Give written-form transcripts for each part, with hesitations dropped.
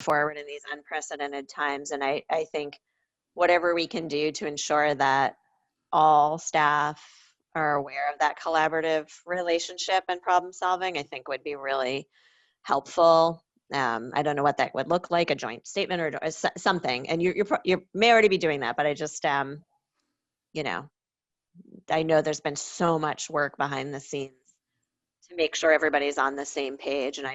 forward in these unprecedented times. And I think whatever we can do to ensure that all staff are aware of that collaborative relationship and problem solving, I think would be really helpful. I don't know what that would look like, a joint statement or something. And you may already be doing that, but I just, you know, I know there's been so much work behind the scenes to make sure everybody's on the same page. And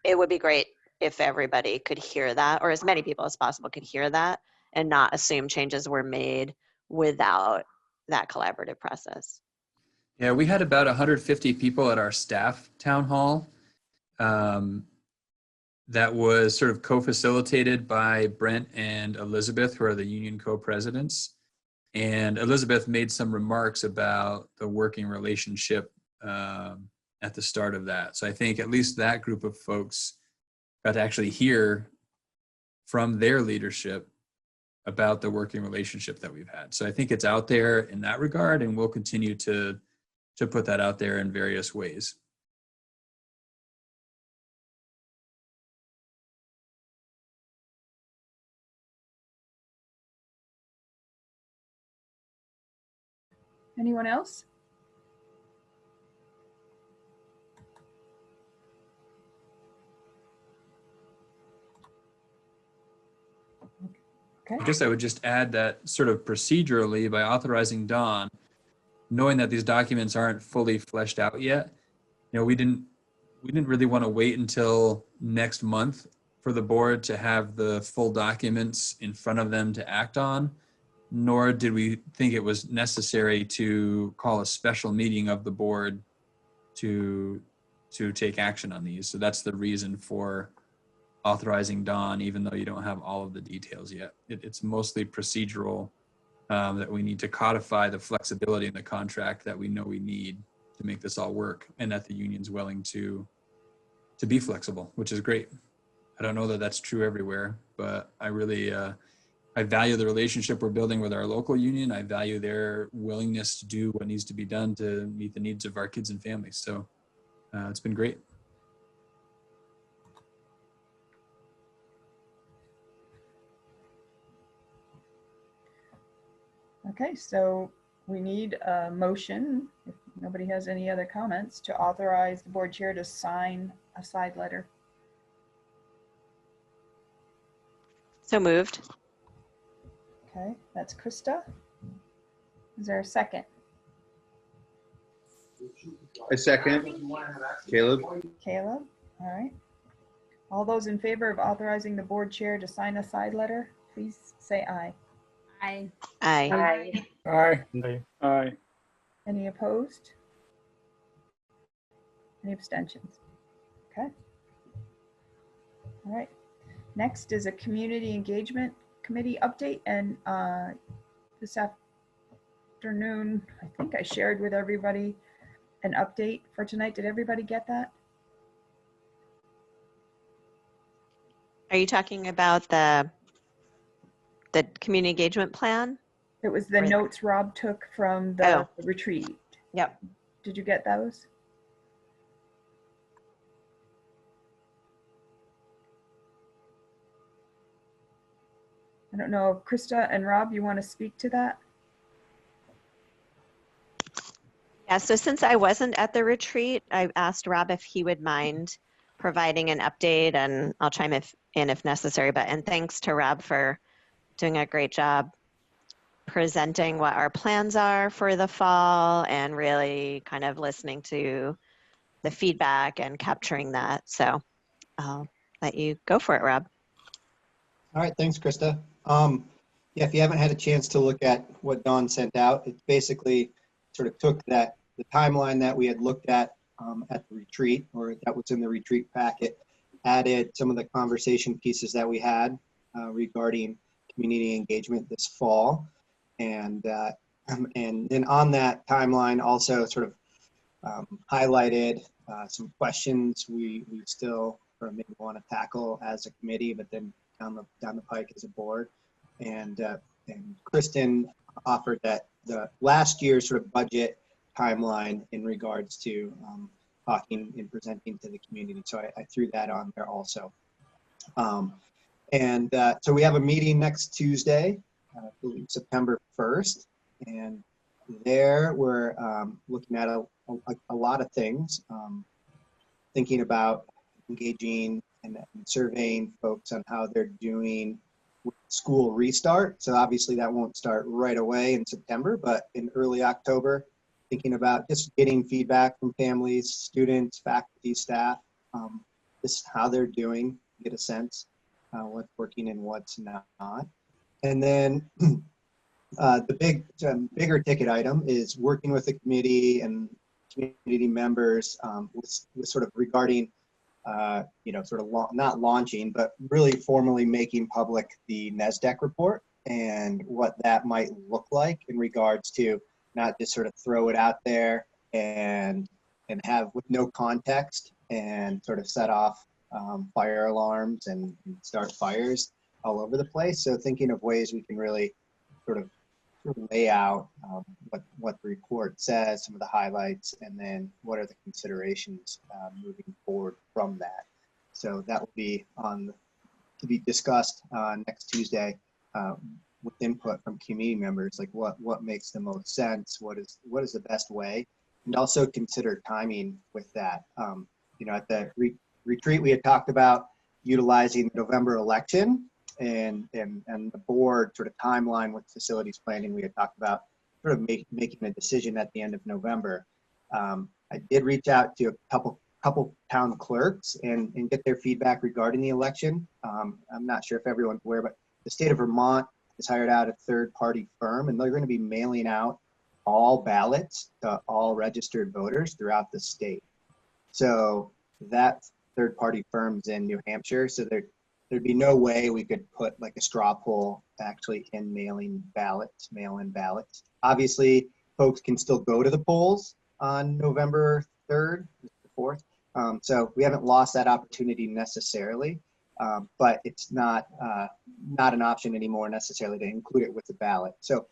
it would be great if everybody could hear that, or as many people as possible could hear that and not assume changes were made without that collaborative process. Yeah, we had about 150 people at our staff town hall. That was sort of co-facilitated by Brent and Elizabeth, who are the union co-presidents. And Elizabeth made some remarks about the working relationship at the start of that. So I think at least that group of folks got to actually hear from their leadership about the working relationship that we've had. So I think it's out there in that regard, and we'll continue to put that out there in various ways. Anyone else? Okay. I guess I would just add that sort of procedurally, by authorizing Dawn, knowing that these documents aren't fully fleshed out yet, you know, we didn't really want to wait until next month for the board to have the full documents in front of them to act on, nor did we think it was necessary to call a special meeting of the board to take action on these. So that's the reason for authorizing Dawn, even though you don't have all of the details yet. It's mostly procedural, that we need to codify the flexibility in the contract that we know we need to make this all work, and that the union's willing to be flexible, which is great. I don't know that that's true everywhere, but I really, I value the relationship we're building with our local union. I value their willingness to do what needs to be done to meet the needs of our kids and families. So it's been great. Okay, so we need a motion, if nobody has any other comments, to authorize the board chair to sign a side letter. So moved. Okay, that's Krista. Is there a second? A second. Caleb. Caleb, all right. All those in favor of authorizing the board chair to sign a side letter, please say aye. Aye. Aye. Aye. Aye. Aye. Any opposed? Any abstentions? Okay. All right. Next is a community engagement committee update, and this afternoon, I think I shared with everybody an update for tonight. Did everybody get that? Are you talking about the community engagement plan? It was the notes Rob took from the retreat. Yep. Did you get those? I don't know, Krista and Rob, you want to speak to that? Yeah, so since I wasn't at the retreat, I asked Rob if he would mind providing an update, and I'll chime in if necessary. And thanks to Rob for doing a great job presenting what our plans are for the fall and really kind of listening to the feedback and capturing that. So I'll let you go for it, Rob. All right, thanks, Krista. Yeah, if you haven't had a chance to look at what Dawn sent out, it basically sort of took the timeline that we had looked at the retreat, or that was in the retreat packet, added some of the conversation pieces that we had regarding community engagement this fall. And then on that timeline also sort of highlighted some questions we still maybe want to tackle as a committee, but then down the pike as a board. And Kristen offered that the last year's sort of budget timeline in regards to talking and presenting to the community. So I threw that on there also. So we have a meeting next Tuesday, I believe September 1st, and there we're looking at a lot of things, thinking about engaging and surveying folks on how they're doing with school restart. So obviously that won't start right away in September, but in early October, thinking about just getting feedback from families, students, faculty, staff, just how they're doing, get a sense what's working and what's not. And then the bigger ticket item is working with the committee and community members with sort of regarding, sort of not launching, but really formally making public the NASDAQ report and what that might look like in regards to not just sort of throw it out there and have with no context and sort of set off fire alarms and start fires all over the place. So thinking of ways we can really sort of lay out what the report says, some of the highlights, and then what are the considerations moving forward from that. So that will be to be discussed next Tuesday with input from community members, like what makes the most sense, what is the best way, and also consider timing with that. At the retreat we had talked about utilizing the November election and the board sort of timeline with facilities planning. We had talked about sort of making a decision at the end of November. I did reach out to a couple town clerks and get their feedback regarding the election. I'm not sure if everyone's aware, but the state of Vermont has hired out a third-party firm, and they're going to be mailing out all ballots to all registered voters throughout the state. So that third-party firm's in New Hampshire, so there'd be no way we could put like a straw poll actually in mail-in ballots. Obviously, folks can still go to the polls on November 3rd, the 4th. So we haven't lost that opportunity necessarily, but it's not an option anymore necessarily to include it with the ballot. So,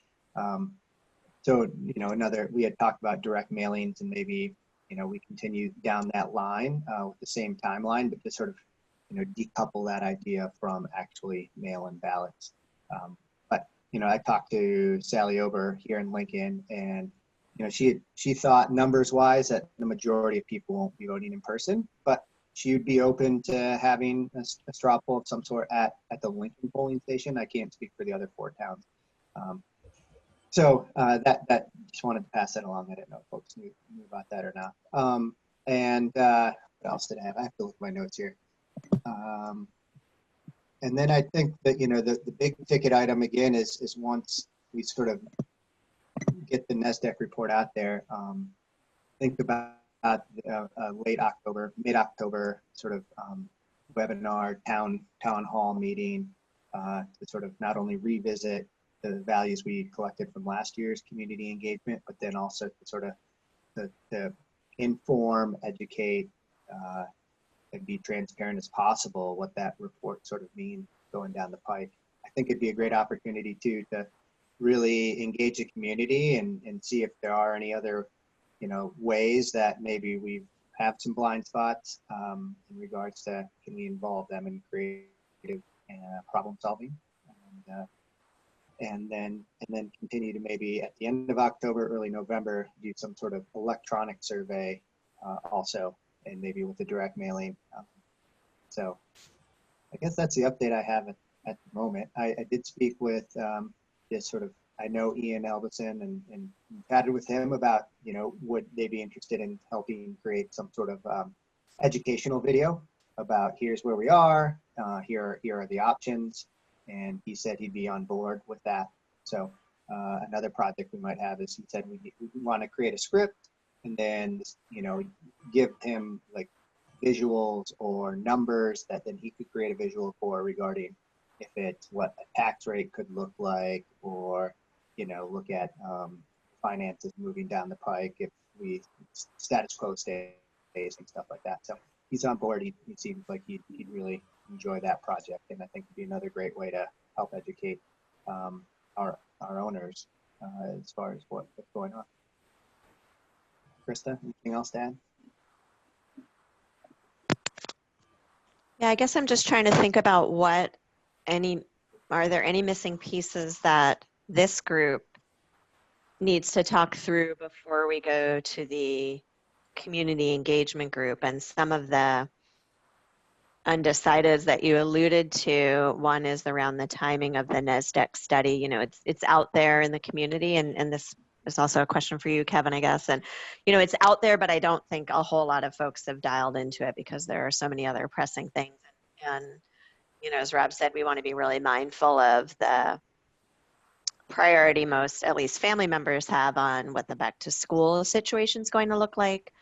we had talked about direct mailings, and maybe we continue down that line with the same timeline, but just sort of decouple that idea from actually mail-in ballots. But I talked to Sally Ober here in Lincoln, and she thought numbers-wise that the majority of people won't be voting in person, but she would be open to having a straw poll of some sort at the Lincoln polling station. I can't speak for the other 4 towns. So that just wanted to pass that along. I didn't know if folks knew about that or not. What else did I have? I have to look at my notes here. And then I think that the big ticket item again is once we sort of get the NASDAQ report out there, think about late October, mid-October sort of webinar, town hall meeting to sort of not only revisit the values we collected from last year's community engagement, but then also to sort of to inform, educate, and be transparent as possible what that report sort of means going down the pike. I think it'd be a great opportunity too to really engage the community and see if there are any other ways that maybe we have some blind spots in regards to can we involve them in creative problem solving, and then continue to maybe at the end of October, early November, do some sort of electronic survey also, and maybe with the direct mailing. So I guess that's the update I have at the moment. I did speak with just sort of, I know Ian Elbison and chatted with him about, would they be interested in helping create some sort of educational video about here's where we are, here are the options. And he said he'd be on board with that. So another project we might have is he said we want to create a script and then, give him like visuals or numbers that then he could create a visual for regarding if it's what a tax rate could look like, or look at finances moving down the pike if we status quo stays and stuff like that. So he's on board. He seems like he'd really enjoy that project, and I think it'd be another great way to help educate our owners as far as what's going on. Krista, anything else to add? Yeah, I guess I'm just trying to think about are there any missing pieces that this group needs to talk through before we go to the community engagement group? And some of the undecideds that you alluded to, one is around the timing of the NASDAQ study. You know, it's out there in the community, and this is also a question for you, Kevin, I guess. And, you know, it's out there, but I don't think a whole lot of folks have dialed into it because there are so many other pressing things. And you know, as Rob said, we want to be really mindful of the priority most, at least family members have on what the back to school situation is going to look like.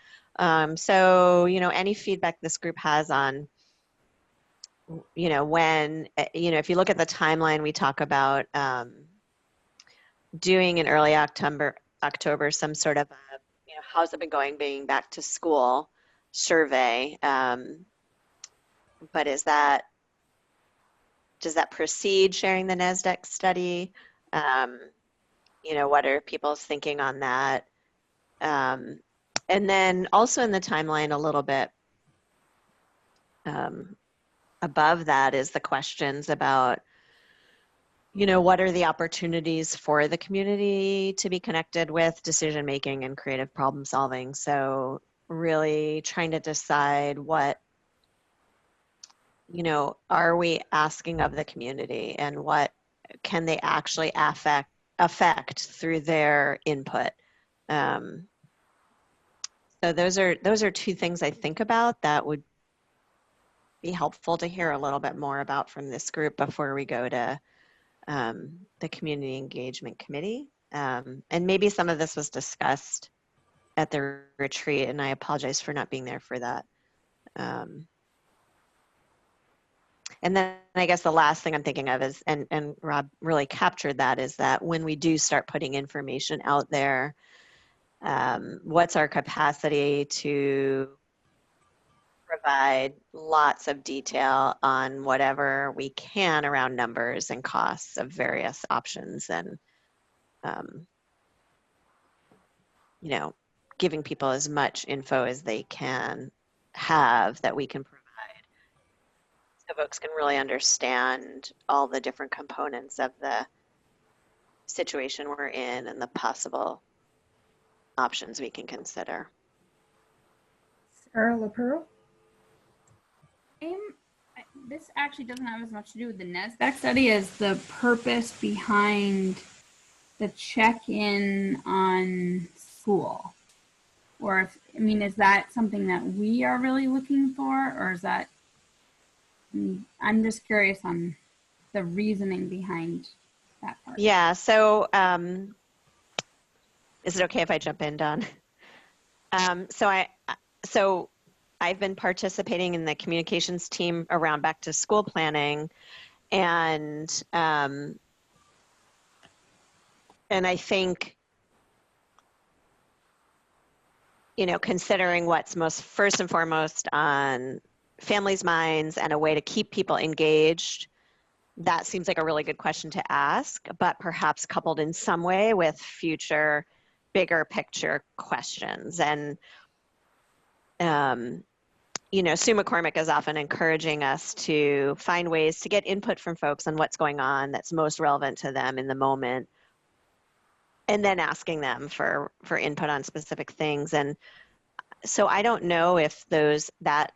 So, you know, any feedback this group has on, you know, when, you know, if you look at the timeline, we talk about doing in early October, some sort of, you know, how's it been going being back to school survey. But does that precede sharing the NASDAQ study? You know, what are people's thinking on that? And then also in the timeline a little bit above that is the questions about, you know, what are the opportunities for the community to be connected with decision making and creative problem solving? So really trying to decide what, you know, are we asking of the community and what can they actually affect through their input? So those are two things I think about that would be helpful to hear a little bit more about from this group before we go to the Community Engagement Committee. And maybe some of this was discussed at the retreat, and I apologize for not being there for that. And then I guess the last thing I'm thinking of is, and Rob really captured that, is that when we do start putting information out there, what's our capacity to provide lots of detail on whatever we can around numbers and costs of various options, and you know, giving people as much info as they can have that we can provide so folks can really understand all the different components of the situation we're in and the possible options we can consider. Sarah LaPearl? This actually doesn't have as much to do with the NASDAQ study as the purpose behind the check-in on school. Or, if, I mean, is that something that we are really looking for, or is that, I'm just curious on the reasoning behind that part. Yeah, so is it okay if I jump in, Don? So I've been participating in the communications team around back to school planning, and I think, you know, considering what's most first and foremost on families' minds and a way to keep people engaged, that seems like a really good question to ask, but perhaps coupled in some way with future bigger picture questions. And you know, Sue McCormick is often encouraging us to find ways to get input from folks on what's going on that's most relevant to them in the moment, and then asking them for input on specific things. And so I don't know if that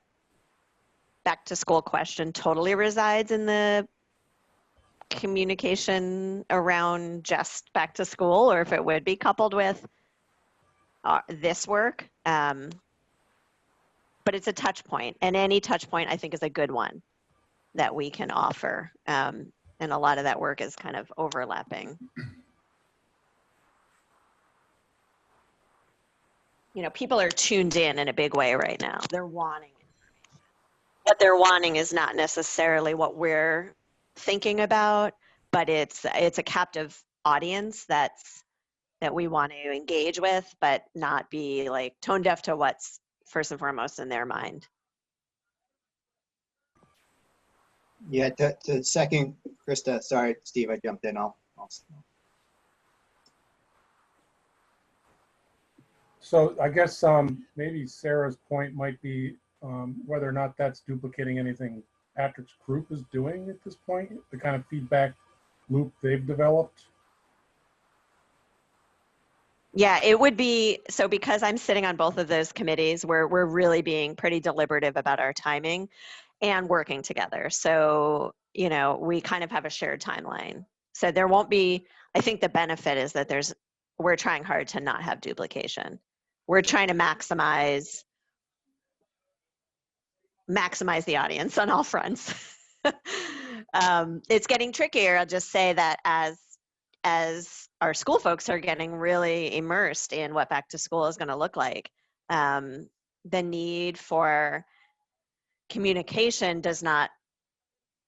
back to school question totally resides in the communication around just back to school, or if it would be coupled with this work. But it's a touch point, and any touch point I think is a good one that we can offer. And a lot of that work is kind of overlapping. You know, people are tuned in a big way right now. They're wanting information. What they're wanting is not necessarily what we're thinking about, but it's a captive audience that we want to engage with, but not be like tone deaf to what's first and foremost in their mind. Yeah, to second Krista, sorry, Steve, I jumped in. I'll So I guess maybe Sarah's point might be whether or not that's duplicating anything Patrick's group is doing at this point, the kind of feedback loop they've developed. Yeah, it would be, so because I'm sitting on both of those committees, we're really being pretty deliberative about our timing and working together. So, you know, we kind of have a shared timeline. So there won't be, I think the benefit is that we're trying hard to not have duplication. We're trying to maximize the audience on all fronts. It's getting trickier. I'll just say that as our school folks are getting really immersed in what back to school is going to look like, the need for communication does not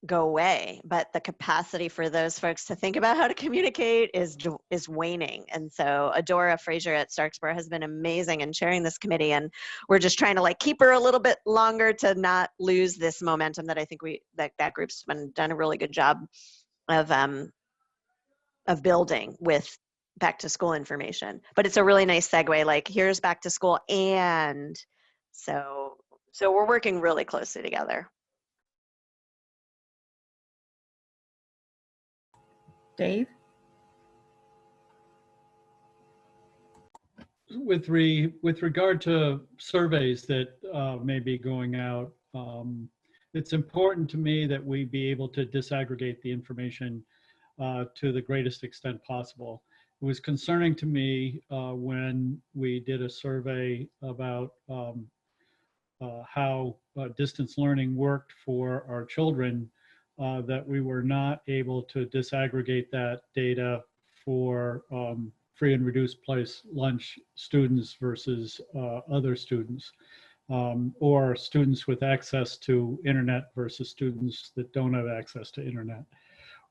go away, but the capacity for those folks to think about how to communicate is waning. And so Adora Fraser at Starksboro has been amazing in chairing this committee, and we're just trying to like keep her a little bit longer to not lose this momentum that I think that group's done a really good job of building with back to school information. But it's a really nice segue, like here's back to school, and so we're working really closely together. Dave? With regard to surveys that may be going out, it's important to me that we be able to disaggregate the information to the greatest extent possible. It was concerning to me when we did a survey about how distance learning worked for our children, that we were not able to disaggregate that data for free and reduced price lunch students versus other students, or students with access to internet versus students that don't have access to internet,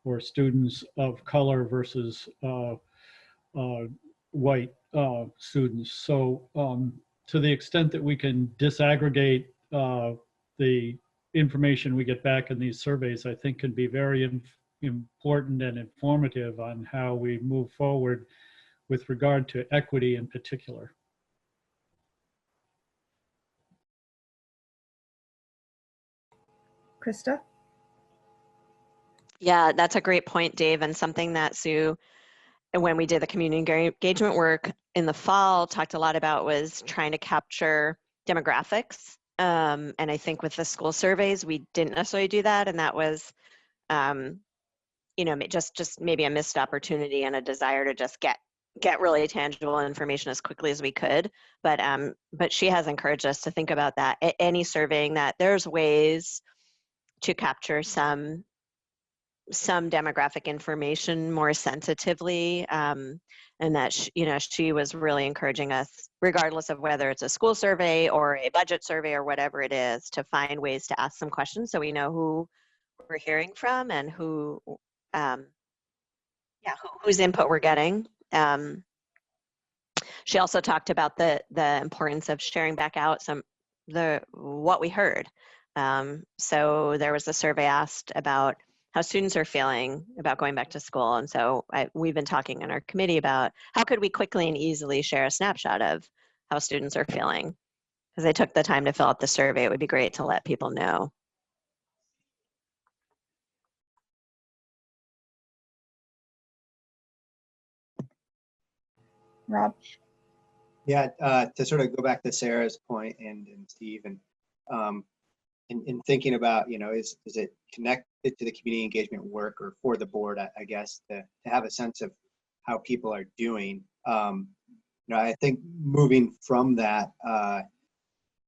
or students of color versus white students. So to the extent that we can disaggregate the information we get back in these surveys, I think can be very important and informative on how we move forward with regard to equity in particular. Krista? Yeah, that's a great point, Dave, and something that Sue, when we did the community engagement work in the fall, talked a lot about was trying to capture demographics. And I think with the school surveys, we didn't necessarily do that, and that was, you know, just maybe a missed opportunity and a desire to just get really tangible information as quickly as we could. But she has encouraged us to think about that. Any surveying that there's ways to capture some demographic information more sensitively, and that she was really encouraging us, regardless of whether it's a school survey or a budget survey or whatever it is, to find ways to ask some questions so we know who we're hearing from and whose input we're getting. She also talked about the importance of sharing back out what we heard. So there was a survey asked about how students are feeling about going back to school. And so we've been talking in our committee about how could we quickly and easily share a snapshot of how students are feeling. Because they took the time to fill out the survey, it would be great to let people know. Rob? Yeah, to sort of go back to Sarah's point and Steve, and in thinking about, you know, is it connected to the community engagement work or for the board, I guess, to have a sense of how people are doing. You know, I think moving from that,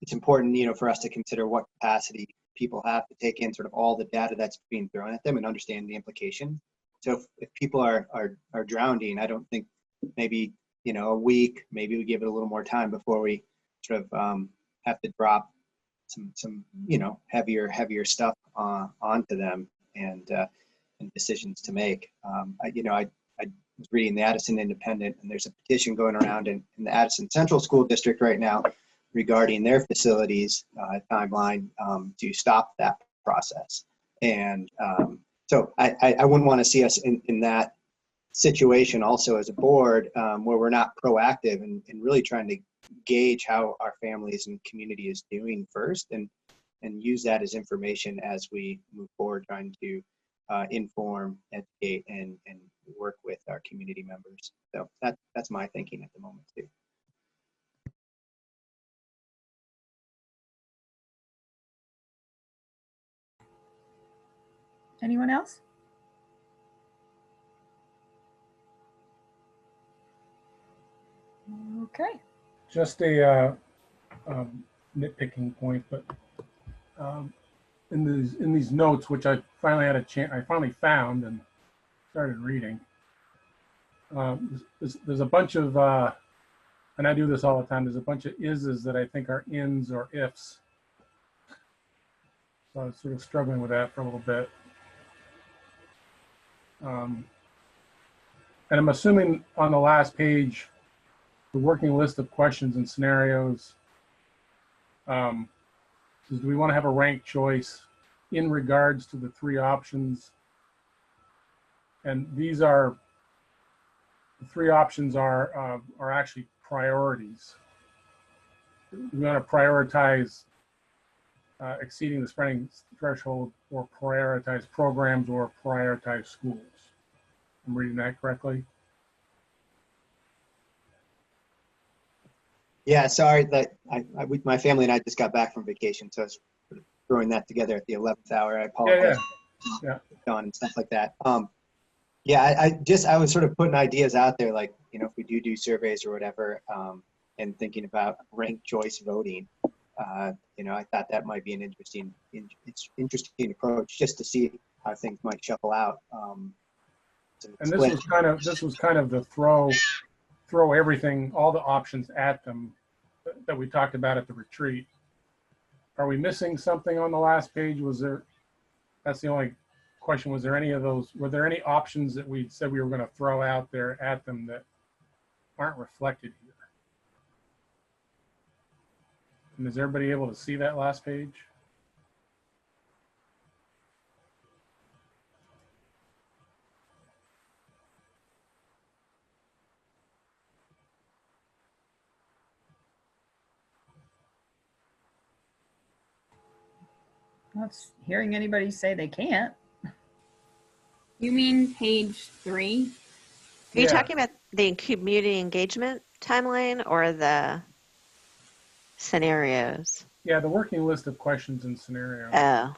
it's important, you know, for us to consider what capacity people have to take in sort of all the data that's being thrown at them and understand the implication. So if people are drowning, I don't think maybe, you know, a week, maybe we give it a little more time before we sort of have to drop some you know, heavier stuff onto them and decisions to make. I was reading the Addison Independent, and there's a petition going around in the Addison Central School District right now regarding their facilities timeline to stop that process. And so I wouldn't want to see us in that situation also as a board where we're not proactive and really trying to gauge how our families and community is doing first, and use that as information as we move forward, trying to inform, educate, and work with our community members. So that's my thinking at the moment too. Anyone else? Okay. Just a nitpicking point, but in these notes, which I finally had a chance, I finally found and started reading. There's a bunch of, and I do this all the time. There's a bunch of is's that I think are ins or ifs. So I was sort of struggling with that for a little bit. And I'm assuming on the last page, the working list of questions and scenarios, do we want to have a ranked choice in regards to the 3 options? And these are, the 3 options are actually priorities. We want to prioritize exceeding the spending threshold, or prioritize programs, or prioritize schools. I'm reading that correctly? Yeah, sorry that my family and I just got back from vacation, so I was throwing that together at the 11th hour. I apologize. Yeah. Dawn and stuff like that. Yeah, I was sort of putting ideas out there, like, if we do surveys or whatever, and thinking about ranked choice voting. I thought that might be an interesting approach, just to see how things might shuffle out. And this was kind of the throw everything, all the options at them that we talked about at the retreat. Are we missing something on the last page? That's the only question. Was there any of those, were there any options that we said we were going to throw out there at them that aren't reflected here? And is everybody able to see that last page? Not hearing anybody say they can't. You mean page 3? Are you talking about the community engagement timeline or the scenarios? Yeah, the working list of questions and scenarios. Oh.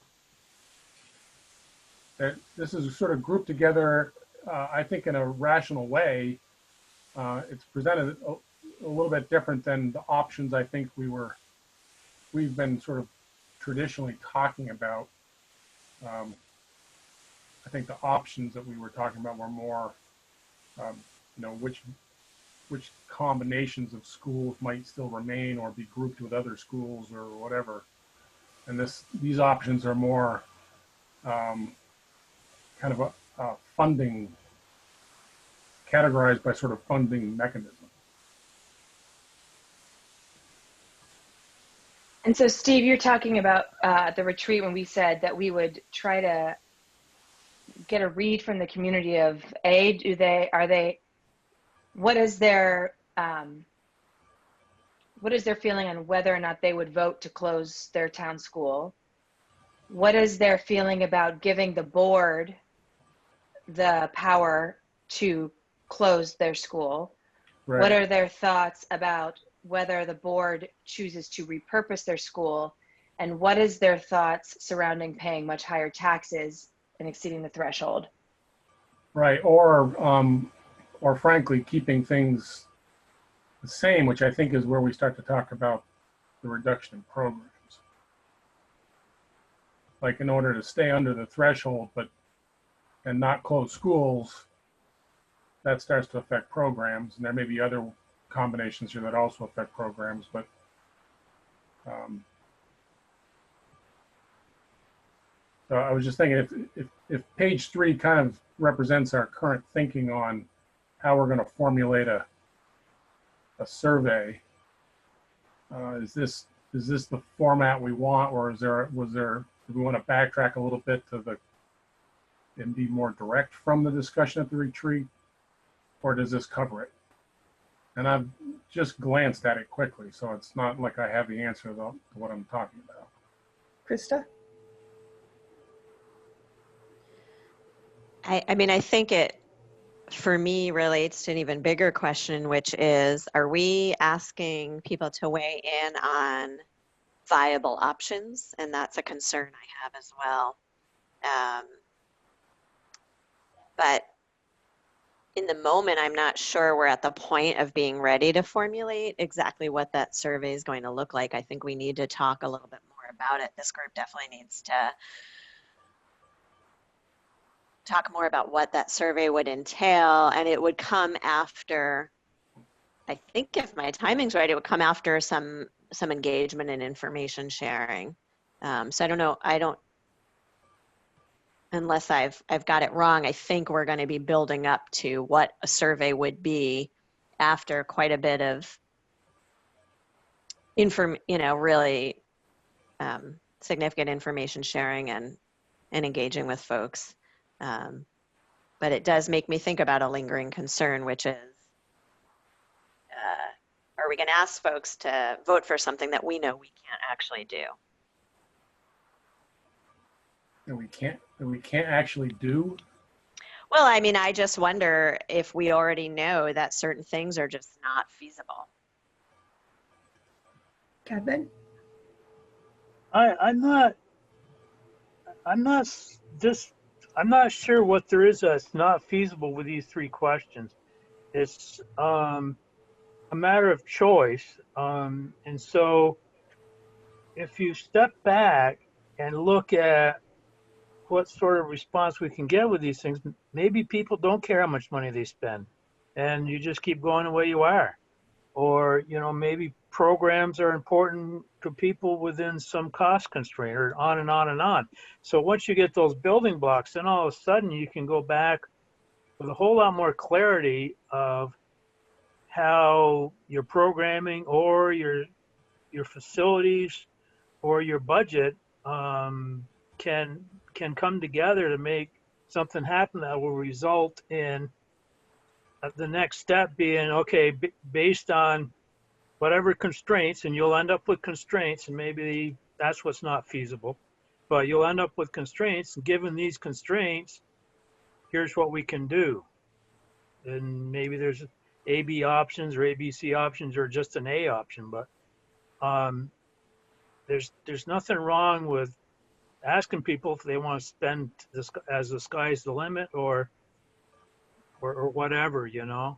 That this is sort of grouped together, I think, in a rational way. It's presented a little bit different than the options I think we've been sort of traditionally talking about. I think the options that we were talking about were more, which combinations of schools might still remain or be grouped with other schools or whatever. And these options are more kind of a funding, categorized by sort of funding mechanism. And so, Steve, you're talking about the retreat when we said that we would try to get a read from the community of what is their feeling on whether or not they would vote to close their town school? What is their feeling about giving the board the power to close their school? Right. What are their thoughts about whether the board chooses to repurpose their school? And what is their thoughts surrounding paying much higher taxes and exceeding the threshold? Right, or frankly, keeping things the same, which I think is where we start to talk about the reduction in programs. Like, in order to stay under the threshold, and not close schools, that starts to affect programs. And there may be other combinations here that also affect programs, but so I was just thinking, if page 3 kind of represents our current thinking on how we're going to formulate a survey, is this the format we want, or do we want to backtrack a little bit and be more direct from the discussion at the retreat? or does this cover it? And I've just glanced at it quickly, so it's not like I have the answer to what I'm talking about. Krista? I mean, I think it, for me, relates to an even bigger question, which is, are we asking people to weigh in on viable options? And that's a concern I have as well. But in the moment, I'm not sure we're at the point of being ready to formulate exactly what that survey is going to look like. I think we need to talk a little bit more about it. This group definitely needs to talk more about what that survey would entail, and it would come after, I think if my timing's right, it would come after some engagement and information sharing. So I don't know, unless I've got it wrong, I think we're going to be building up to what a survey would be after quite a bit of really significant information sharing and engaging with folks. But it does make me think about a lingering concern, which is, are we going to ask folks to vote for something that we know we can't actually do? That we can't actually do? Well, I mean, I just wonder if we already know that certain things are just not feasible. Kevin? I'm not sure what there is that's not feasible with these three questions. It's a matter of choice. And so if you step back and look at what sort of response we can get with these things, maybe people don't care how much money they spend and you just keep going the way you are. Or, maybe programs are important to people within some cost constraint, or on and on and on. So once you get those building blocks, then all of a sudden you can go back with a whole lot more clarity of how your programming or your facilities or your budget can come together to make something happen that will result in the next step being, okay, based on whatever constraints, and you'll end up with constraints, and maybe that's what's not feasible, but you'll end up with constraints, and given these constraints, here's what we can do. And maybe there's A-B options or ABC options or just an A option, but there's nothing wrong with asking people if they want to spend this as the sky's the limit or whatever, So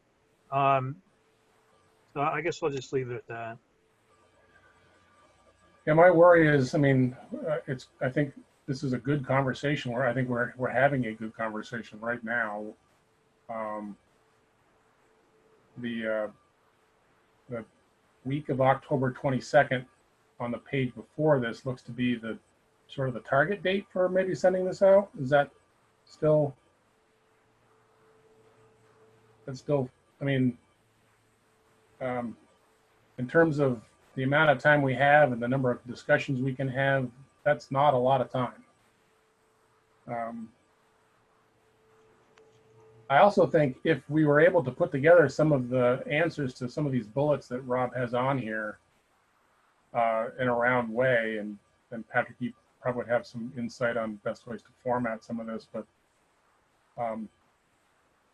I guess I'll just leave it at that. Yeah, my worry is, I think this is a good conversation where I think we're having a good conversation right now. The week of October 22nd on the page before this looks to be the sort of the target date for maybe sending this out. Is that still, in terms of the amount of time we have and the number of discussions we can have, that's not a lot of time. I also think if we were able to put together some of the answers to some of these bullets that Rob has on here in a round way, and Patrick, you probably would have some insight on best ways to format some of this, but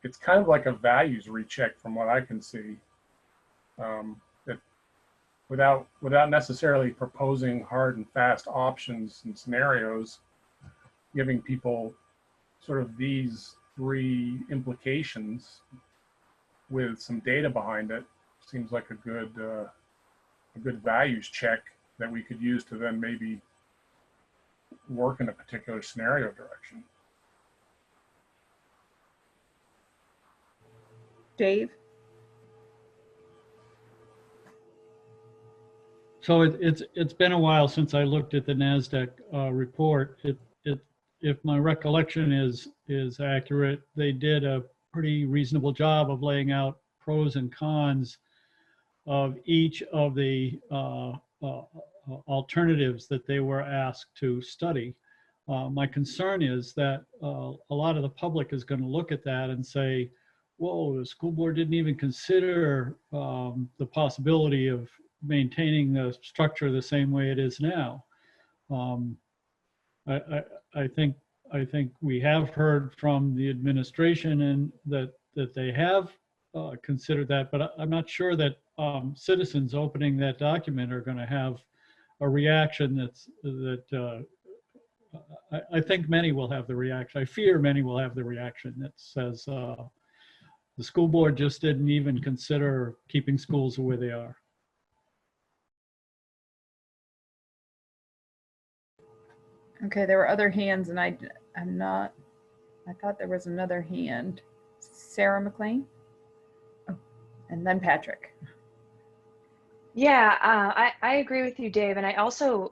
it's kind of like a values recheck from what I can see. That without necessarily proposing hard and fast options and scenarios, giving people sort of these three implications with some data behind it seems like a good values check that we could use to then maybe work in a particular scenario direction. Dave? So it's been a while since I looked at the NASDAQ report. If my recollection is accurate, they did a pretty reasonable job of laying out pros and cons of each of the alternatives that they were asked to study. My concern is that a lot of the public is going to look at that and say, whoa, the school board didn't even consider the possibility of maintaining the structure the same way it is now. I think we have heard from the administration and that they have considered that, but I'm not sure that citizens opening that document are going to have a reaction I think many will have the reaction. I fear many will have the reaction that says the school board just didn't even consider keeping schools the way they are. Okay, there were other hands, and I thought there was another hand. Sarah McLean? Oh, and then Patrick. Yeah, I agree with you, Dave. And I also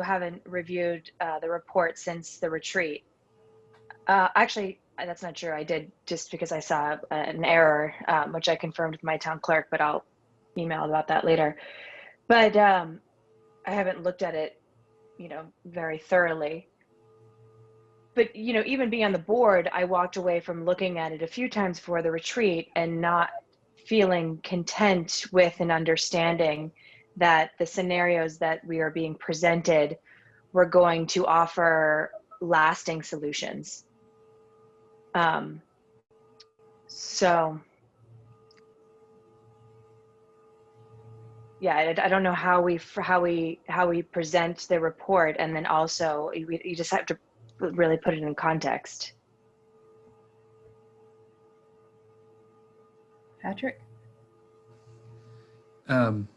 haven't reviewed the report since the retreat. Actually, that's not true. I did just because I saw an error, which I confirmed with my town clerk, but I'll email about that later. But I haven't looked at it, very thoroughly. But, even being on the board, I walked away from looking at it a few times before the retreat and not feeling content with and understanding that the scenarios that we are being presented were going to offer lasting solutions. So yeah, I don't know how we present the report, and then also you just have to really put it in context. Patrick? One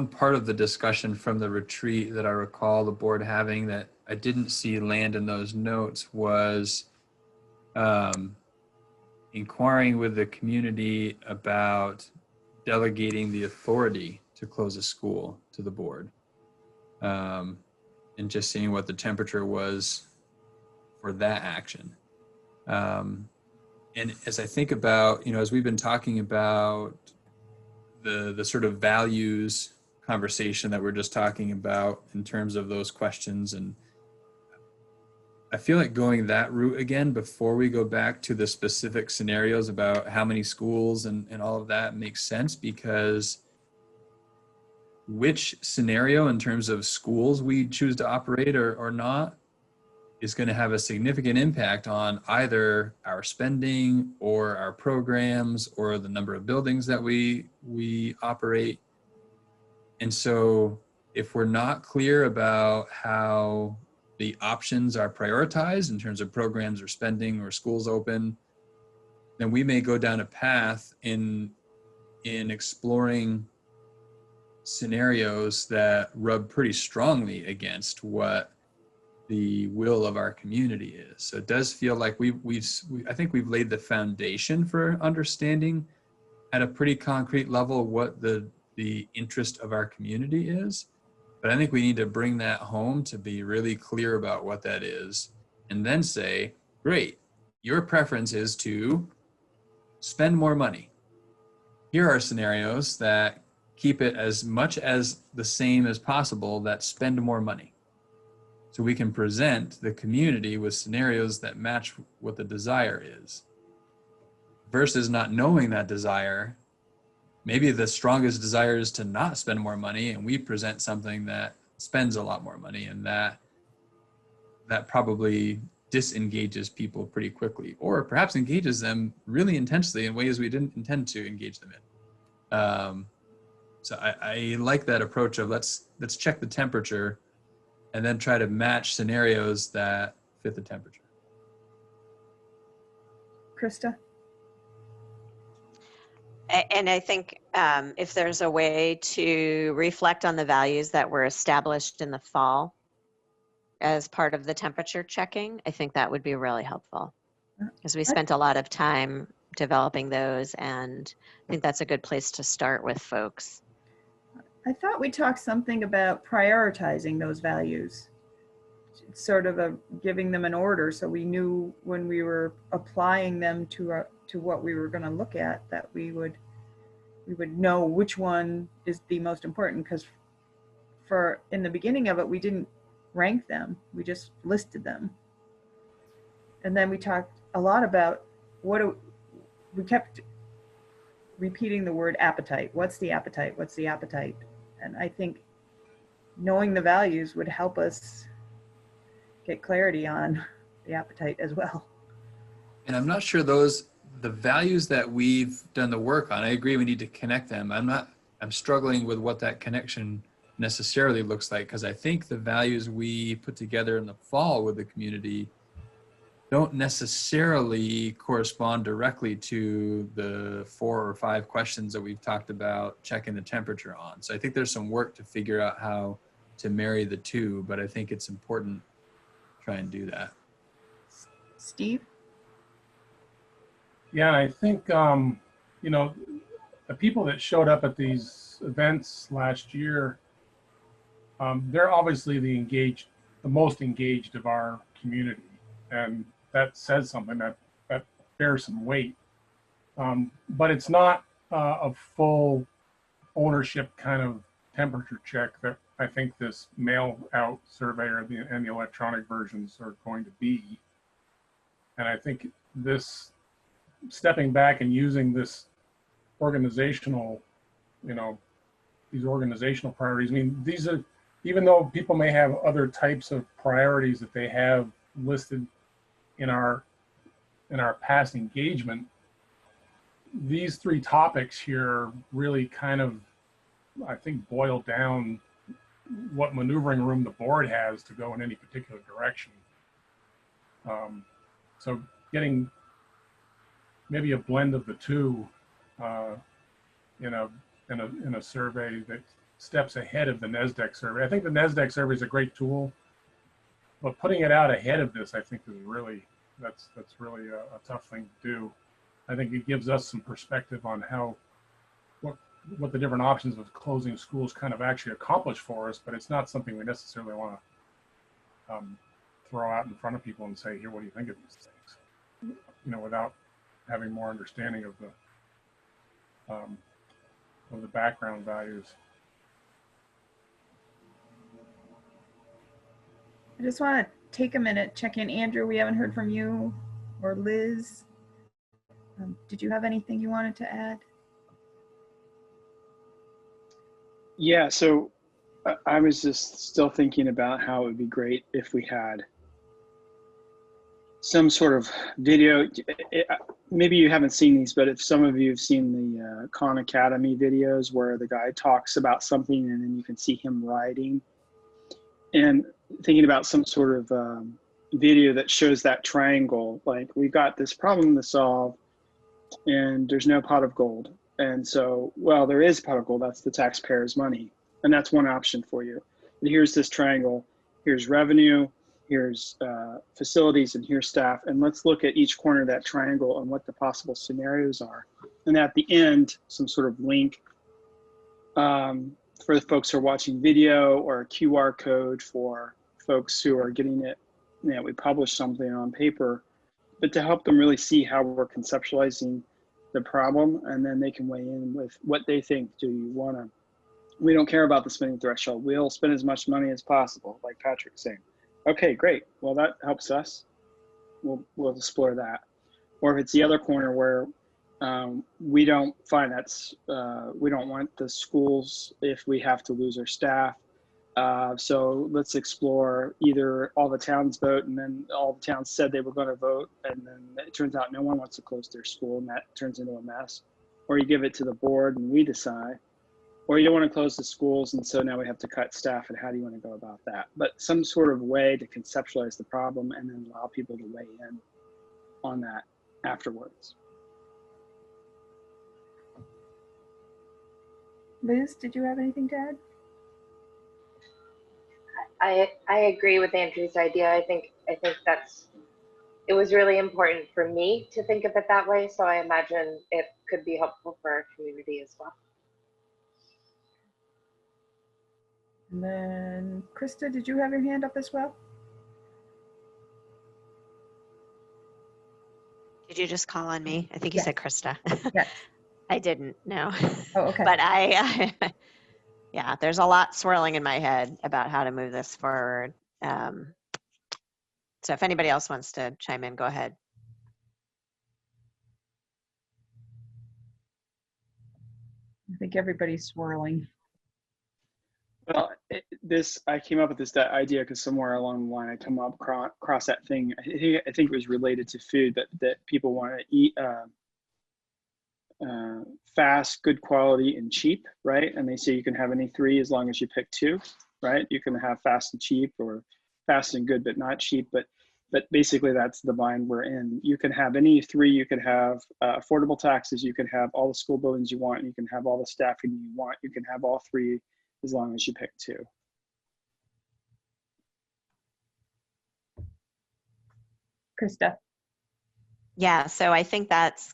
part of the discussion from the retreat that I recall the board having that I didn't see land in those notes was inquiring with the community about delegating the authority to close a school to the board, and just seeing what the temperature was for that action. And as I think about, as we've been talking about the sort of values conversation that we're just talking about in terms of those questions, and I feel like going that route again before we go back to the specific scenarios about how many schools and all of that makes sense, because which scenario in terms of schools we choose to operate or not is going to have a significant impact on either our spending or our programs or the number of buildings that we operate. And so if we're not clear about how the options are prioritized in terms of programs or spending or schools open, then we may go down a path in exploring scenarios that rub pretty strongly against what the will of our community is. So it does feel like I think we've laid the foundation for understanding at a pretty concrete level what the interest of our community is. But I think we need to bring that home to be really clear about what that is, and then say, great, your preference is to spend more money. Here are scenarios that keep it as much as the same as possible that spend more money. So we can present the community with scenarios that match what the desire is, versus not knowing that desire. Maybe the strongest desire is to not spend more money, and we present something that spends a lot more money, and that probably disengages people pretty quickly, or perhaps engages them really intensely in ways we didn't intend to engage them in. So I like that approach of let's check the temperature and then try to match scenarios that fit the temperature. Krista? And I think if there's a way to reflect on the values that were established in the fall as part of the temperature checking, I think that would be really helpful, because we spent a lot of time developing those, and I think that's a good place to start with folks. I thought we talked something about prioritizing those values, sort of giving them an order, so we knew when we were applying them to what we were going to look at, that we would know which one is the most important. Because in the beginning of it, we didn't rank them, we just listed them. And then we talked a lot about we kept repeating the word appetite. What's the appetite? What's the appetite? And I think knowing the values would help us get clarity on the appetite as well. And I'm not sure the values that we've done the work on, I agree we need to connect them. I'm struggling with what that connection necessarily looks like, because I think the values we put together in the fall with the community don't necessarily correspond directly to the 4 or 5 questions that we've talked about checking the temperature on. So I think there's some work to figure out how to marry the two, but I think it's important to try and do that. Steve? Yeah, I think, you know, the people that showed up at these events last year, they're obviously the most engaged of our community. And that says something that bears some weight. But it's not a full ownership kind of temperature check that I think this mail out survey and the electronic versions are going to be. And I think this stepping back and using this organizational, you know, these organizational priorities. I mean, these are, even though people may have other types of priorities that they have listed in our past engagement, these 3 topics here really kind of, I think, boil down what maneuvering room the board has to go in any particular direction. So getting maybe a blend of the two in a survey that steps ahead of the NASDAQ survey. I think the NASDAQ survey is a great tool, but putting it out ahead of this, I think, is really that's really a tough thing to do. I think it gives us some perspective on what the different options of closing schools kind of actually accomplish for us, but it's not something we necessarily want to throw out in front of people and say, here, what do you think of these things? You know, without having more understanding of the background values. I just want to take a minute, check in. Andrew, we haven't heard from you, or Liz. Did you have anything you wanted to add? Yeah, so I was just still thinking about how it would be great if we had some sort of video. Maybe you haven't seen these, but if some of you have seen the Khan Academy videos where the guy talks about something and then you can see him writing, and thinking about some sort of video that shows that triangle, like we've got this problem to solve and there's no pot of gold. And so, well, there is pot of gold, that's the taxpayers' money. And that's one option for you. And here's this triangle, here's revenue, here's facilities, and here's staff. And let's look at each corner of that triangle and what the possible scenarios are. And at the end, some sort of link for the folks who are watching video, or a QR code for folks who are getting it. You know, we publish something on paper, but to help them really see how we're conceptualizing the problem, and then they can weigh in with what they think. Do you want to, we don't care about the spending threshold. We'll spend as much money as possible, like Patrick's saying. Okay, great. Well, that helps us. We'll explore that. Or if it's the other corner where we don't find that's, we don't want the schools if we have to lose our staff. So let's explore either all the towns vote and then all the towns said they were going to vote, and then it turns out no one wants to close their school and that turns into a mess. Or you give it to the board and we decide. Or you don't want to close the schools and so now we have to cut staff, and how do you want to go about that? But some sort of way to conceptualize the problem and then allow people to weigh in on that afterwards. Liz, did you have anything to add? I agree with Andrew's idea. I think it was really important for me to think of it that way. So I imagine it could be helpful for our community as well. And then Krista, did you have your hand up as well? Did you just call on me? I think you Yes. said Krista. Yes. I didn't, no. Oh, okay. But yeah, there's a lot swirling in my head about how to move this forward. So if anybody else wants to chime in, go ahead. think everybody's swirling. Well, I came up with this that idea because somewhere along the line I come up across that thing. I think it was related to food, but that people want to eat fast, good quality, and cheap, right? And they say you can have any three as long as you pick two, right? You can have fast and cheap, or fast and good but not cheap. But basically that's the bind we're in. You can have any three. You can have affordable taxes. You can have all the school buildings you want. You can have all the staffing you want. You can have all three as long as you pick two. Krista? Yeah, so I think that's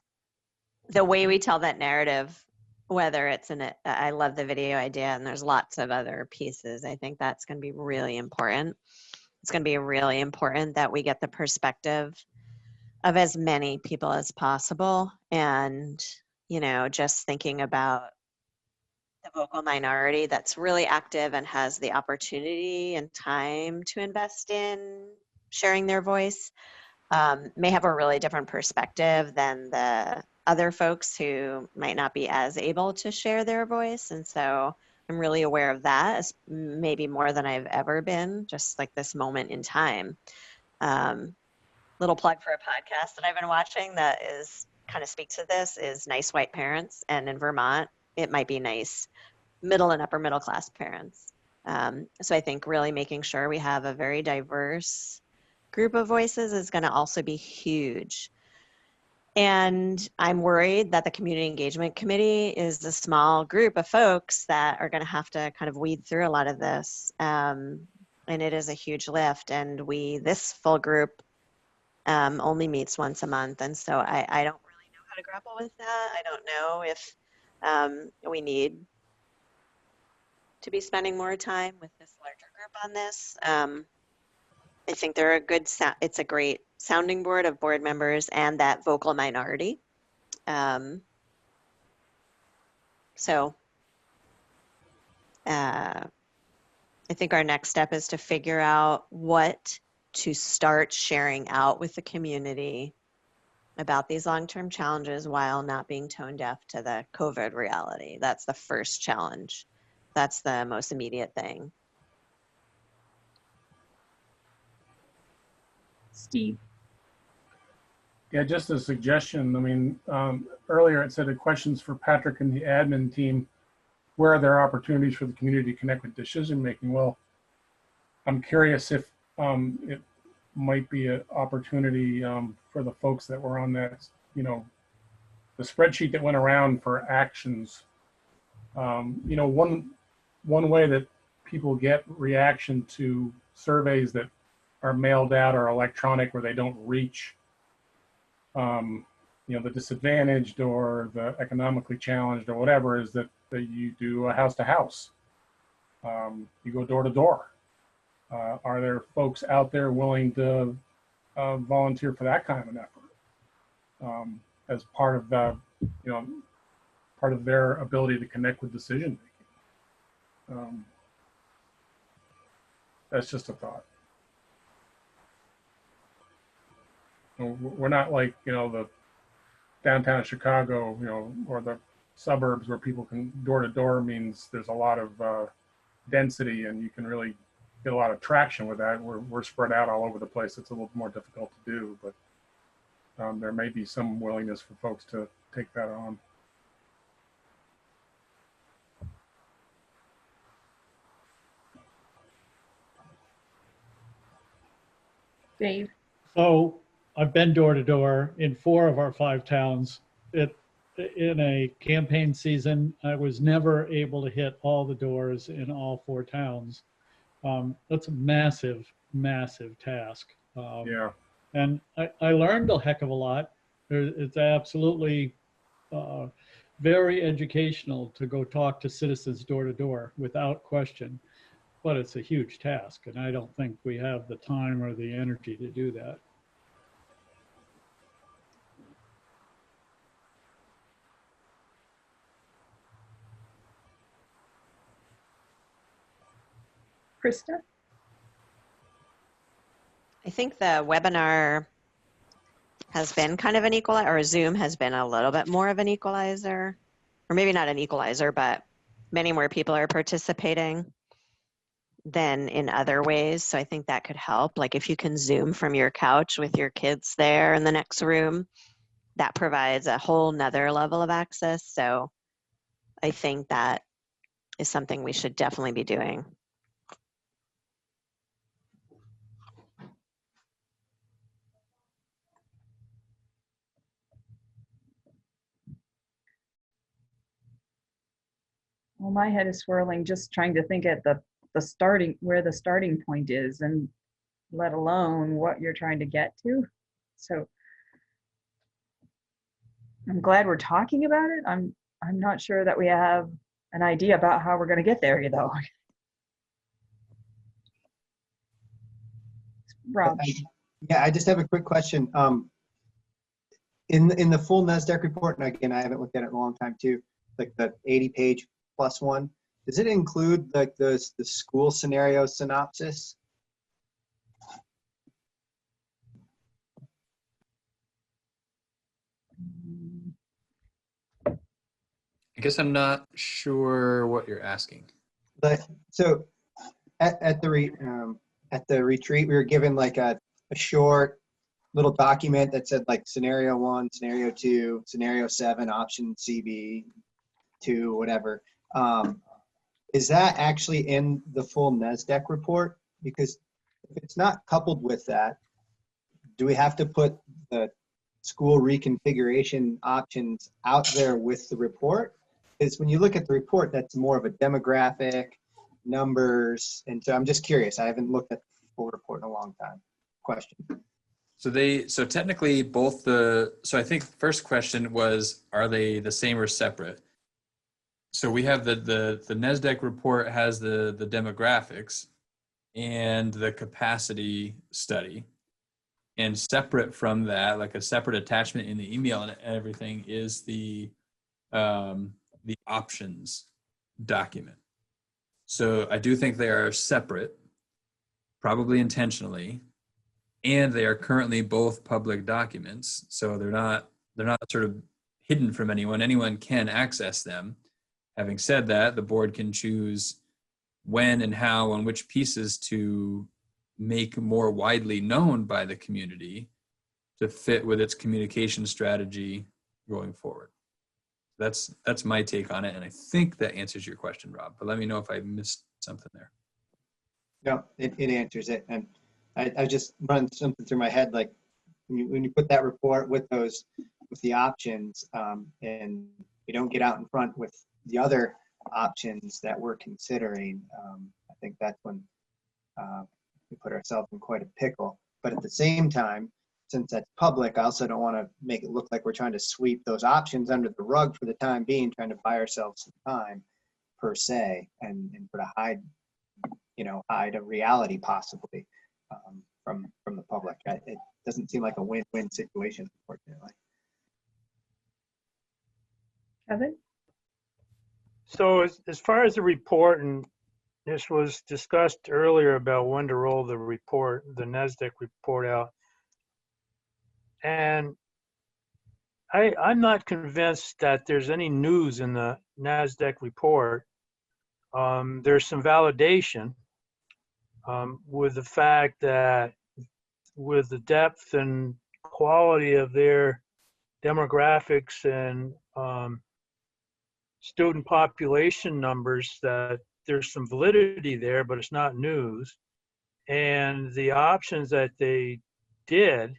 the way we tell that narrative, whether it's I love the video idea, and there's lots of other pieces. I think that's going to be really important. It's going to be really important that we get the perspective of as many people as possible. And, just thinking about the vocal minority that's really active and has the opportunity and time to invest in sharing their voice, may have a really different perspective than the other folks who might not be as able to share their voice. And so I'm really aware of that, as maybe more than I've ever been, just like this moment in time. Little plug for a podcast that I've been watching that is kind of speaks to this is Nice White Parents. And in Vermont, it might be nice middle and upper middle class parents. So I think really making sure we have a very diverse group of voices is going to also be huge. And I'm worried that the Community Engagement Committee is a small group of folks that are going to have to kind of weed through a lot of this. And it is a huge lift. And this full group only meets once a month. And so I don't really know how to grapple with that. I don't know if we need to be spending more time with this larger group on this. I think they're it's a great sounding board of board members and that vocal minority. So I think our next step is to figure out what to start sharing out with the community about these long-term challenges while not being tone deaf to the COVID reality. That's the first challenge. That's the most immediate thing. Steve? Yeah, just a suggestion. I mean, earlier it said the questions for Patrick and the admin team, where are there opportunities for the community to connect with decision making? Well, I'm curious if it might be an opportunity for the folks that were on that, the spreadsheet that went around for actions. One way that people get reaction to surveys that are mailed out or electronic where they don't reach the disadvantaged or the economically challenged or whatever is that you do a house to house. You go door to door. Are there folks out there willing to volunteer for that kind of an effort as part of part of their ability to connect with decision making? That's just a thought. We're not like, the downtown Chicago, or the suburbs where people can door to door means there's a lot of density and you can really get a lot of traction with that. We're spread out all over the place. It's a little more difficult to do, but there may be some willingness for folks to take that on. Dave? So I've been door to door in 4 of our 5 towns. In a campaign season, I was never able to hit all the doors in all 4 towns. That's a massive, massive task. Yeah. And I learned a heck of a lot. It's absolutely very educational to go talk to citizens door to door without question. But it's a huge task, and I don't think we have the time or the energy to do that. Krista? I think the webinar has been kind of an equalizer, or Zoom has been a little bit more of an equalizer. or maybe not an equalizer, but many more people are participating than in other ways. So I think that could help. Like if you can Zoom from your couch with your kids there in the next room, that provides a whole nother level of access. So I think that is something we should definitely be doing. Well, my head is swirling just trying to think at the starting, where the starting point is, and let alone what you're trying to get to. So I'm glad we're talking about it. I'm not sure that we have an idea about how we're going to get there, though. Rob. Yeah, I just have a quick question. In the full NASDAQ report, and again, I haven't looked at it in a long time too, like the 80-page plus one, does it include like the school scenario synopsis? I guess I'm not sure what you're asking. But so at the retreat, we were given like a short little document that said like scenario 1, scenario 2, scenario 7, option CB 2, whatever. Is that actually in the full NASDAQ report? Because if it's not coupled with that, do we have to put the school reconfiguration options out there with the report? Because when you look at the report, that's more of a demographic, numbers, and so I'm just curious. I haven't looked at the full report in a long time. Question. So technically both so I think the first question was, are they the same or separate? So we have the NASDAQ report has the demographics and the capacity study. And separate from that, like a separate attachment in the email and everything, is the options document. So I do think they are separate, probably intentionally, and they are currently both public documents. So they're not sort of hidden from anyone. Anyone can access them. Having said that, the board can choose when and how and which pieces to make more widely known by the community to fit with its communication strategy going forward. That's my take on it, and I think that answers your question, Rob, but let me know if I missed something there. No, it answers it. And I just run something through my head, like when you put that report with the options, and you don't get out in front with the other options that we're considering, I think that's when we put ourselves in quite a pickle. But at the same time, since that's public, I also don't want to make it look like we're trying to sweep those options under the rug for the time being, trying to buy ourselves some time per se, and sort of hide a reality possibly from the public. It doesn't seem like a win-win situation, unfortunately. Kevin? So as far as the report, and this was discussed earlier about when to roll the report, the NASDAQ report out. And I'm not convinced that there's any news in the NASDAQ report. There's some validation with the fact that with the depth and quality of their demographics and student population numbers, that there's some validity there, but it's not news. And the options that they did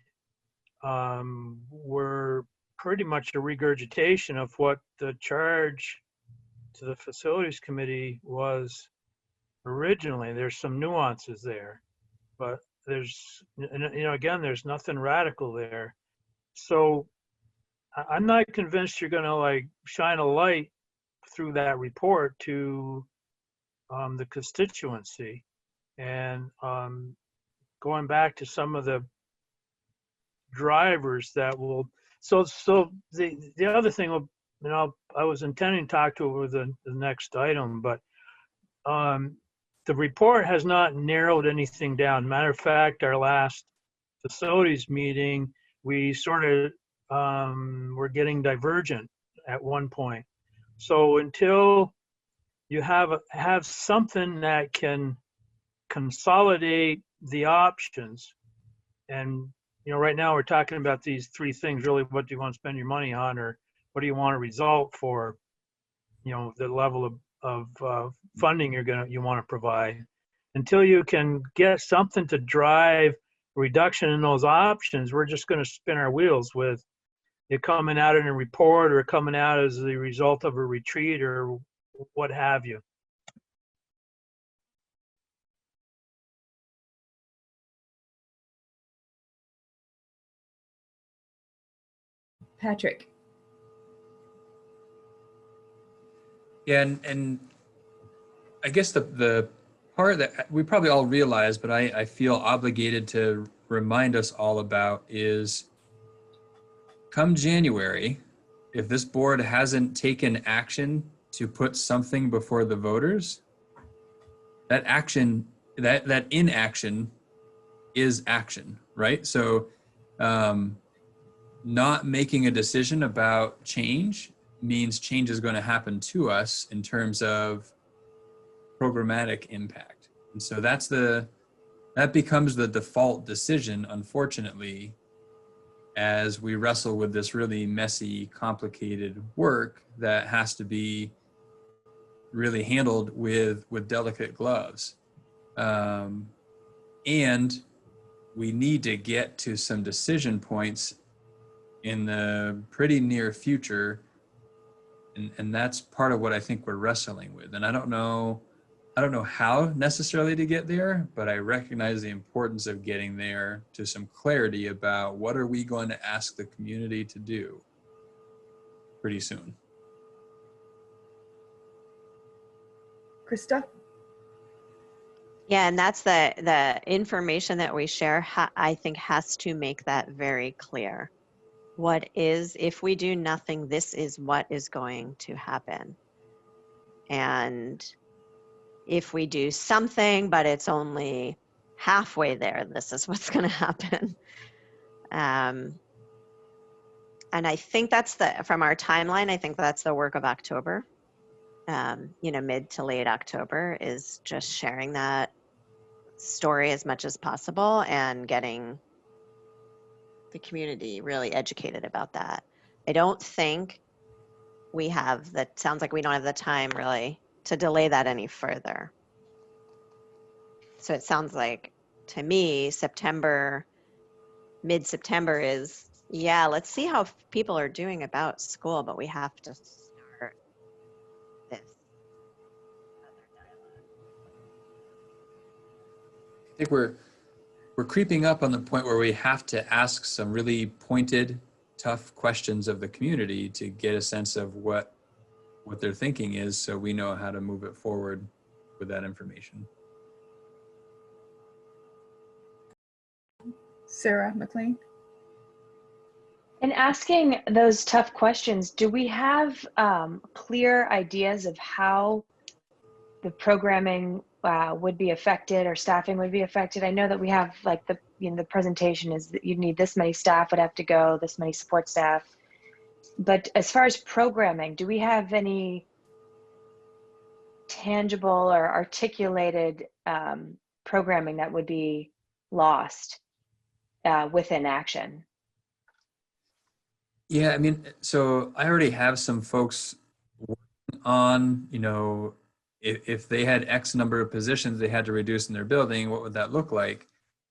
were pretty much a regurgitation of what the charge to the facilities committee was originally. There's some nuances there, but there's, again, there's nothing radical there. So I'm not convinced you're gonna like shine a light through that report to the constituency. And going back to some of the drivers that will, so the other thing, I was intending to talk to over the next item, but the report has not narrowed anything down. Matter of fact, our last facilities meeting, we sort of were getting divergent at one point. So until you have something that can consolidate the options, and right now we're talking about these three things really: what do you want to spend your money on, or what do you want a result for, the level of funding you want to provide. Until you can get something to drive reduction in those options, we're just going to spin our wheels with it coming out in a report or coming out as the result of a retreat or what have you. Patrick. Yeah, and I guess the part that we probably all realize, but I feel obligated to remind us all about is come January, if this board hasn't taken action to put something before the voters, that action, that inaction is action, right? So not making a decision about change means change is going to happen to us in terms of programmatic impact. And so that becomes the default decision, unfortunately, as we wrestle with this really messy, complicated work that has to be really handled with delicate gloves. And we need to get to some decision points in the pretty near future. And that's part of what I think we're wrestling with. And I don't know how necessarily to get there, but I recognize the importance of getting there to some clarity about what are we going to ask the community to do pretty soon. Krista? Yeah, and that's the information that we share, I think has to make that very clear. What is, if we do nothing, this is what is going to happen. And if we do something, but it's only halfway there, this is what's going to happen. And I think that's from our timeline, I think that's the work of October. Mid to late October is just sharing that story as much as possible and getting the community really educated about that. I don't think sounds like we don't have the time really to delay that any further. So it sounds like, to me, mid-September is, yeah, let's see how people are doing about school, but we have to start this other dialogue. I think we're creeping up on the point where we have to ask some really pointed, tough questions of the community to get a sense of what their thinking is, so we know how to move it forward with that information. Sarah McLean? In asking those tough questions, do we have clear ideas of how the programming would be affected or staffing would be affected? I know that we have like the presentation is that you need this many staff would have to go, this many support staff. But as far as programming, do we have any tangible or articulated programming that would be lost within action? Yeah, I mean, so I already have some folks working on, if they had X number of positions they had to reduce in their building, what would that look like?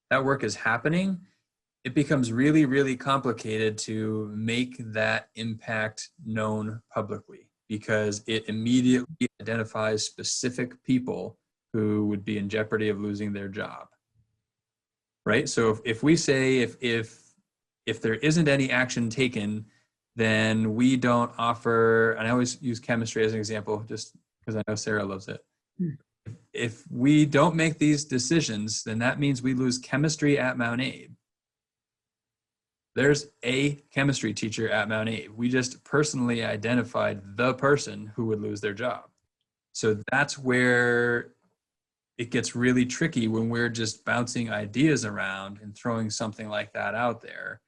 That work is happening. It becomes really, really complicated to make that impact known publicly because it immediately identifies specific people who would be in jeopardy of losing their job. Right? So if we say if there isn't any action taken, then we don't offer, and I always use chemistry as an example just because I know Sarah loves it. If we don't make these decisions, then that means we lose chemistry at Mount Abe. There's a chemistry teacher at Mount Abe. We just personally identified the person who would lose their job. So that's where it gets really tricky when we're just bouncing ideas around and throwing something like that out there.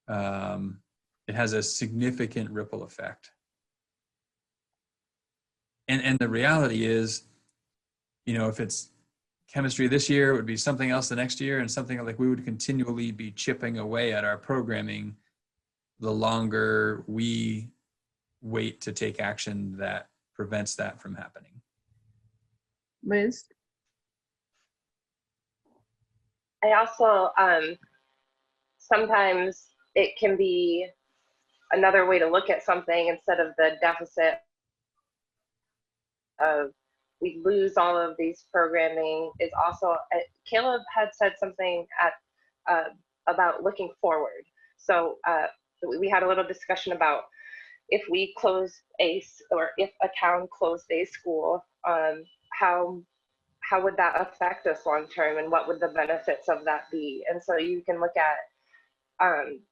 It has a significant ripple effect. And the reality is, you know, if it's chemistry this year, it would be something else the next year, and something like we would continually be chipping away at our programming the longer we wait to take action that prevents that from happening. Liz? I also, sometimes it can be another way to look at something instead of the deficit of we lose all of these programming is also, Caleb had said something at, about looking forward. So we had a little discussion about if we close or if a town closed a school, how would that affect us long term, and what would the benefits of that be? And so you can look at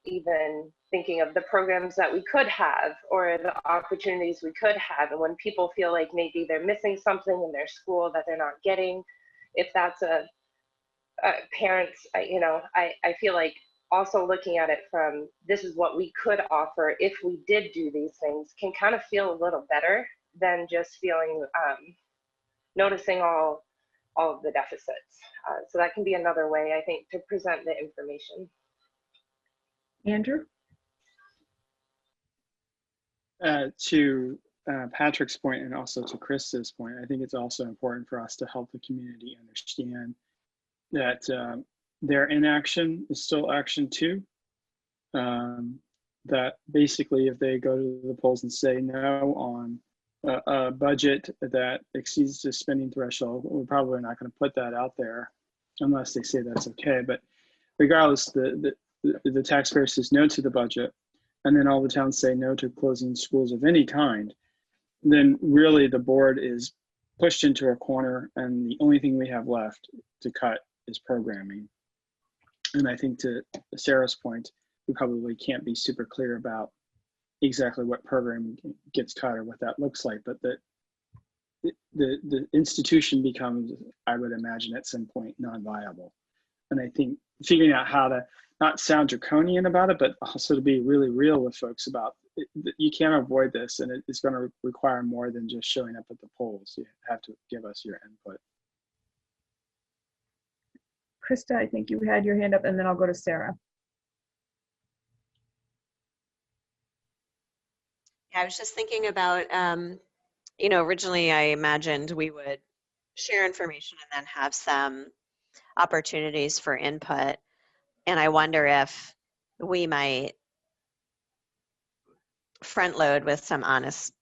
even thinking of the programs that we could have or the opportunities we could have, and when people feel like maybe they're missing something in their school that they're not getting, if that's a parents, you know, I feel like also looking at it from this is what we could offer if we did do these things can kind of feel a little better than just feeling noticing all of the deficits. So that can be another way, I think, to present the information. Andrew? To Patrick's point and also to Krista's point, I think it's also important for us to help the community understand that their inaction is still action too. That basically if they go to the polls and say no on a budget that exceeds the spending threshold, we're probably not going to put that out there unless they say that's okay. But regardless, the taxpayer says no to the budget, and then all the towns say no to closing schools of any kind, then really the board is pushed into a corner, and the only thing we have left to cut is programming. And I think to Sarah's point, we probably can't be super clear about exactly what program gets cut or what that looks like, but the institution becomes, I would imagine at some point, non-viable. And I think figuring out how to not sound draconian about it, but also to be really real with folks about it, you can't avoid this, and it's going to require more than just showing up at the polls. You have to give us your input. Krista, I think you had your hand up, and then I'll go to Sarah. I was just thinking about, you know, originally I imagined we would share information and then have some opportunities for input. And I wonder if we might front load with some honest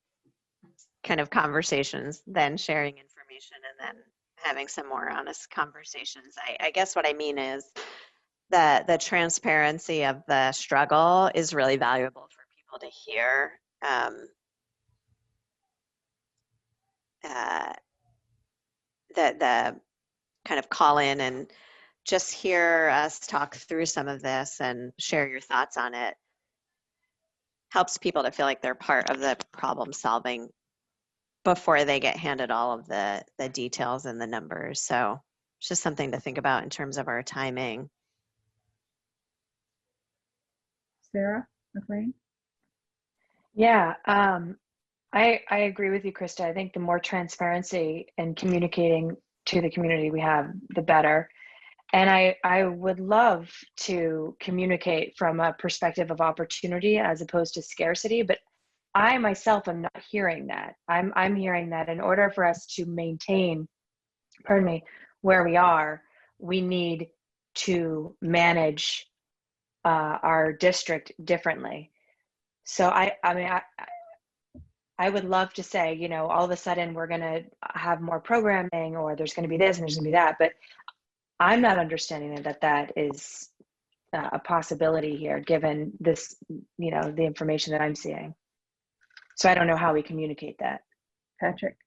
kind of conversations, then sharing information and then having some more honest conversations. I guess what I mean is that the transparency of the struggle is really valuable for people to hear. The kind of call in and just hear us talk through some of this and share your thoughts on it helps people to feel like they're part of the problem solving before they get handed all of the details and the numbers. So it's just something to think about in terms of our timing. Sarah McLean? Yeah, I agree with you, Krista. I think the more transparency and communicating to the community we have, the better. And I would love to communicate from a perspective of opportunity as opposed to scarcity, but I myself am not hearing that. I'm hearing that in order for us to maintain, pardon me, where we are, we need to manage our district differently. So I mean, I would love to say, you know, all of a sudden we're going to have more programming, or there's going to be this and there's going to be that, but I'm not understanding that is a possibility here, given this, you know, the information that I'm seeing. So I don't know how we communicate that. Patrick?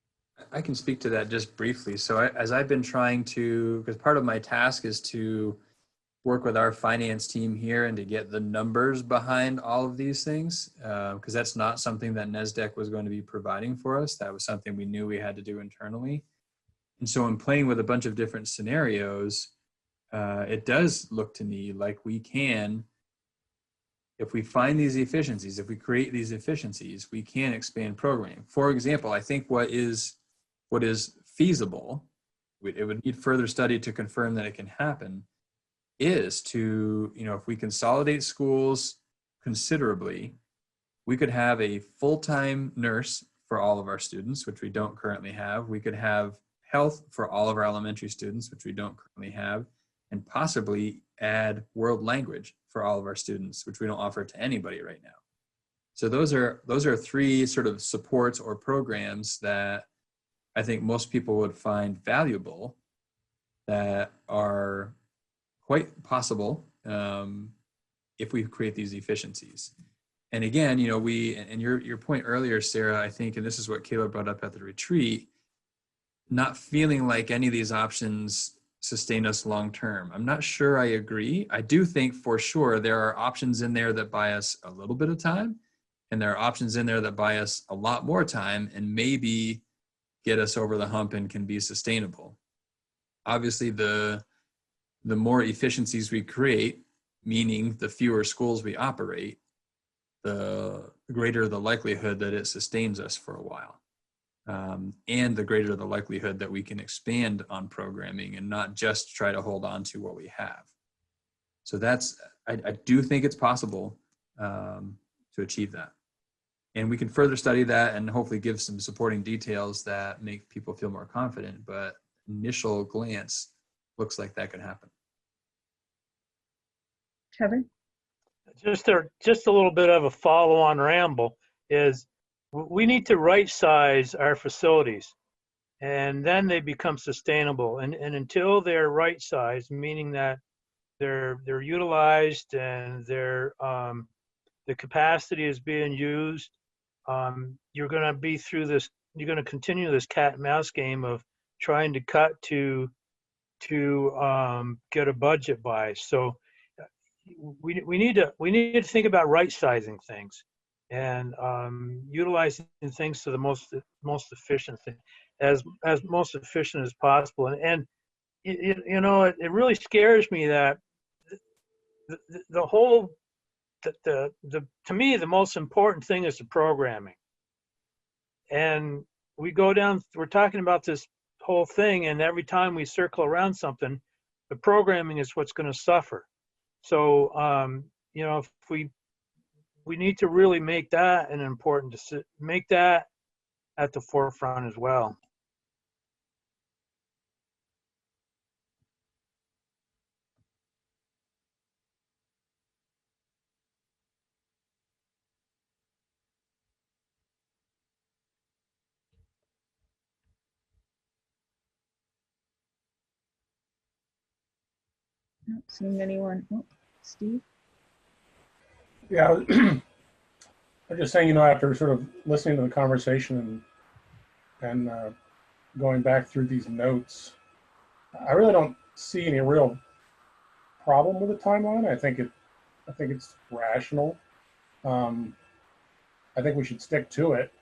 I can speak to that just briefly. So as I've been trying to, because part of my task is to work with our finance team here and to get the numbers behind all of these things, because that's not something that NESDEC was going to be providing for us. That was something we knew we had to do internally. And so in playing with a bunch of different scenarios, it does look to me like we can if we find these efficiencies, if we create these efficiencies, we can expand programming. For example, I think what is feasible, it would need further study to confirm that it can happen, is to, if we consolidate schools considerably, we could have a full-time nurse for all of our students, which we don't currently have. We could have health for all of our elementary students, which we don't currently have, and possibly add world language for all of our students, which we don't offer to anybody right now. So those are three sort of supports or programs that I think most people would find valuable, that are quite possible if we create these efficiencies. And again, and your point earlier, Sarah, I think, and this is what Caleb brought up at the retreat, not feeling like any of these options sustain us long term. I'm not sure I agree. I do think for sure there are options in there that buy us a little bit of time, and there are options in there that buy us a lot more time and maybe get us over the hump and can be sustainable. Obviously, the more efficiencies we create, meaning the fewer schools we operate, the greater the likelihood that it sustains us for a while. And the greater the likelihood that we can expand on programming and not just try to hold on to what we have. So I do think it's possible to achieve that. And we can further study that and hopefully give some supporting details that make people feel more confident, but initial glance looks like that could happen. Kevin? Just a little bit of a follow-on ramble is we need to right size our facilities, and then they become sustainable. And until they're right sized, meaning that they're utilized and the capacity is being used, you're going to be through this. You're going to continue this cat and mouse game of trying to cut to get a budget by. So we need to think about right sizing things and utilizing things to the most efficient thing, as most efficient as possible. And it really scares me that the whole to me the most important thing is the programming. And we're talking about this whole thing, and every time we circle around something, the programming is what's going to suffer. So, if we need to really make that make that at the forefront as well. Not seeing anyone. Oh, Steve? Yeah, I'm just saying, after sort of listening to the conversation and going back through these notes, I really don't see any real problem with the timeline. I think it's rational. I think we should stick to it.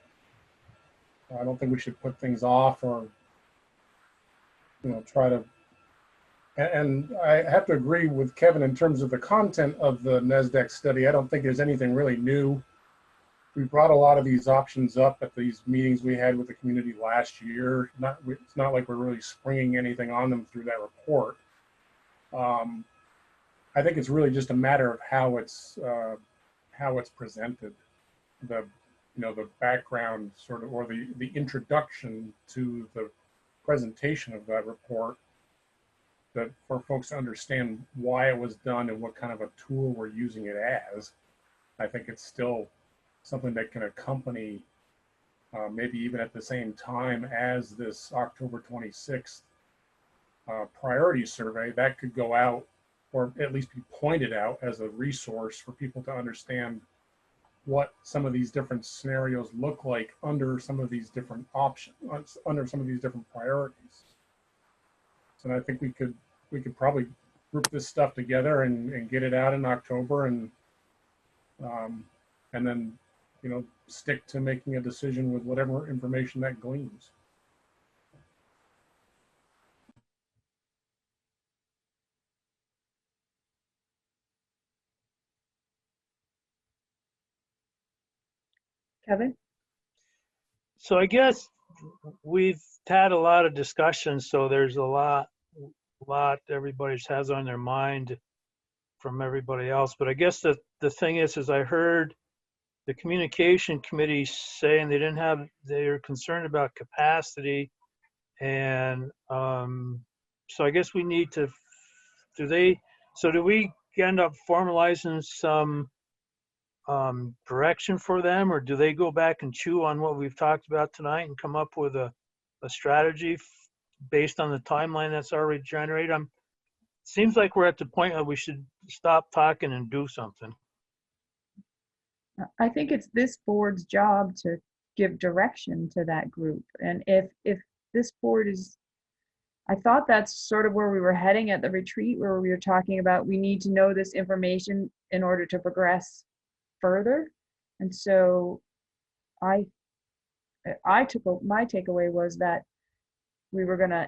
I don't think we should put things off or try to. And I have to agree with Kevin in terms of the content of the NASDAQ study. I don't think there's anything really new. We brought a lot of these options up at these meetings we had with the community last year. It's not like we're really springing anything on them through that report. I think it's really just a matter of how it's presented, the background sort of, or the introduction to the presentation of that report, that for folks to understand why it was done and what kind of a tool we're using it as. I think it's still something that can accompany, maybe even at the same time as this October 26th priority survey, that could go out or at least be pointed out as a resource for people to understand what some of these different scenarios look like under some of these different options, under some of these different priorities. So I think we could probably group this stuff together and get it out in October, and then stick to making a decision with whatever information that gleans. Kevin? So I guess we've had a lot of discussions, so there's a lot everybody has on their mind from everybody else. But I guess the thing is I heard the communication committee saying they're concerned about capacity. And so I guess we need to, do we end up formalizing some direction for them, or do they go back and chew on what we've talked about tonight and come up with a strategy based on the timeline that's already generated? Seems like we're at the point where we should stop talking and do something. I think it's this board's job to give direction to that group. And if this board is, I thought that's sort of where we were heading at the retreat, where we were talking about we need to know this information in order to progress further. And so my takeaway was that we were going to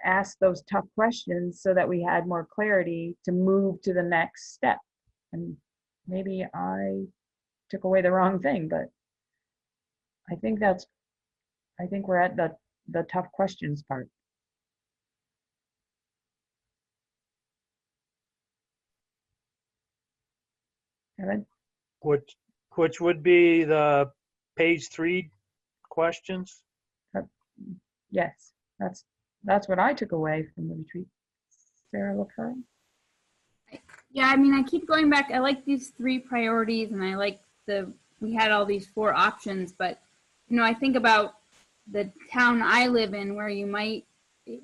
ask those tough questions so that we had more clarity to move to the next step. And maybe I took away the wrong thing, but I think we're at the tough questions part. Kevin? Which would be the page 3 questions? Yes, that's what I took away from the retreat. Sarah LaPearl? Yeah, I mean, I keep going back. I like these 3 priorities, and I like we had all these 4 options, but, you know, I think about the town I live in where it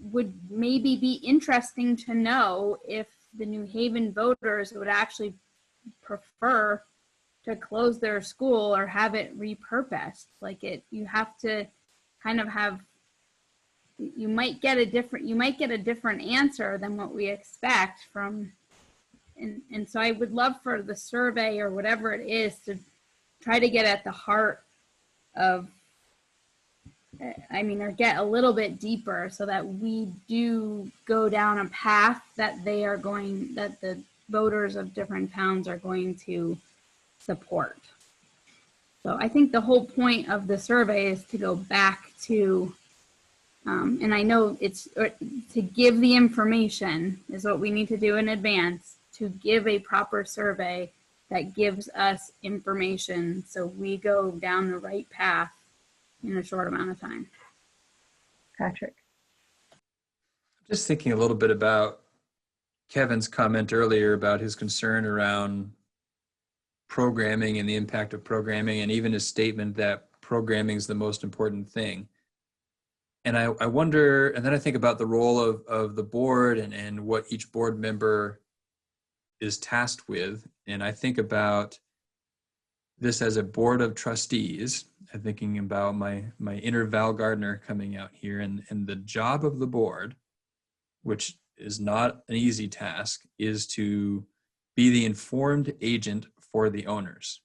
would maybe be interesting to know if the New Haven voters would actually prefer to close their school or have it repurposed. Like you have to kind of have, you might get a different answer than what we expect from, and so I would love for the survey or whatever it is to try to get at the heart of, or get a little bit deeper so that we do go down a path that the voters of different towns are going to support. So I think the whole point of the survey is to go back to, and I know it's to give the information is what we need to do in advance, to give a proper survey that gives us information so we go down the right path in a short amount of time. Patrick? Just thinking a little bit about Kevin's comment earlier about his concern around programming and the impact of programming, and even his statement that programming is the most important thing. And I wonder, and then I think about the role of the board and what each board member is tasked with. And I think about this as a board of trustees. I'm thinking about my inner Val Gardner coming out here, and the job of the board, which is not an easy task, is to be the informed agent for the owners.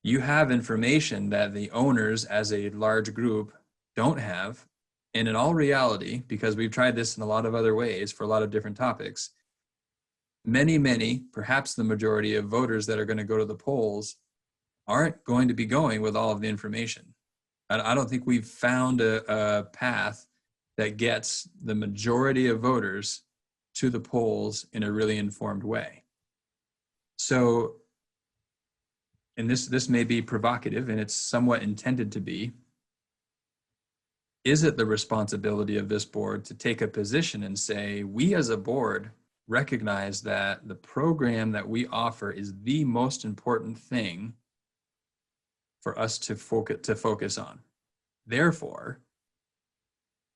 You have information that the owners as a large group don't have. And in all reality, because we've tried this in a lot of other ways for a lot of different topics, many, perhaps the majority of voters that are going to go to the polls aren't going to be going with all of the information. I don't think we've found a path that gets the majority of voters to the polls in a really informed way. So, and this may be provocative, and it's somewhat intended to be, is it the responsibility of this board to take a position and say, we as a board recognize that the program that we offer is the most important thing for us to focus on. Therefore,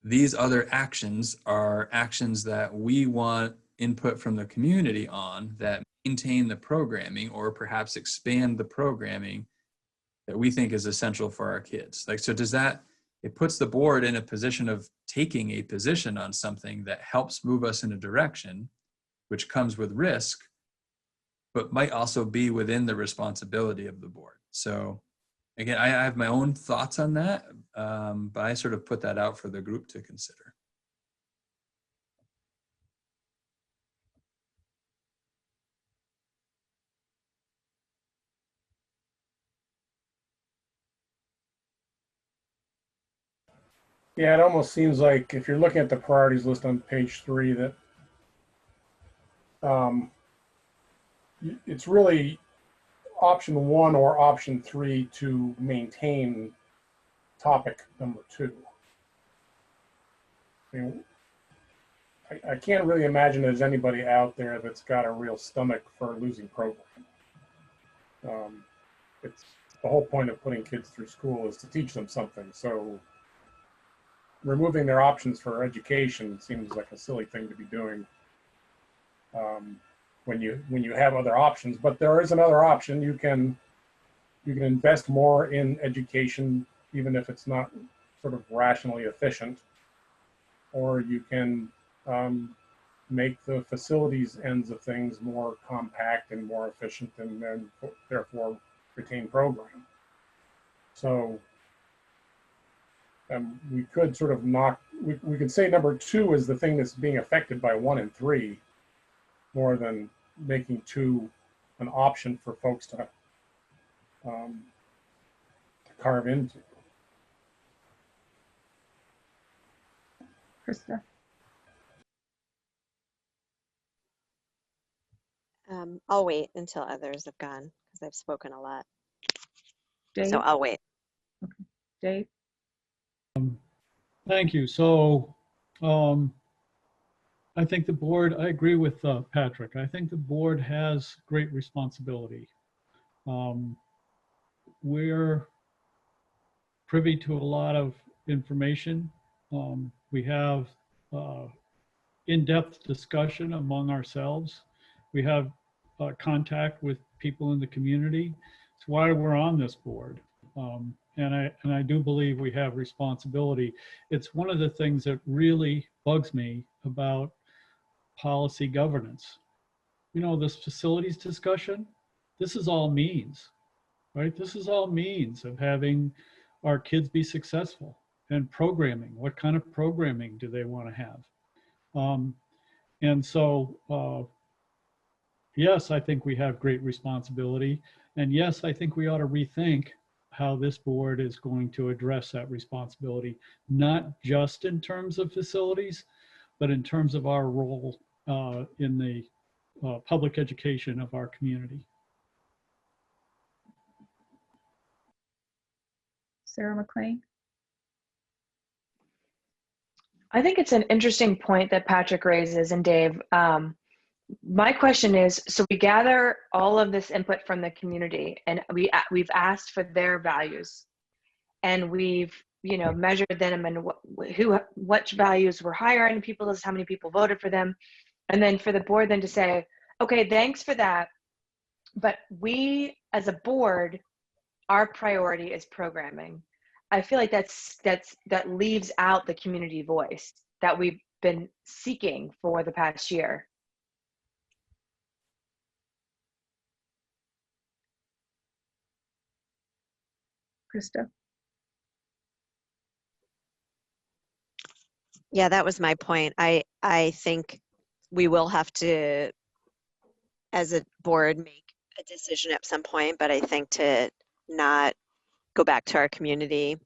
these other actions are actions that we want input from the community on that maintain the programming or perhaps expand the programming that we think is essential for our kids. Like, so does that, it puts the board in a position of taking a position on something that helps move us in a direction, which comes with risk, but might also be within the responsibility of the board. So again, I have my own thoughts on that, but I sort of put that out for the group to consider. Yeah, it almost seems like if you're looking at the priorities list on page 3 that it's really option 1 or option 3 to maintain topic number 2. I mean, I can't really imagine there's anybody out there that's got a real stomach for losing program. It's the whole point of putting kids through school is to teach them something. So removing their options for education seems like a silly thing to be doing when you have other options. But there is another option. You can invest more in education, even if it's not sort of rationally efficient, or you can make the facilities ends of things more compact and more efficient, and then therefore retain program. So we could sort of we could say number 2 is the thing that's being affected by 1 and 3, more than making 2 an option for folks to carve into. Krista? I'll wait until others have gone because I've spoken a lot. Dave? So I'll wait. Okay. Dave? Thank you. So I think the board, I agree with Patrick. I think the board has great responsibility. We're privy to a lot of information. We have in-depth discussion among ourselves. We have contact with people in the community. It's why we're on this board. And I do believe we have responsibility. It's one of the things that really bugs me about policy governance. You know, this facilities discussion, this is all means, right? This is all means of having our kids be successful. And programming, what kind of programming do they want to have? And so, yes, I think we have great responsibility. And yes, I think we ought to rethink how this board is going to address that responsibility, not just in terms of facilities, but in terms of our role in the public education of our community. Sarah McLean? I think it's an interesting point that Patrick raises, and Dave. My question is, so we gather all of this input from the community, and we've asked for their values, and we've measured them and what values were higher in people, is how many people voted for them, and then for the board then to say, okay, thanks for that, but we as a board, our priority is programming. I feel like that leaves out the community voice that we've been seeking for the past year. Krista? Yeah, that was my point. I think we will have to, as a board, make a decision at some point, but I think to not go back to our community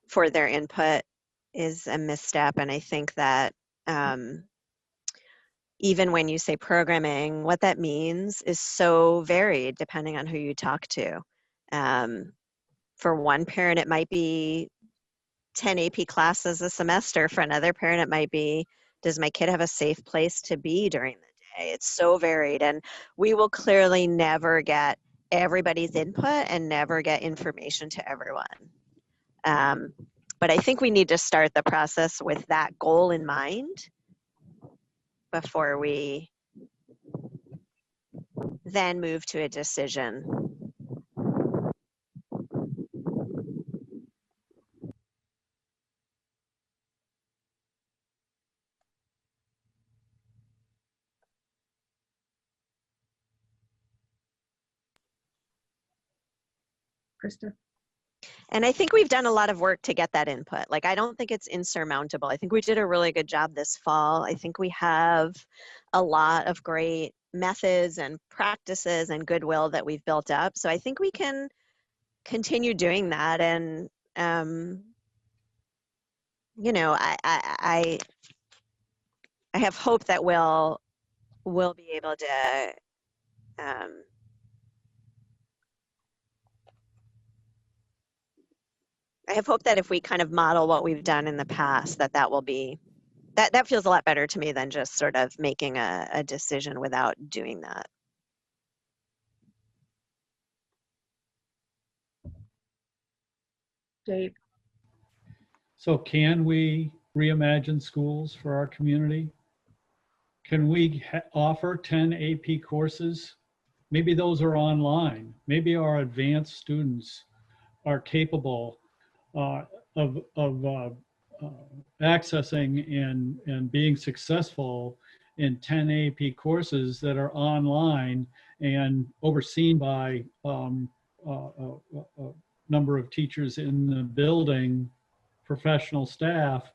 for their input is a misstep. And I think that even when you say programming, what that means is so varied depending on who you talk to. For one parent, it might be 10 AP classes a semester. For another parent, it might be, does my kid have a safe place to be during the day? It's so varied, and we will clearly never get everybody's input and never get information to everyone. But I think we need to start the process with that goal in mind before we then move to a decision. Krista? And I think we've done a lot of work to get that input. Like, I don't think it's insurmountable. I think we did a really good job this fall. I think we have a lot of great methods and practices and goodwill that we've built up. So I think we can continue doing that. And you know, I have hope that we'll be able to I have hope that if we kind of model what we've done in the past, that will be, that feels a lot better to me than just sort of making a decision without doing that. Dave? So can we reimagine schools for our community? Can we offer 10 AP courses? Maybe those are online. Maybe our advanced students are capable of accessing and being successful in 10 AP courses that are online and overseen by a number of teachers in the building, professional staff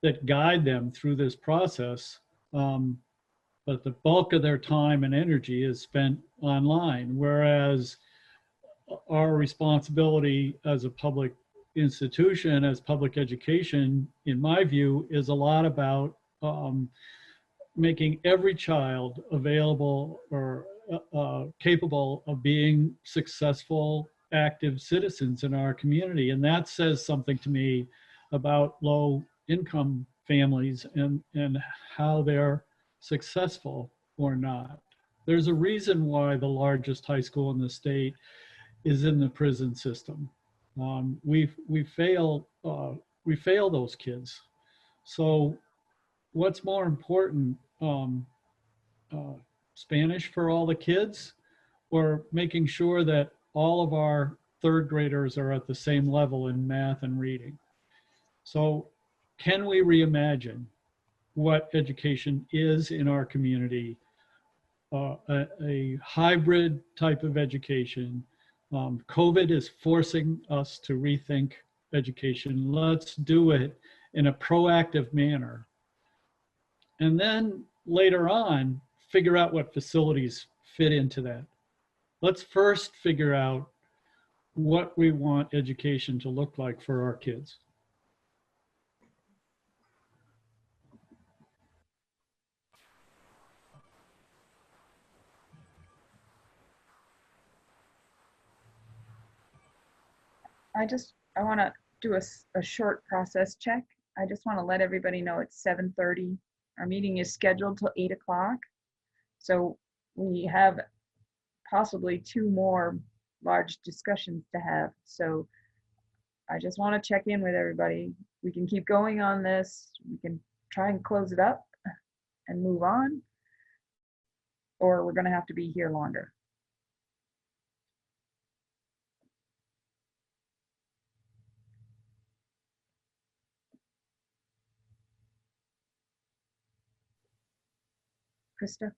that guide them through this process. But the bulk of their time and energy is spent online, whereas our responsibility as a public institution, as public education, in my view, is a lot about making every child available or capable of being successful, active citizens in our community. And that says something to me about low income families and how they're successful or not. There's a reason why the largest high school in the state is in the prison system. We fail those kids. So what's more important, Spanish for all the kids, or making sure that all of our third graders are at the same level in math and reading? So can we reimagine what education is in our community, a hybrid type of education? COVID is forcing us to rethink education. Let's do it in a proactive manner. And then later on, figure out what facilities fit into that. Let's first figure out what we want education to look like for our kids. I want to do a short process check. I just want to let everybody know it's 7:30. Our meeting is scheduled till 8 o'clock. So we have possibly 2 more large discussions to have. So I just want to check in with everybody. We can keep going on this. We can try and close it up and move on, or we're going to have to be here longer. Krista?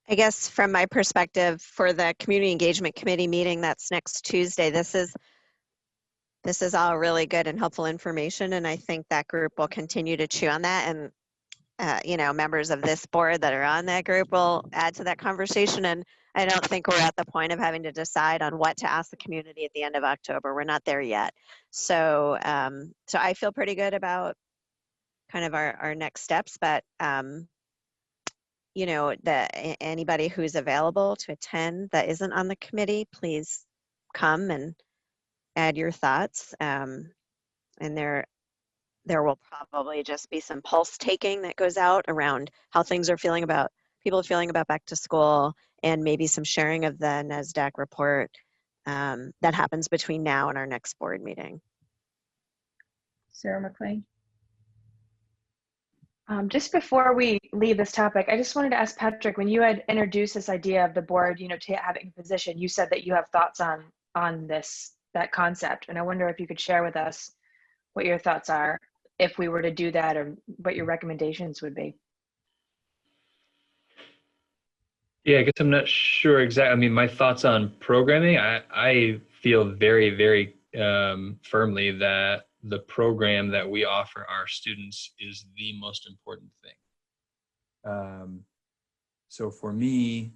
I guess from my perspective, for the Community Engagement Committee meeting that's next Tuesday, this is all really good and helpful information, and I think that group will continue to chew on that, and you know, members of this board that are on that group will add to that conversation. And I don't think we're at the point of having to decide on what to ask the community at the end of October. We're not there yet. So so I feel pretty good about kind of our next steps, but you know, anybody who's available to attend that isn't on the committee, please come and add your thoughts. And there will probably just be some pulse taking that goes out around how things are feeling about, people feeling about back to school, and maybe some sharing of the NASDAQ report that happens between now and our next board meeting. Sarah McLean? Just before we leave this topic, I just wanted to ask Patrick, when you had introduced this idea of the board, you know, having a position, you said that you have thoughts on that concept. And I wonder if you could share with us what your thoughts are if we were to do that, or what your recommendations would be. Yeah, I guess I'm not sure exactly. I mean, my thoughts on programming, I feel very, very firmly that the program that we offer our students is the most important thing. So for me,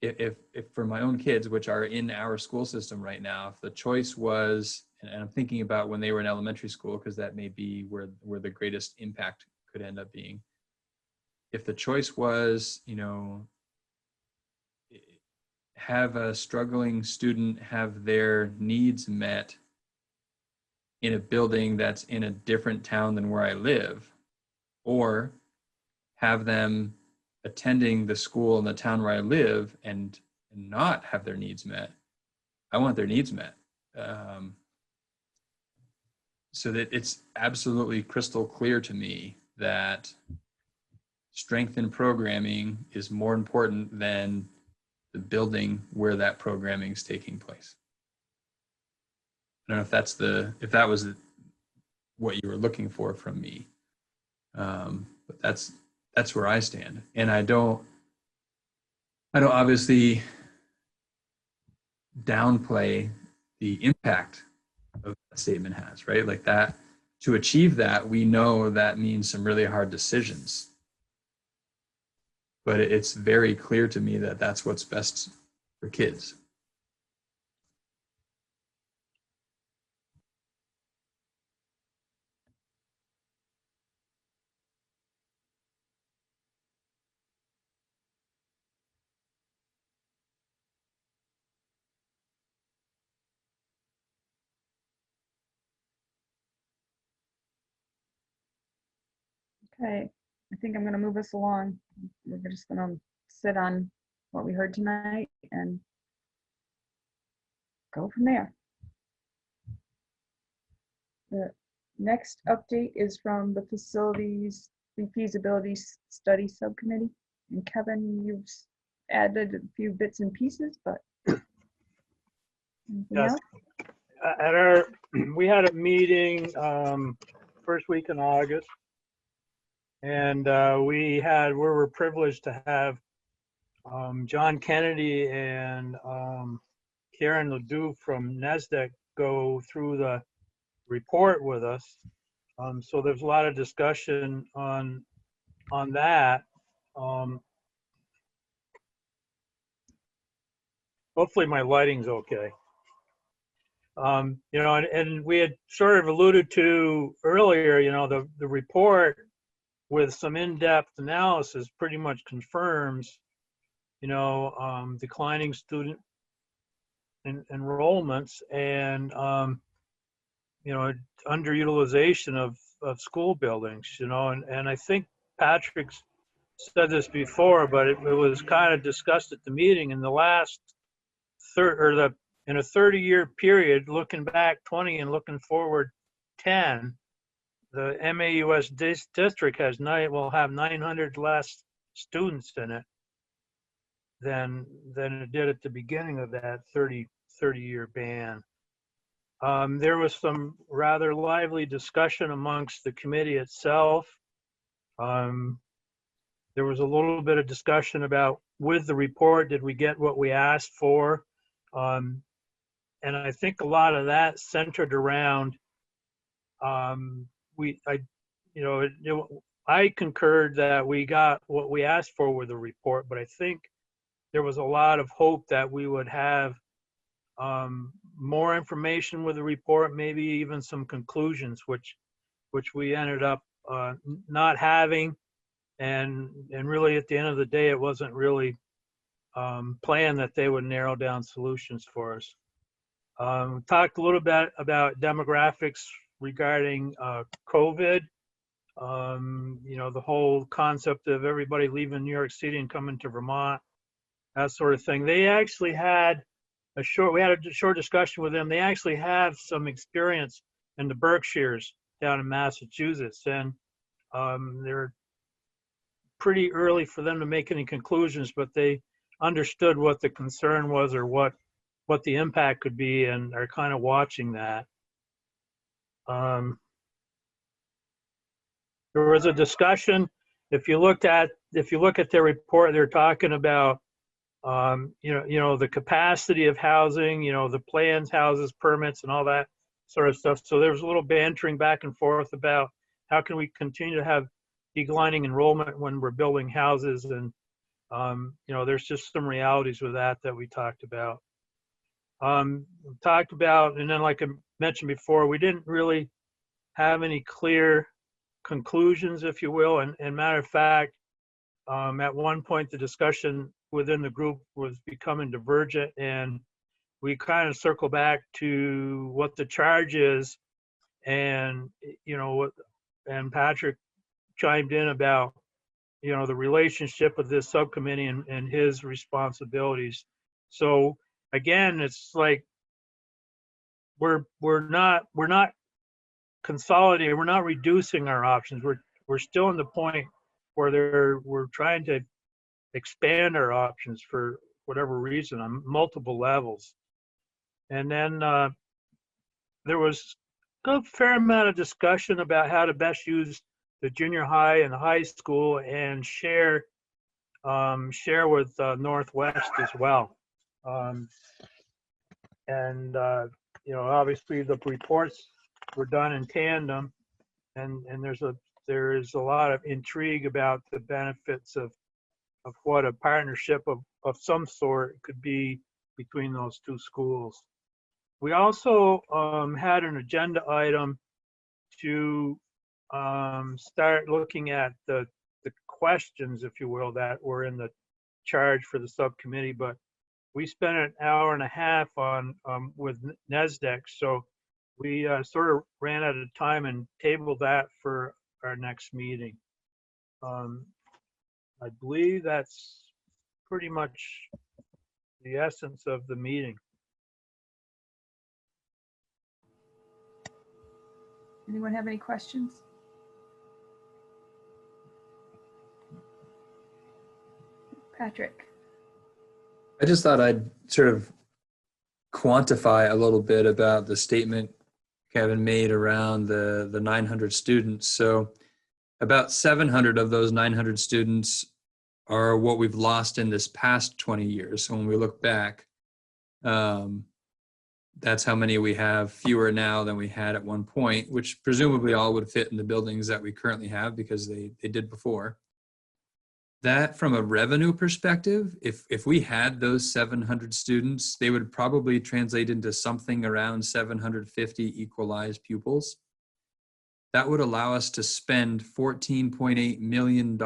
if for my own kids, which are in our school system right now, if the choice was and I'm thinking about when they were in elementary school, because that may be where the greatest impact could end up being. If the choice was, you know, have a struggling student have their needs met in a building that's in a different town than where I live, or have them attending the school in the town where I live and not have their needs met, I want their needs met. So that it's absolutely crystal clear to me that strength in programming is more important than the building where that programming is taking place. I don't know if that was what you were looking for from me, but that's where I stand, and I don't obviously downplay the impact of that statement has, right? Like that, to achieve that, we know that means some really hard decisions. But it's very clear to me that that's what's best for kids. Okay, I think I'm going to move us along. We're just going to sit on what we heard tonight and go from there. The next update is from the Facilities Feasibility Study Subcommittee. And Kevin, you've added a few bits and pieces, but anything Yes. else? We had a meeting first week in August, and we were privileged to have John Kennedy and Karen Ledoux from NASDAQ go through the report with us. So there's a lot of discussion on that. Hopefully my lighting's okay. You know, and we had sort of alluded to earlier, you know, the report with some in-depth analysis pretty much confirms, you know, declining student enrollments and, you know, underutilization of school buildings, you know, and I think Patrick's said this before, but it was kind of discussed at the meeting in the last in a 30-year period, looking back 20 and looking forward 10, the MAUSD district will have 900 less students in it than it did at the beginning of that 30-year ban. There was some rather lively discussion amongst the committee itself. There was a little bit of discussion about, with the report, did we get what we asked for? And I think a lot of that centered around, I concurred that we got what we asked for with the report, but I think there was a lot of hope that we would have more information with the report, maybe even some conclusions, which we ended up not having, and really at the end of the day, it wasn't really planned that they would narrow down solutions for us. We talked a little bit about demographics regarding COVID. You know, the whole concept of everybody leaving New York City and coming to Vermont, that sort of thing. They actually had we had a short discussion with them. They actually have some experience in the Berkshires down in Massachusetts, and they're pretty early for them to make any conclusions, but they understood what the concern was or what the impact could be, and are kind of watching that. There was a discussion. If you look at their report, they're talking about you know, the capacity of housing, you know, the plans, houses, permits, and all that sort of stuff. So there was a little bantering back and forth about how can we continue to have declining enrollment when we're building houses, and you know, there's just some realities with that we talked about. And then, like mentioned before, we didn't really have any clear conclusions, if you will. And matter of fact, at one point, the discussion within the group was becoming divergent, and we kind of circle back to what the charge is, and and Patrick chimed in about the relationship of this subcommittee and his responsibilities. So again, it's like we're not consolidating, we're not reducing our options. We're still in the point where we're trying to expand our options for whatever reason on multiple levels. And then there was a fair amount of discussion about how to best use the junior high and the high school and share with Northwest as well. Obviously the reports were done in tandem, and there is a lot of intrigue about the benefits of what a partnership of some sort could be between those two schools. We also had an agenda item to start looking at the questions, if you will, that were in the charge for the subcommittee, but we spent an hour and a half on with NASDAQ, so we sort of ran out of time and tabled that for our next meeting. I believe that's pretty much the essence of the meeting. Anyone have any questions? Patrick. I just thought I'd sort of quantify a little bit about the statement Kevin made around the 900 students. So about 700 of those 900 students are what we've lost in this past 20 years. So when we look back, that's how many we have fewer now than we had at one point, which presumably all would fit in the buildings that we currently have because they did before. That from a revenue perspective, if we had those 700 students, they would probably translate into something around 750 equalized pupils. That would allow us to spend $14.8 million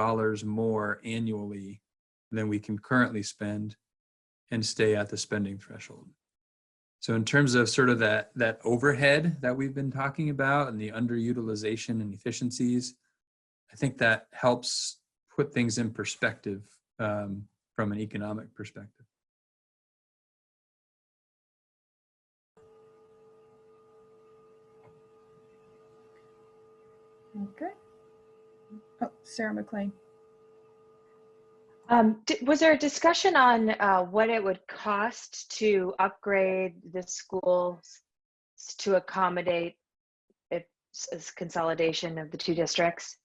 more annually than we can currently spend and stay at the spending threshold. So in terms of sort of that overhead that we've been talking about and the underutilization and efficiencies, I think that helps put things in perspective from an economic perspective. Okay. Oh, Sarah McLean. Was there a discussion on what it would cost to upgrade the schools to accommodate its consolidation of the two districts?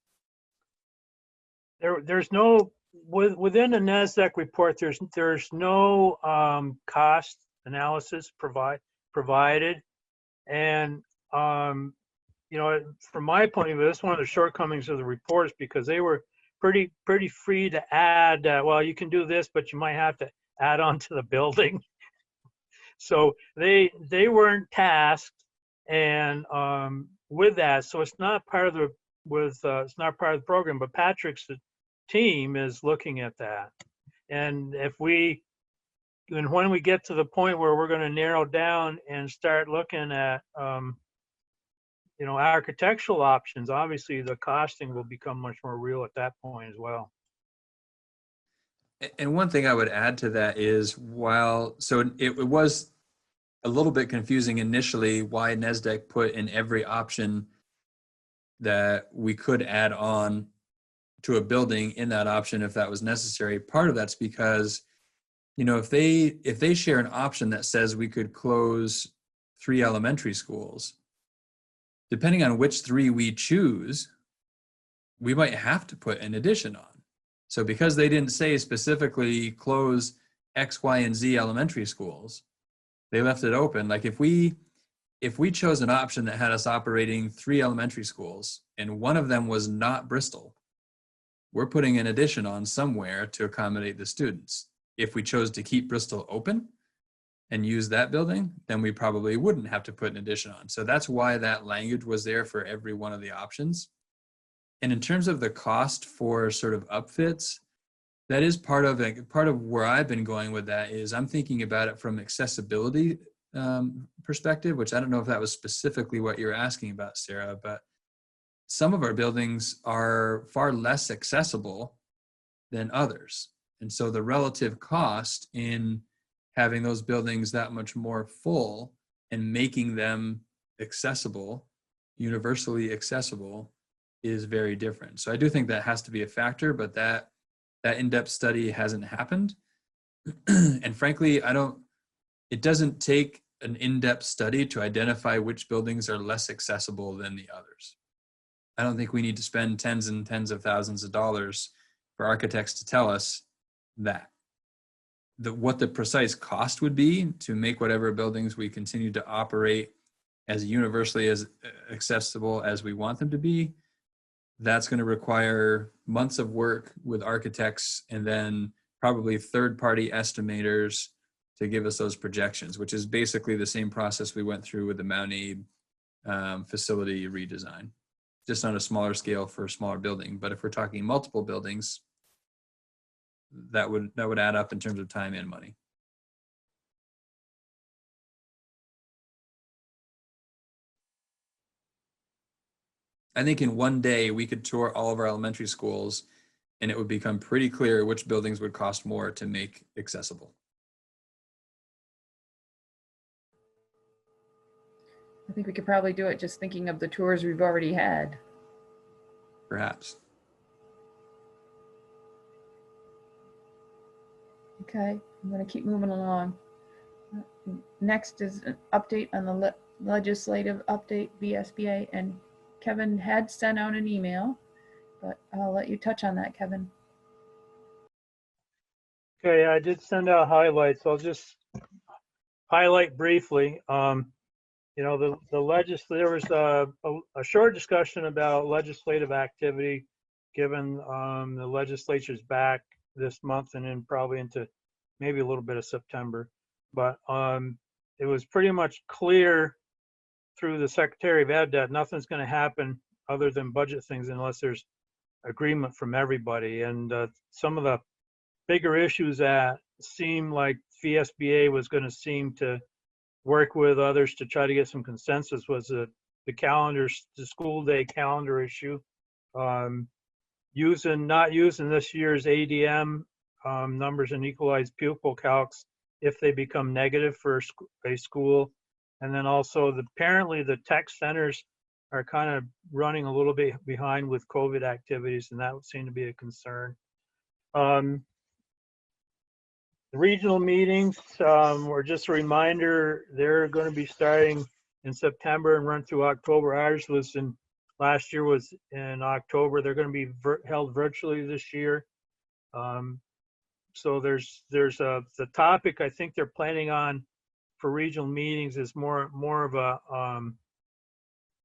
There's no, within the NASDAQ report, there's no cost analysis provided. And, from my point of view, that's one of the shortcomings of the reports, because they were pretty free to add, well, you can do this, but you might have to add on to the building. So they weren't tasked and with that, so it's not part of the it's not part of the program, but Patrick's team is looking at that. And when we get to the point where we're going to narrow down and start looking at architectural options, obviously the costing will become much more real at that point as well. And one thing I would add to that is, it was a little bit confusing initially why NASDAQ put in every option that we could add on to a building in that option if that was necessary. Part of that's because, if they share an option that says we could close 3 elementary schools, depending on which 3 we choose, we might have to put an addition on. So because they didn't say specifically close X, Y, and Z elementary schools, they left it open. Like if we chose an option that had us operating 3 elementary schools and one of them was not Bristol, we're putting an addition on somewhere to accommodate the students. If we chose to keep Bristol open, and use that building, then we probably wouldn't have to put an addition on. So that's why that language was there for every one of the options. And in terms of the cost for sort of upfits, that is part of where I've been going with that is I'm thinking about it from accessibility perspective, which I don't know if that was specifically what you're asking about, Sarah, but some of our buildings are far less accessible than others. And so the relative cost in having those buildings that much more full and making them accessible, universally accessible, is very different. So I do think that has to be a factor, but that in-depth study hasn't happened. And frankly, it doesn't take an in-depth study to identify which buildings are less accessible than the others. I don't think we need to spend tens and tens of thousands of dollars for architects to tell us that. What the precise cost would be to make whatever buildings we continue to operate as universally as accessible as we want them to be, that's going to require months of work with architects and then probably third-party estimators to give us those projections, which is basically the same process we went through with the MAUSD facility redesign, just on a smaller scale for a smaller building. But if we're talking multiple buildings, that would add up in terms of time and money. I think in one day we could tour all of our elementary schools and it would become pretty clear which buildings would cost more to make accessible. I think we could probably do it just thinking of the tours we've already had. Perhaps. Okay, I'm going to keep moving along. Next is an update on the legislative update, VSBA, and Kevin had sent out an email, but I'll let you touch on that, Kevin. Okay, I did send out highlights. I'll just highlight briefly. You know, there was a short discussion about legislative activity, given the legislature's back this month and then probably into maybe a little bit of September. But it was pretty much clear through the Secretary of Ed that nothing's going to happen other than budget things unless there's agreement from everybody. And some of the bigger issues that seem like VSBA was going to seem to work with others to try to get some consensus was the calendars, the school day calendar issue. Not using this year's ADM numbers and equalized pupil calcs if they become negative for a school. And then also apparently the tech centers are kind of running a little bit behind with COVID activities, and that would seem to be a concern. The regional meetings were just a reminder, they're going to be starting in September and run through October. Ours was last year was in October. They're going to be held virtually this year. So there's the topic I think they're planning on for regional meetings is more of a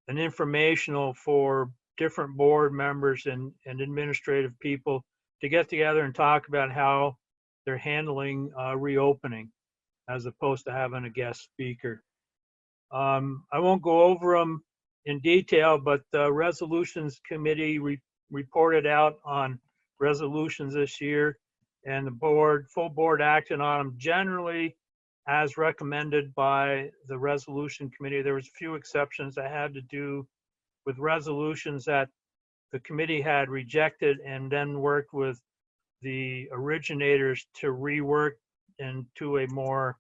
an informational for different board members and administrative people to get together and talk about how they're handling reopening as opposed to having a guest speaker. I won't go over them in detail, but the resolutions committee reported out on resolutions this year, and the full board acted on them generally as recommended by the resolution committee. There was a few exceptions that had to do with resolutions that the committee had rejected and then worked with the originators to rework into a more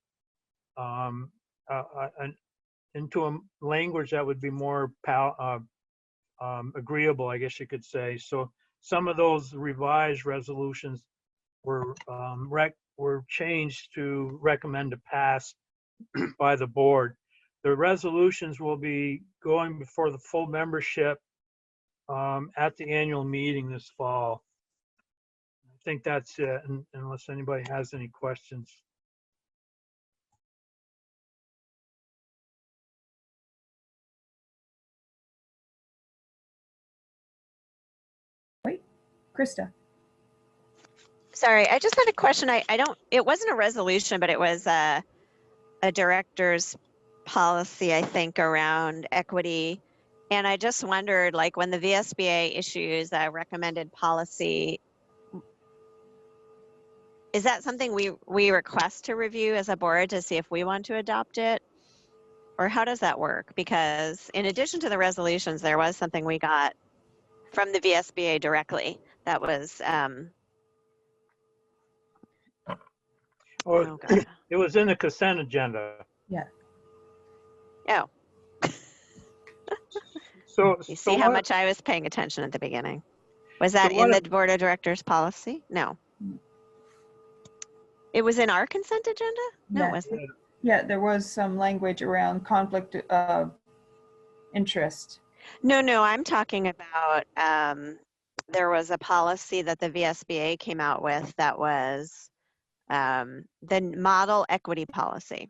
into a language that would be more agreeable, I guess you could say. So some of those revised resolutions were changed to recommend to pass by the board. The resolutions will be going before the full membership at the annual meeting this fall. I think that's it, unless anybody has any questions. Wait, Krista. Sorry, I just had a question. It wasn't a resolution, but it was a director's policy, I think, around equity. And I just wondered, like, when the VSBA issues a recommended policy, is that something we request to review as a board to see if we want to adopt it? Or how does that work? Because in addition to the resolutions, there was something we got from the VSBA directly that was, Or oh God. it was in the consent agenda. Yeah. Oh, So, you so see how what- much I was paying attention at the beginning. Was that So in what the board of directors policy? No. It was in our consent agenda? No, it Yeah. wasn't. Yeah, there was some language around conflict of interest. No, I'm talking about, there was a policy that the VSBA came out with that was the model equity policy.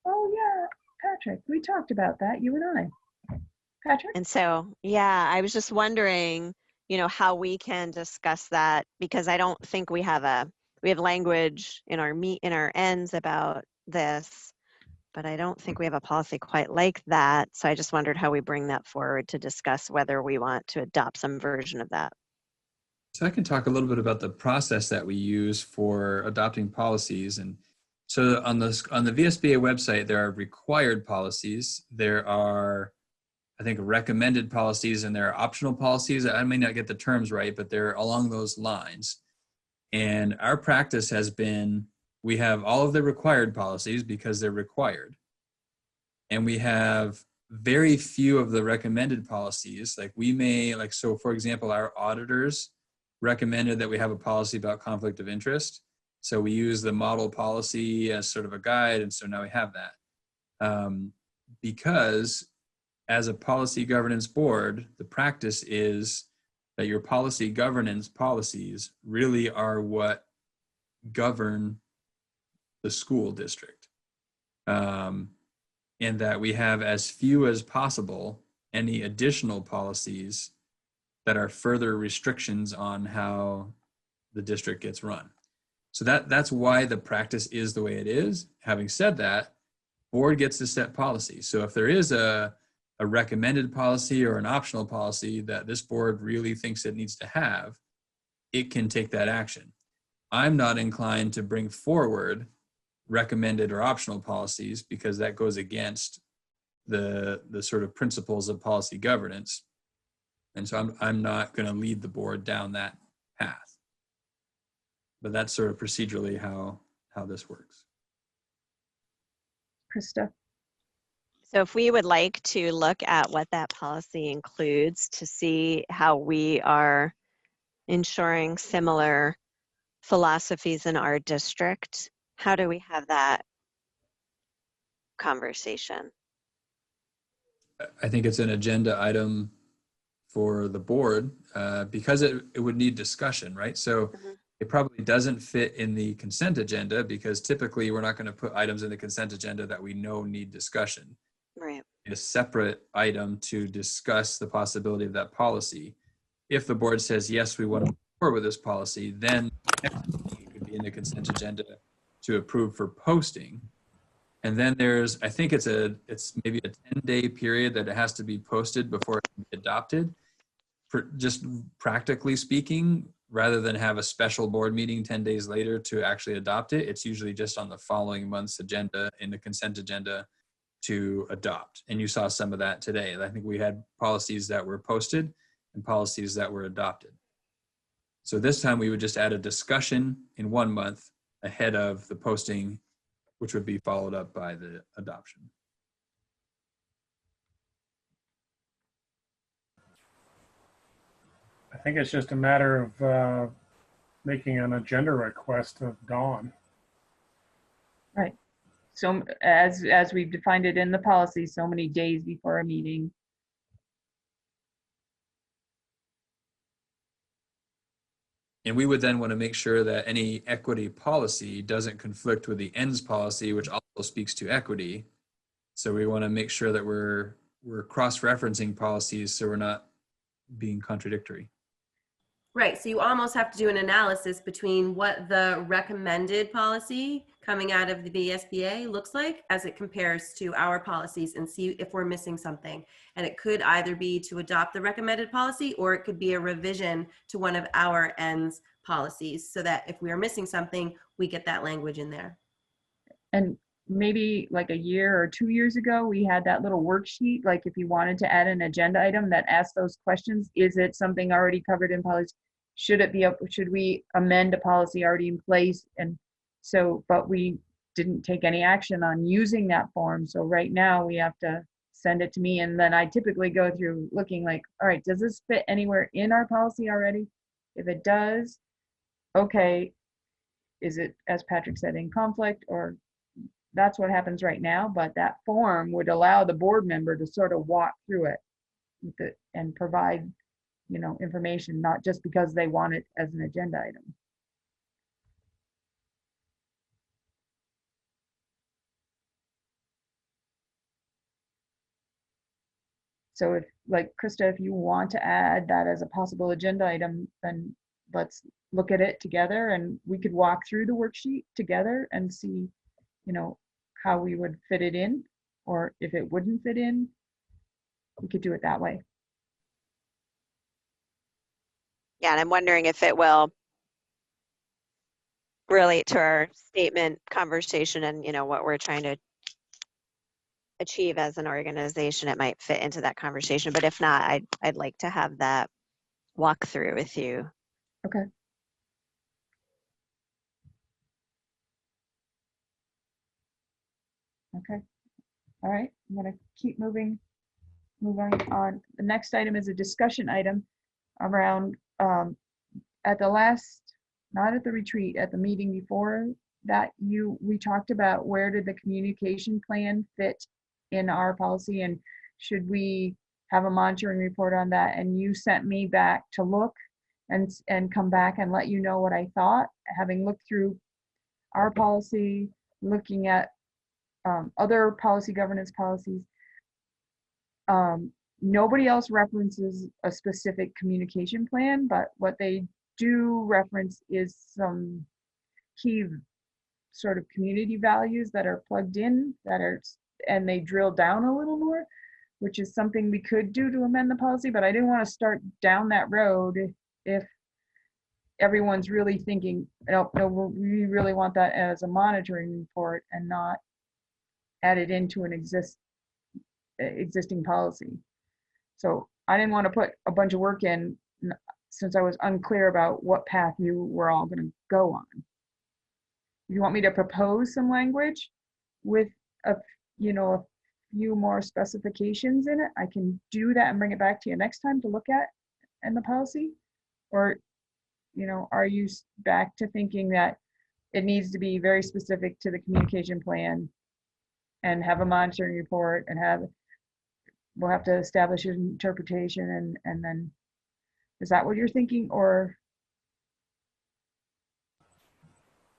Oh, yeah, Patrick, we talked about that, you and I. Patrick? And so, yeah, I was just wondering, you know, how we can discuss that, because I don't think we have language in our ends about this, but I don't think we have a policy quite like that. So I just wondered how we bring that forward to discuss whether we want to adopt some version of that. So I can talk a little bit about the process that we use for adopting policies. And so on the VSBA website, there are required policies. There are, I think, recommended policies, and there are optional policies. I may not get the terms right, but they're along those lines. And our practice has been, we have all of the required policies because they're required. And we have very few of the recommended policies. Like we may, like, so for example, our auditors recommended that we have a policy about conflict of interest. So we use the model policy as sort of a guide. And so now we have that. Because as a policy governance board, the practice is that your policy governance policies really are what govern the school district. And that we have as few as possible any additional policies that are further restrictions on how the district gets run. So that's why the practice is the way it is. Having said that, board gets to set policy. So if there is a recommended policy or an optional policy that this board really thinks it needs to have, it can take that action. I'm not inclined to bring forward recommended or optional policies because that goes against the sort of principles of policy governance. And so I'm not going to lead the board down that path. But that's sort of procedurally how this works. Krista? So if we would like to look at what that policy includes to see how we are ensuring similar philosophies in our district, how do we have that conversation? I think it's an agenda item for the board because it would need discussion, right? So it probably doesn't fit in the consent agenda because typically we're not going to put items in the consent agenda that we know need discussion. Right. A separate item to discuss the possibility of that policy. If the board says, yes, we want to move forward with this policy, then it could be in the consent agenda to approve for posting. And then there's, I think it's maybe a 10-day period that it has to be posted before it can be adopted. For just practically speaking, rather than have a special board meeting 10 days later to actually adopt it, it's usually just on the following month's agenda in the consent agenda to adopt. And you saw some of that today. I think we had policies that were posted and policies that were adopted. So this time we would just add a discussion in 1 month ahead of the posting, which would be followed up by the adoption. I think it's just a matter of making an agenda request of Dawn. Right. So as we've defined it in the policy, so many days before a meeting. And we would then want to make sure that any equity policy doesn't conflict with the ends policy, which also speaks to equity. So we want to make sure that we're cross-referencing policies so we're not being contradictory. Right, so you almost have to do an analysis between what the recommended policy coming out of the VSBA looks like as it compares to our policies and see if we're missing something. And it could either be to adopt the recommended policy, or it could be a revision to one of our ends policies, so that if we are missing something, we get that language in there. And maybe like a year or 2 years ago, we had that little worksheet, like if you wanted to add an agenda item that asked those questions, is it something already covered in policy? Should it be up? Should we amend a policy already in place? And so, but we didn't take any action on using that form. So right now we have to send it to me. And then I typically go through looking like, all right, does this fit anywhere in our policy already? If it does, okay, is it, as Patrick said, in conflict? Or that's what happens right now. But that form would allow the board member to sort of walk through it and provide, you know, information, not just because they want it as an agenda item. So if, like Krista, if you want to add that as a possible agenda item, then let's look at it together, and we could walk through the worksheet together and see, you know, how we would fit it in, or if it wouldn't fit in, we could do it that way. Yeah, and I'm wondering if it will relate to our statement conversation and, you know, what we're trying to achieve as an organization. It might fit into that conversation, but if not, I'd like to have that walk through with you. Okay. Okay. All right. I'm going to keep moving on. The next item is a discussion item around at the last, not at the retreat, at the meeting before that, we talked about where did the communication plan fit in our policy, and should we have a monitoring report on that? And you sent me back to look and come back and let you know what I thought, having looked through our policy, looking at other policy governance policies. Nobody else references a specific communication plan, but what they do reference is some key sort of community values that are plugged in, and they drill down a little more, which is something we could do to amend the policy, but I didn't want to start down that road if everyone's really thinking, no, we really want that as a monitoring report and not add it into an existing policy. So I didn't want to put a bunch of work in since I was unclear about what path you were all going to go on. If you want me to propose some language with a few more specifications in it, I can do that and bring it back to you next time to look at in the policy. Or, you know, are you back to thinking that it needs to be very specific to the communication plan and have a monitoring report and we'll have to establish an interpretation and then, is that what you're thinking? Or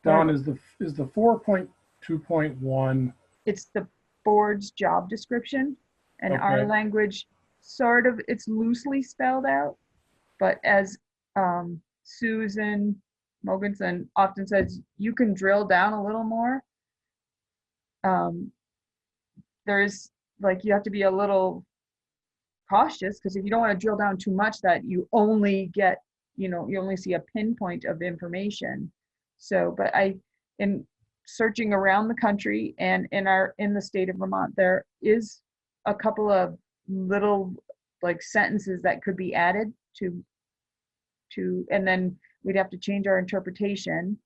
Don, is the 4.2.1, it's the board's job description, and our Okay. language sort of, it's loosely spelled out, but as Susan Mogensen often says, you can drill down a little more. There's like, you have to be a little cautious, because if you don't want to drill down too much, that you only get, you only see a pinpoint of information. So, but in searching around the country and in the state of Vermont, there is a couple of little like sentences that could be added to, and then we'd have to change our interpretation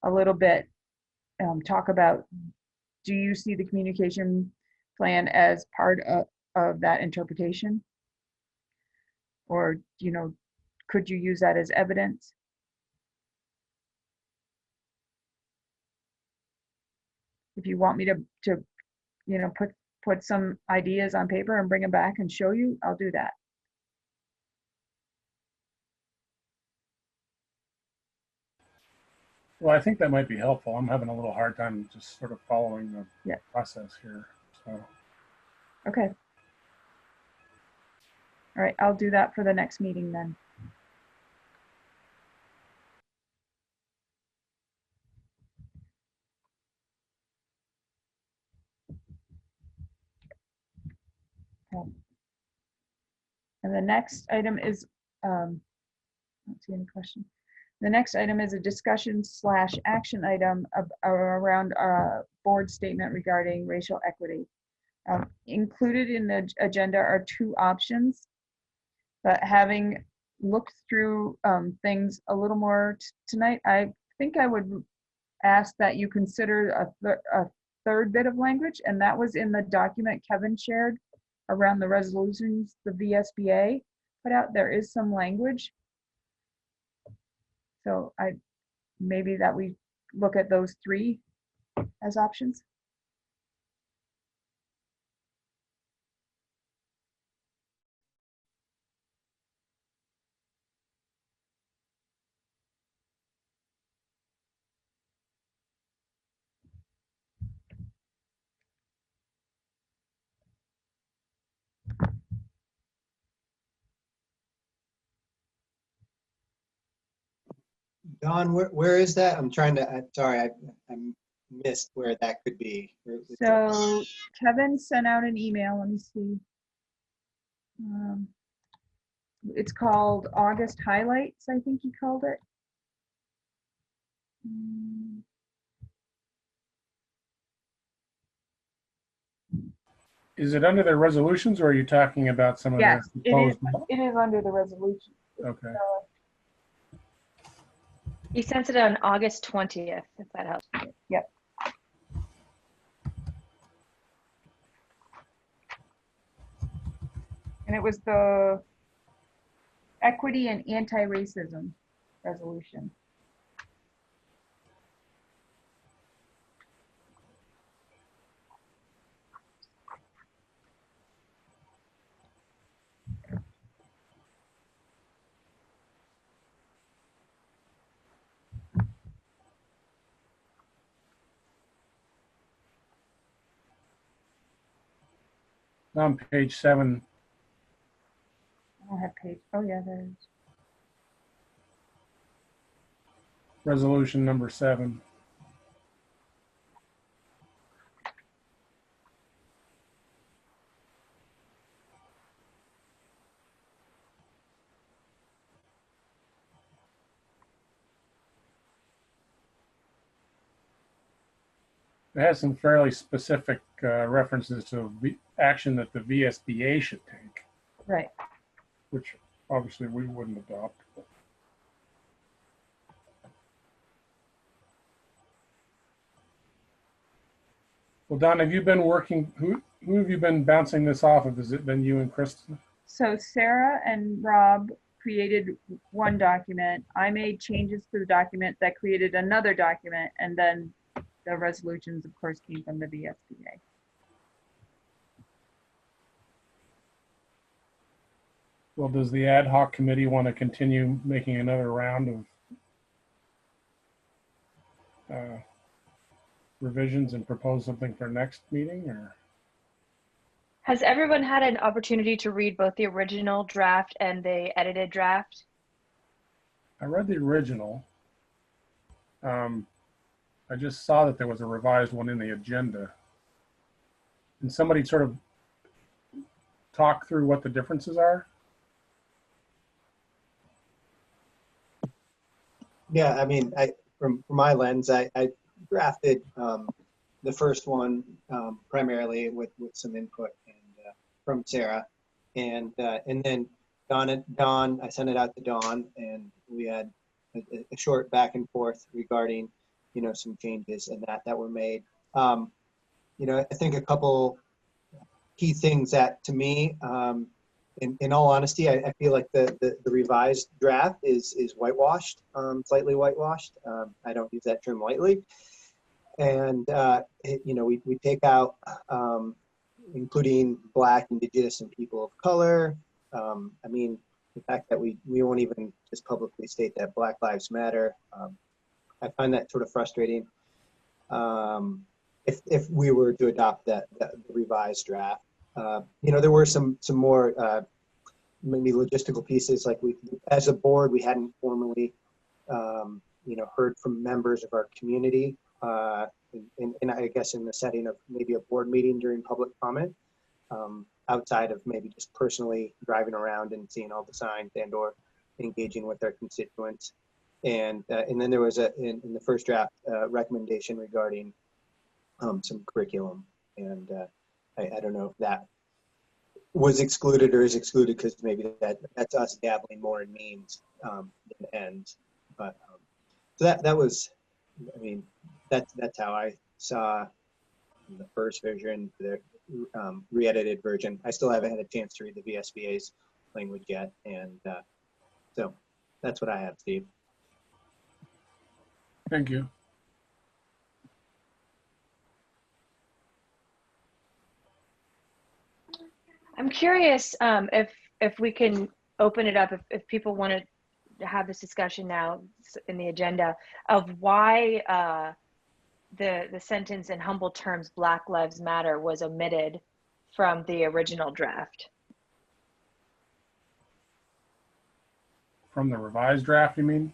a little bit. Talk about, do you see the communication plan as part of that interpretation? Or, could you use that as evidence? If you want me to put some ideas on paper and bring them back and show you, I'll do that. well, I think that might be helpful. I'm having a little hard time just sort of following the process here. So. Okay. All right, I'll do that for the next meeting then. Okay. And the next item is, I don't see any question. The next item is a discussion / action item around a board statement regarding racial equity. Included in the agenda are 2 options, but having looked through things a little more tonight, I think I would ask that you consider a third bit of language, and that was in the document Kevin shared around the resolutions the VSBA put out. There is some language. So maybe that we look at those 3 as options. Don, where is that? I'm trying to, sorry, I missed where that could be. So Kevin sent out an email. Let me see. It's called August Highlights, I think he called it. Is it under the resolutions, or are you talking about some of Yes, the proposed? it is under the resolution. Okay. He sent it on August 20th, if that helps. Yep. And it was the equity and anti-racism resolution. On page 7. I don't have page. Oh yeah, there is. Resolution number 7. It has some fairly specific references to action that the VSBA should take. Right. Which obviously we wouldn't adopt. Well, Don, have you been working, who have you been bouncing this off of? Has it been you and Kristen? So Sarah and Rob created one document. I made changes to the document that created another document, and then the resolutions, of course, came from the VSBA. Well, does the ad hoc committee want to continue making another round of revisions and propose something for next meeting, or? Has everyone had an opportunity to read both the original draft and the edited draft? I read the original. I just saw that there was a revised one in the agenda. And somebody sort of talk through what the differences are? Yeah, I mean, from my lens, I drafted the first one primarily with some input from Sarah, and then Dawn, I sent it out to Dawn, and we had a short back and forth regarding, some changes and that were made. I think a couple key things that, to me, in all honesty, I feel like the revised draft is whitewashed, slightly whitewashed. I don't use that term lightly. And, we take out, including Black, Indigenous, and people of color. I mean, the fact that we won't even just publicly state that Black Lives Matter. I find that sort of frustrating. If we were to adopt the revised draft, there were some more maybe logistical pieces, like as a board, we hadn't formally, heard from members of our community, and I guess in the setting of maybe a board meeting during public comment. outside of maybe just personally driving around and seeing all the signs and or engaging with their constituents. And then there was in the first draft recommendation regarding some curriculum. And I don't know if that was excluded or is excluded because maybe that's us dabbling more in means than ends. But so that was, I mean, that's how I saw the first version, the re-edited version. I still haven't had a chance to read the VSBA's language yet, and so that's what I have, Steve. Thank you. I'm curious if we can open it up, if people want to have this discussion now in the agenda of why the sentence in humble terms, Black Lives Matter, was omitted from the original draft. From the revised draft, you mean?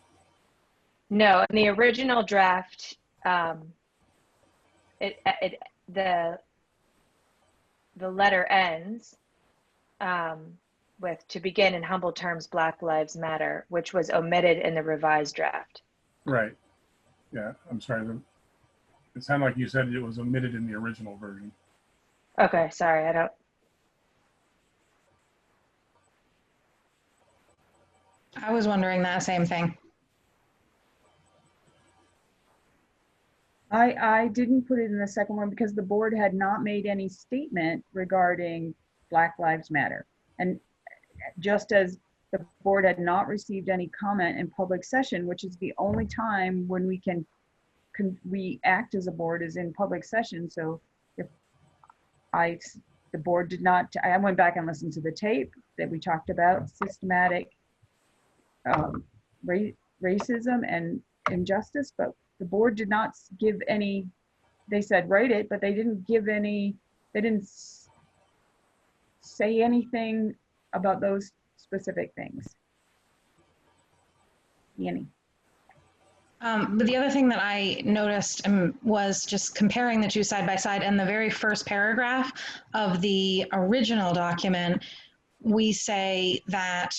No, in the original draft, the letter ends with "to begin in humble terms, Black Lives Matter," which was omitted in the revised draft. Right. Yeah, I'm sorry. It sounded like you said it was omitted in the original version. Okay, sorry, I don't. I was wondering that same thing. I didn't put it in the second one because the board had not made any statement regarding Black Lives Matter. And just as the board had not received any comment in public session, which is the only time when we act as a board is in public session. So if the board did not, I went back and listened to the tape that we talked about systematic racism and injustice, but the board did not give any, they said write it, but they didn't give any, they didn't say anything about those specific things. Annie. But the other thing that I noticed was just comparing the two side by side. In the very first paragraph of the original document, we say that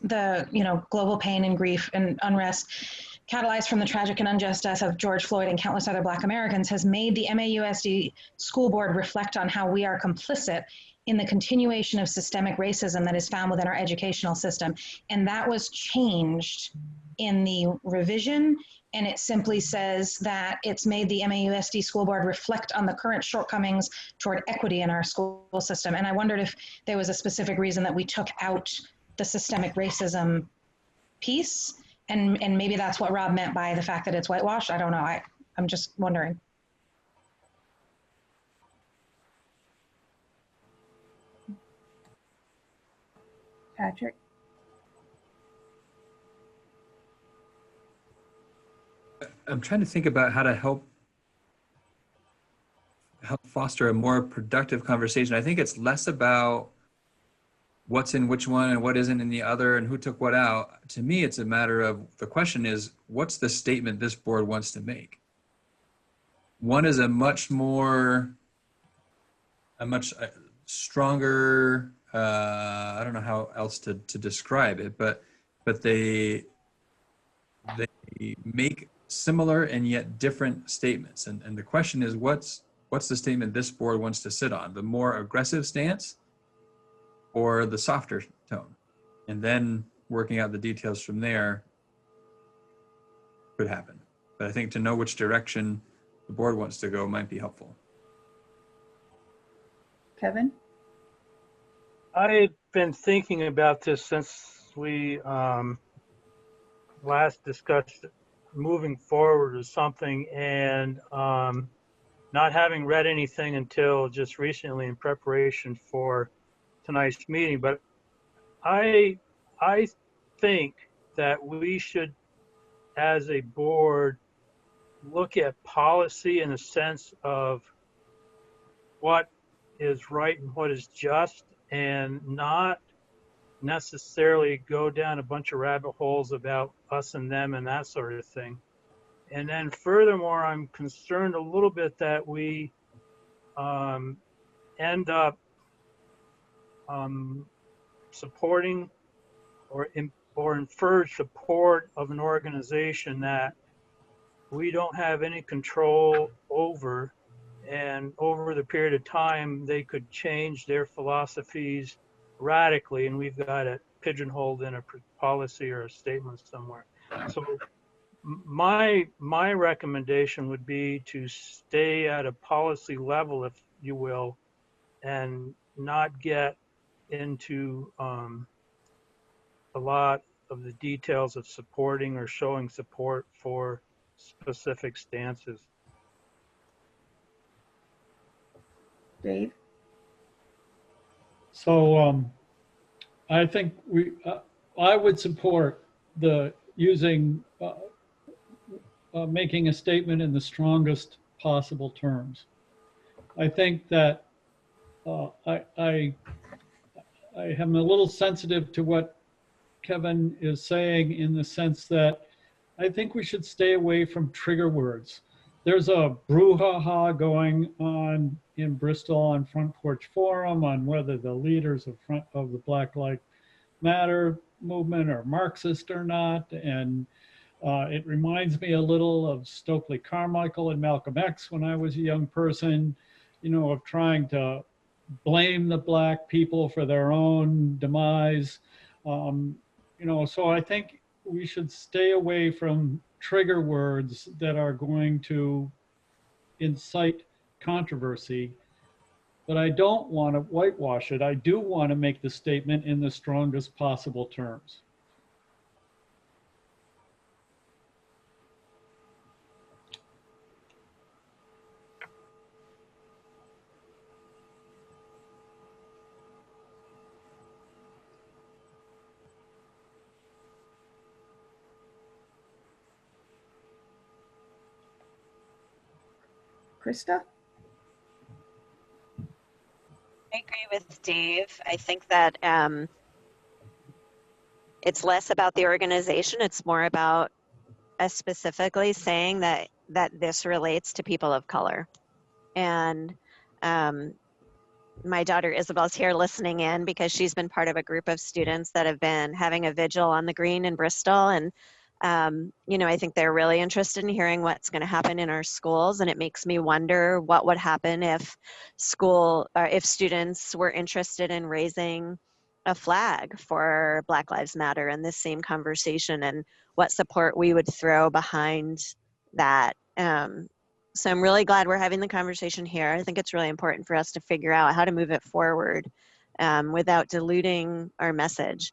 the global pain and grief and unrest catalyzed from the tragic and unjust death of George Floyd and countless other Black Americans has made the MAUSD School Board reflect on how we are complicit in the continuation of systemic racism that is found within our educational system. And that was changed in the revision, and it simply says that it's made the MAUSD School Board reflect on the current shortcomings toward equity in our school system. And I wondered if there was a specific reason that we took out the systemic racism piece, and maybe that's what Rob meant by the fact that it's whitewashed. I don't know. I'm just wondering. Patrick? I'm trying to think about how to help foster a more productive conversation. I think it's less about what's in which one and what isn't in the other and who took what out. To me, it's a matter of, the question is, what's the statement this board wants to make? One is a much stronger, I don't know how else to describe it, but they make similar and yet different statements. And the question is, what's the statement this board wants to sit on? The more aggressive stance or the softer tone? And then working out the details from there could happen. But I think to know which direction the board wants to go might be helpful. Kevin? I've been thinking about this since we last discussed moving forward or something, and not having read anything until just recently in preparation for tonight's meeting. But I think that we should, as a board, look at policy in the sense of what is right and what is just, and not necessarily go down a bunch of rabbit holes about us and them and that sort of thing. And then furthermore, I'm concerned a little bit that we end up supporting or infer support of an organization that we don't have any control over, and over the period of time they could change their philosophies radically, and we've got it pigeonholed in a policy or a statement somewhere. So my recommendation would be to stay at a policy level, if you will, and not get into a lot of the details of supporting or showing support for specific stances. Dave? So I think I would support the using, making a statement in the strongest possible terms. I think that I am a little sensitive to what Kevin is saying, in the sense that I think we should stay away from trigger words. There's a brouhaha going on in Bristol on Front Porch Forum on whether the leaders of the Black Lives Matter movement are Marxist or not. And it reminds me a little of Stokely Carmichael and Malcolm X when I was a young person, you know, of trying to blame the Black people for their own demise. You know, so I think we should stay away from trigger words that are going to incite controversy. But I don't want to whitewash it. I do want to make the statement in the strongest possible terms. Krista? I agree with Dave. I think that it's less about the organization. It's more about us specifically saying that this relates to people of color. And my daughter Isabel's here listening in because she's been part of a group of students that have been having a vigil on the Green in Bristol. And you know, I think they're really interested in hearing what's going to happen in our schools, and it makes me wonder what would happen if if students were interested in raising a flag for Black Lives Matter in this same conversation, and what support we would throw behind that. So I'm really glad we're having the conversation here. I think it's really important for us to figure out how to move it forward without diluting our message.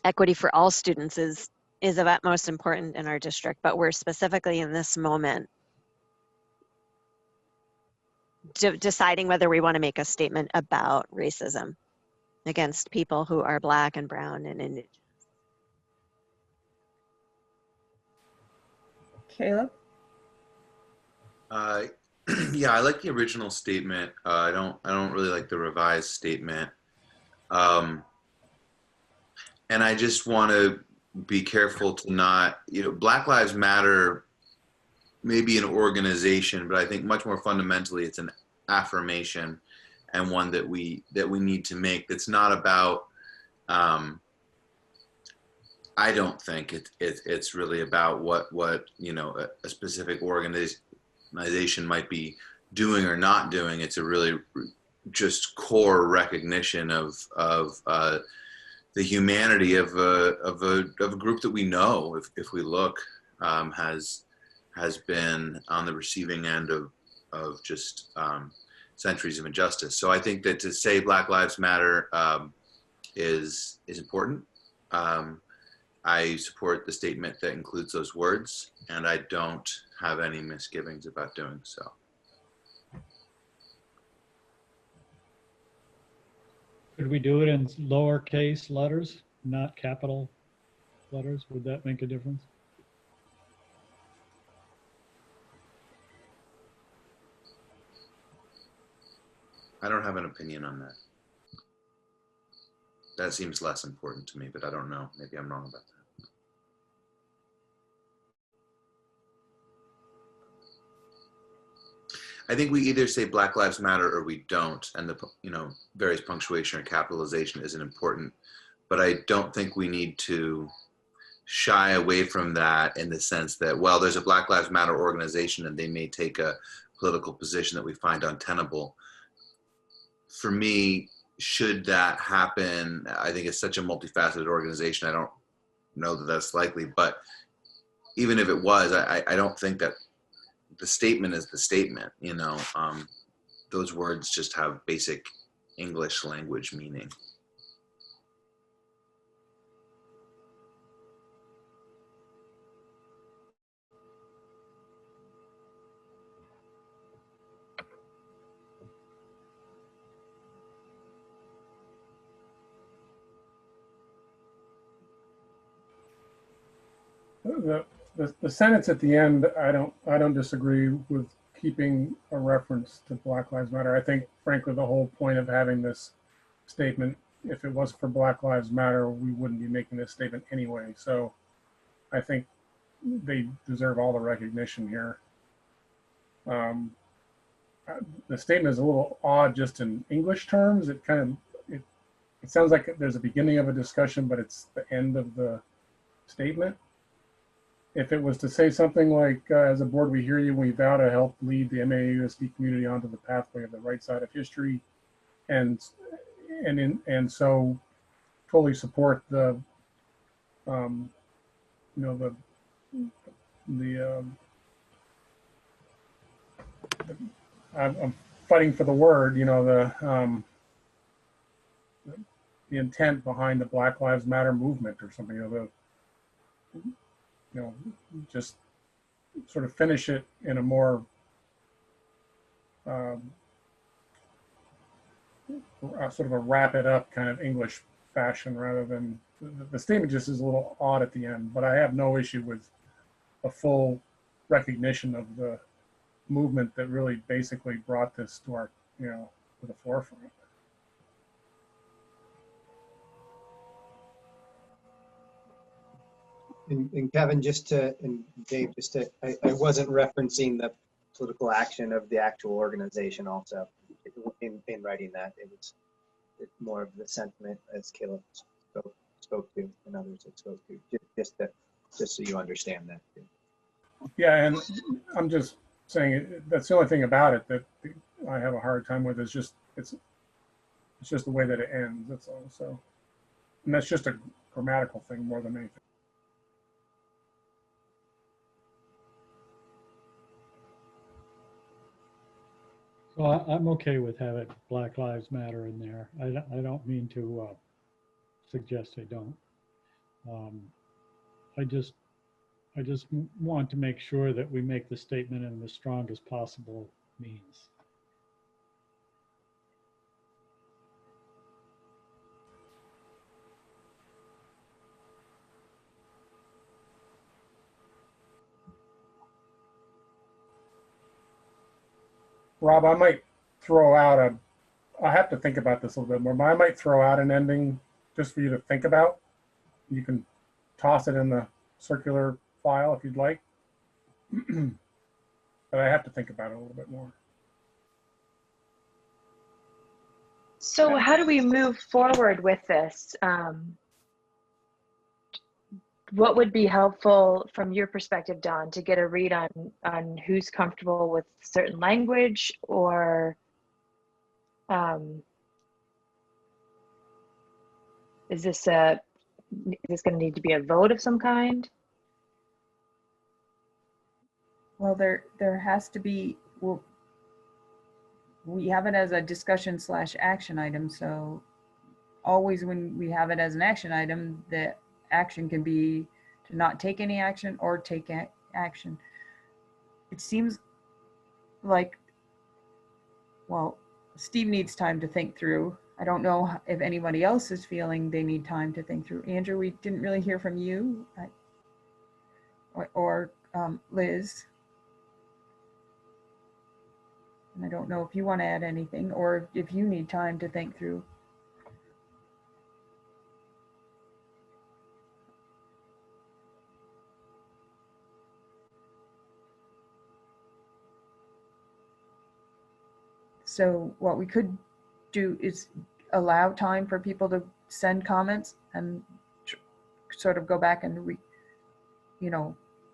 Equity for all students is of utmost importance in our district, but we're specifically in this moment deciding whether we want to make a statement about racism against people who are Black and brown and indigenous. Caleb? Yeah, I like the original statement. I don't really like the revised statement. And I just want to be careful to not, you know, Black Lives Matter may be an organization, but I think much more fundamentally it's an affirmation, and one that we need to make. That's not about, I don't think it's really about what you know, a specific organization might be doing or not doing. It's a really just core recognition of the humanity of a group that we know, if we look, has been on the receiving end of just centuries of injustice. So I think that to say Black Lives Matter is important. I support the statement that includes those words, and I don't have any misgivings about doing so. Could we do it in lowercase letters, not capital letters? Would that make a difference? I don't have an opinion on that. That seems less important to me, but I don't know. Maybe I'm wrong about that. I think we either say Black Lives Matter or we don't, and the various punctuation or capitalization isn't important. But I don't think we need to shy away from that in the sense that, well, there's a Black Lives Matter organization and they may take a political position that we find untenable. For me, should that happen, I think it's such a multifaceted organization. I don't know that that's likely, but even if it was, I don't think that the statement is the statement, those words just have basic English language meaning. The sentence at the end, I don't disagree with keeping a reference to Black Lives Matter. I think, frankly, the whole point of having this statement, if it was for Black Lives Matter, we wouldn't be making this statement anyway. So I think they deserve all the recognition here. The statement is a little odd just in English terms. It sounds like there's a beginning of a discussion, but it's the end of the statement. If it was to say something like, as a board, we hear you, we vow to help lead the MAUSD community onto the pathway of the right side of history, and so totally support the, I'm fighting for the word, the intent behind the Black Lives Matter movement or something, just sort of finish it in a more sort of a wrap it up kind of English fashion, rather than the statement just is a little odd at the end. But I have no issue with a full recognition of the movement that really basically brought this to our, to the forefront. And Kevin, and Dave, I wasn't referencing the political action of the actual organization also in writing that. It was more of the sentiment, as Caleb spoke to and others have spoke to, just so you understand that too. Yeah, and I'm just saying that's the only thing about it that I have a hard time with is just it's just the way that it ends. That's all. So, and that's just a grammatical thing more than anything. So I'm okay with having Black Lives Matter in there. I don't mean to suggest I don't. I just want to make sure that we make the statement in the strongest possible means. Rob, I might throw out I have to think about this a little bit more, but I might throw out an ending just for you to think about. You can toss it in the circular file if you'd like. But I have to think about it a little bit more. So how do we move forward with this? What would be helpful from your perspective, Don, to get a read on who's comfortable with certain language, or is this going to need to be a vote of some kind? Well, there has to be, well, we have it as a discussion / action item. So always when we have it as an action item, the action can be to not take any action or take action. It seems like, well, Steve needs time to think through. I don't know if anybody else is feeling they need time to think through. Andrew, we didn't really hear from you, or Liz. And I don't know if you want to add anything or if you need time to think through. So what we could do is allow time for people to send comments and sort of go back and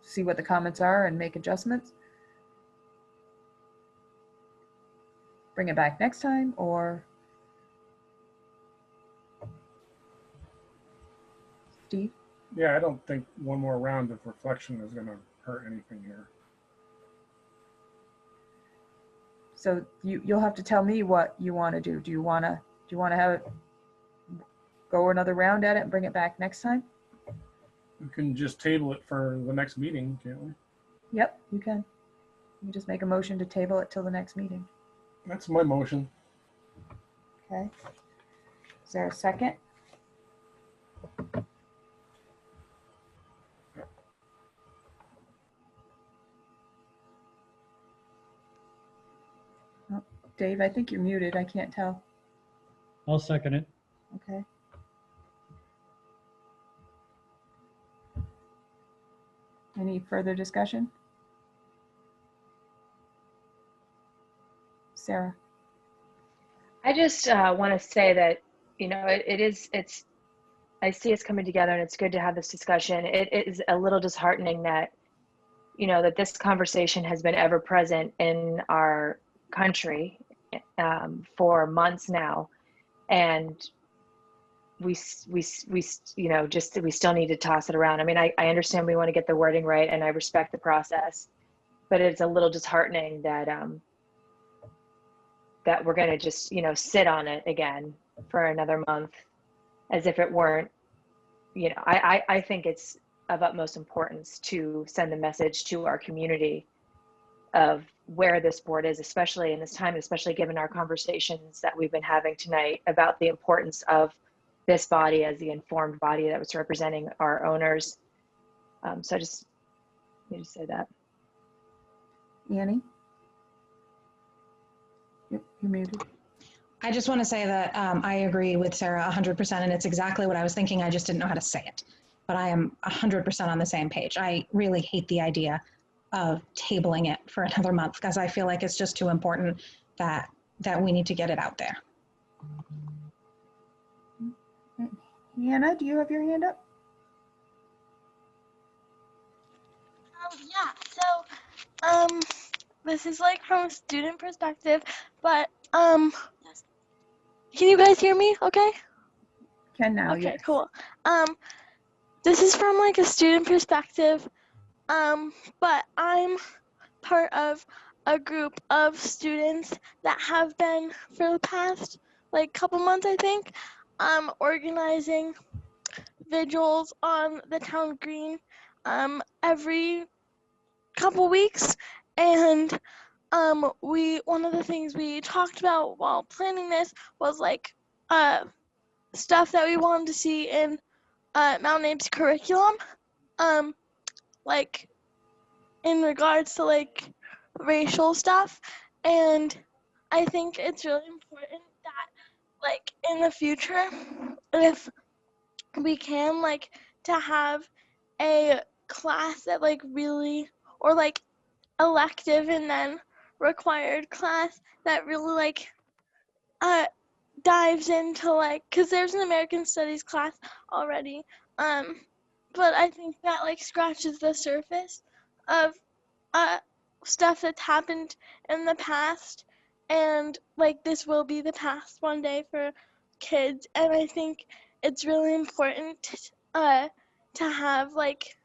see what the comments are and make adjustments. Bring it back next time, or Steve? Yeah, I don't think one more round of reflection is going to hurt anything here. So you'll have to tell me what you want to do. Do you want to have it go another round at it and bring it back next time? We can just table it for the next meeting, can't we? Yep, you can. You just make a motion to table it till the next meeting. That's my motion. Okay. Is there a second? Oh, Dave, I think you're muted. I can't tell. I'll second it. Okay. Any further discussion? Sarah? I just want to say that, I see us coming together, and it's good to have this discussion. It is a little disheartening that, that this conversation has been ever present in our country for months now. And we still need to toss it around. I mean, I understand we want to get the wording right, and I respect the process, but it's a little disheartening that that we're going to just sit on it again for another month as if it weren't. I think it's of utmost importance to send a message to our community of where this board is, especially in this time, especially given our conversations that we've been having tonight about the importance of this body as the informed body that was representing our owners. So I just need to say that. Annie? Yep, you're muted. I just want to say that I agree with Sarah 100%, and it's exactly what I was thinking. I just didn't know how to say it. But I am 100% on the same page. I really hate the idea of tabling it for another month, because I feel like it's just too important that we need to get it out there. Hannah, do you have your hand up? Yeah, so this is like from a student perspective, but can you guys hear me okay? Can now, Okay, yes. cool. This is from like a student perspective, but I'm part of a group of students that have been for the past like couple months, I think, organizing vigils on the town green every couple weeks. And one of the things we talked about while planning this was like stuff that we wanted to see in Mount Abe's curriculum, like in regards to like racial stuff. And I think it's really important that like in the future, if we can, like to have a class that like really, or like elective and then required class that really like dives into like, because there's an American Studies class already, but I think that like scratches the surface of stuff that's happened in the past, and like this will be the past one day for kids. And I think it's really important to have like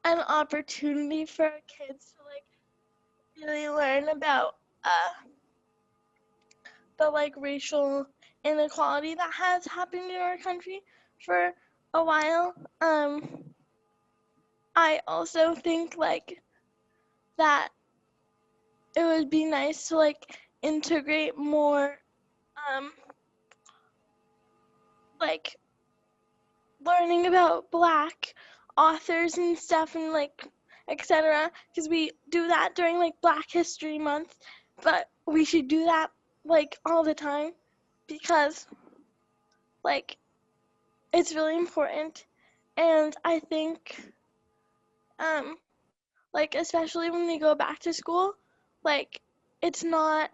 an opportunity for kids to like really learn about the like racial inequality that has happened in our country for a while. I also think like that it would be nice to like integrate more like learning about Black authors and stuff, and like etc., because we do that during like Black History Month, but we should do that like all the time, because like it's really important. And I think like especially when we go back to school, like it's not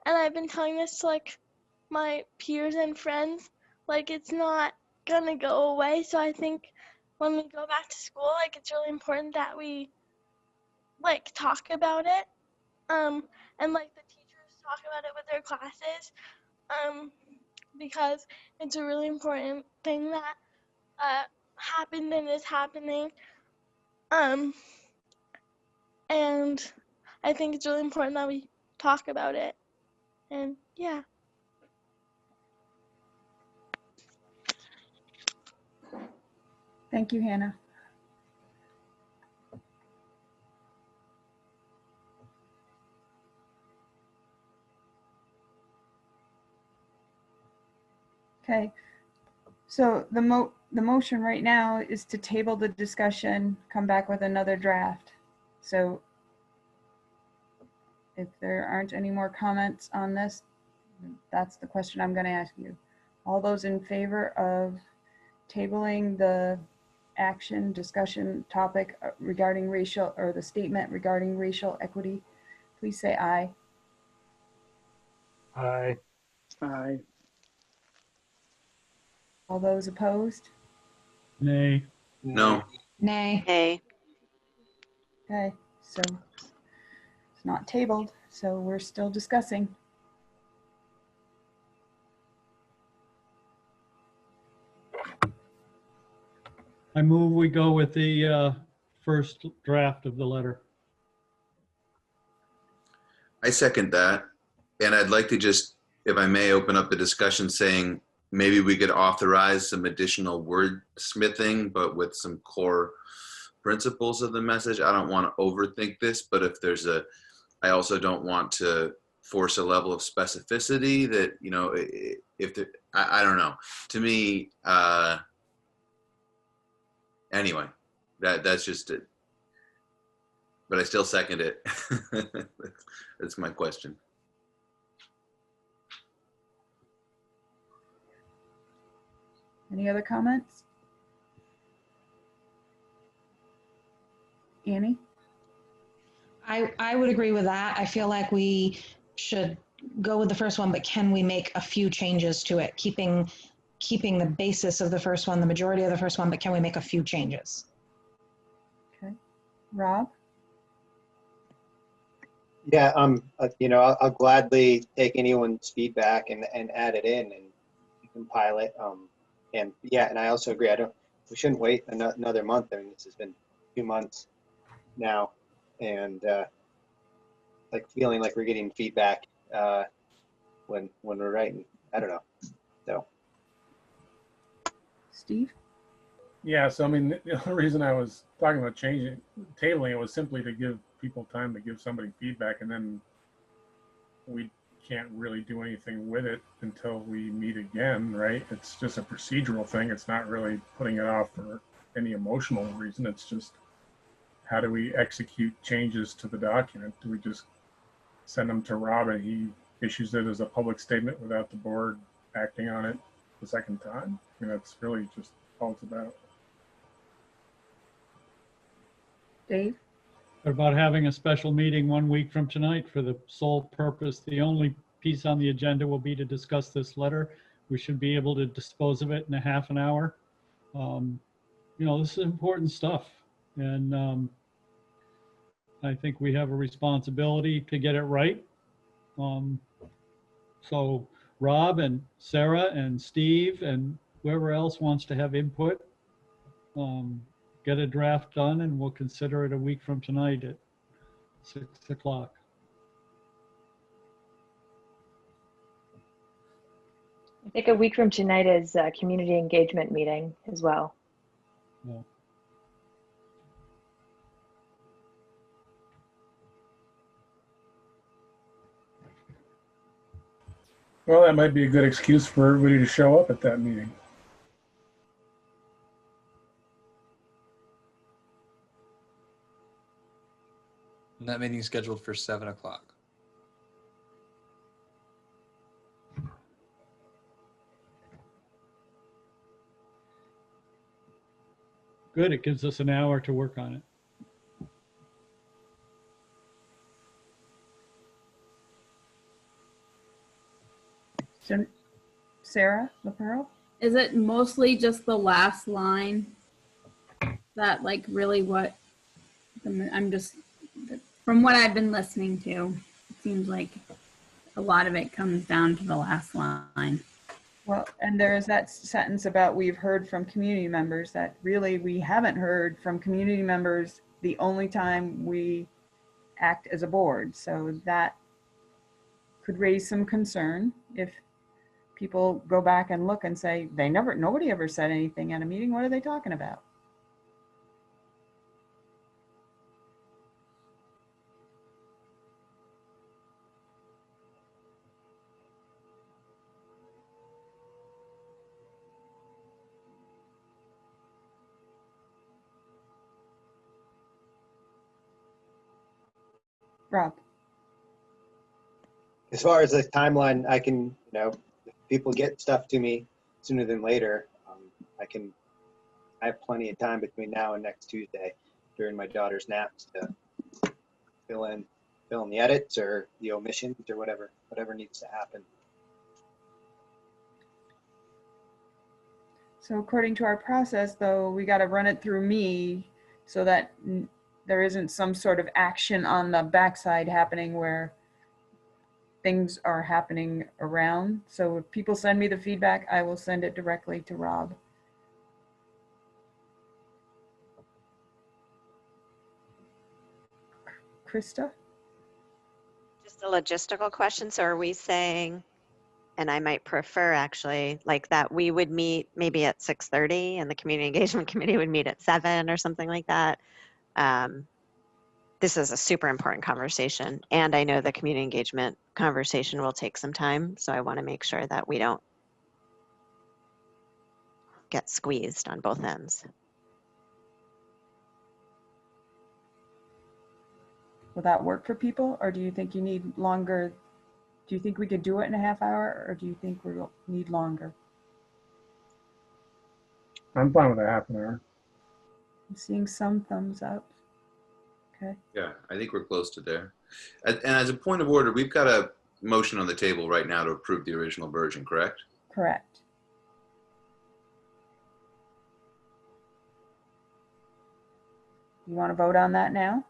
and I've been telling this to like my peers and friends, like it's not gonna go away. So I think when we go back to school, like it's really important that we like talk about it, and like the teachers talk about it with their classes, because it's a really important thing that happened and is happening, and I think it's really important that we talk about it, and yeah. Thank you, Hannah. Okay, so the motion right now is to table the discussion, come back with another draft. So if there aren't any more comments on this, that's the question I'm going to ask you. All those in favor of tabling the action discussion topic regarding racial, or the statement regarding racial equity, please say aye. Aye. Aye. All those opposed? Nay. No. Nay. Hey. Okay, so it's not tabled, so we're still discussing. I move we go with the first draft of the letter. I second that. And I'd like to just, if I may, open up the discussion saying maybe we could authorize some additional wordsmithing, but with some core principles of the message. I don't want to overthink this, but if there's I also don't want to force a level of specificity that, you know, if there, I don't know. To me, anyway, that's just it. But I still second it. That's my question. Any other comments? Annie? I would agree with that. I feel like we should go with the first one, but can we make a few changes to it? Keeping the basis of the first one, the majority of the first one, but can we make a few changes? Okay. Rob? Yeah, you know, I'll gladly take anyone's feedback and add it in and compile it. And yeah, and I also agree. We shouldn't wait another month. I mean, this has been 2 months now, and like feeling like we're getting feedback when we're writing. I don't know. So, Steve? Yeah, so I mean, the only reason I was talking about tabling it was simply to give people time to give somebody feedback, and then we can't really do anything with it until we meet again, right? It's just a procedural thing. It's not really putting it off for any emotional reason. It's just, how do we execute changes to the document? Do we just send them to Rob and he issues it as a public statement without the board acting on it the second time? I mean, that's really just all it's about. Dave? What about having a special meeting 1 week from tonight for the sole purpose? The only piece on the agenda will be to discuss this letter. We should be able to dispose of it in a half an hour. You know, this is important stuff. And I think we have a responsibility to get it right. So Rob and Sarah and Steve and whoever else wants to have input, get a draft done, and we'll consider it a week from tonight at 6 o'clock. I think a week from tonight is a community engagement meeting as well. Yeah. Well, that might be a good excuse for everybody to show up at that meeting. And that meeting is scheduled for 7 o'clock. Good, it gives us an hour to work on it. So, Sarah LaPearl? Is it mostly just the last line that like really what I'm just, from what I've been listening to, it seems like a lot of it comes down to the last line. Well, and there is that sentence about we've heard from community members that really we haven't heard from community members the only time we act as a board. So that could raise some concern if people go back and look and say, nobody ever said anything at a meeting. What are they talking about? Rob. As far as the timeline, I can, if people get stuff to me sooner than later, I have plenty of time between now and next Tuesday during my daughter's naps to fill in the edits or the omissions or whatever needs to happen. So according to our process, though, we got to run it through me so that there isn't some sort of action on the backside happening where things are happening around. So if people send me the feedback, I will send it directly to Rob. Krista? Just a logistical question. So are we saying, and I might prefer actually, like that we would meet maybe at 6:30 and the Community Engagement Committee would meet at 7 or something like that? This is a super important conversation, and I know the community engagement conversation will take some time, so I want to make sure that we don't get squeezed on both ends. Will that work for people, or do you think you need longer? Do you think we could do it in a half hour, or do you think we'll need longer? I'm fine with a half an hour. I'm seeing some thumbs up. Okay. Yeah, I think we're close to there. And as a point of order, we've got a motion on the table right now to approve the original version, correct? Correct. You want to vote on that now?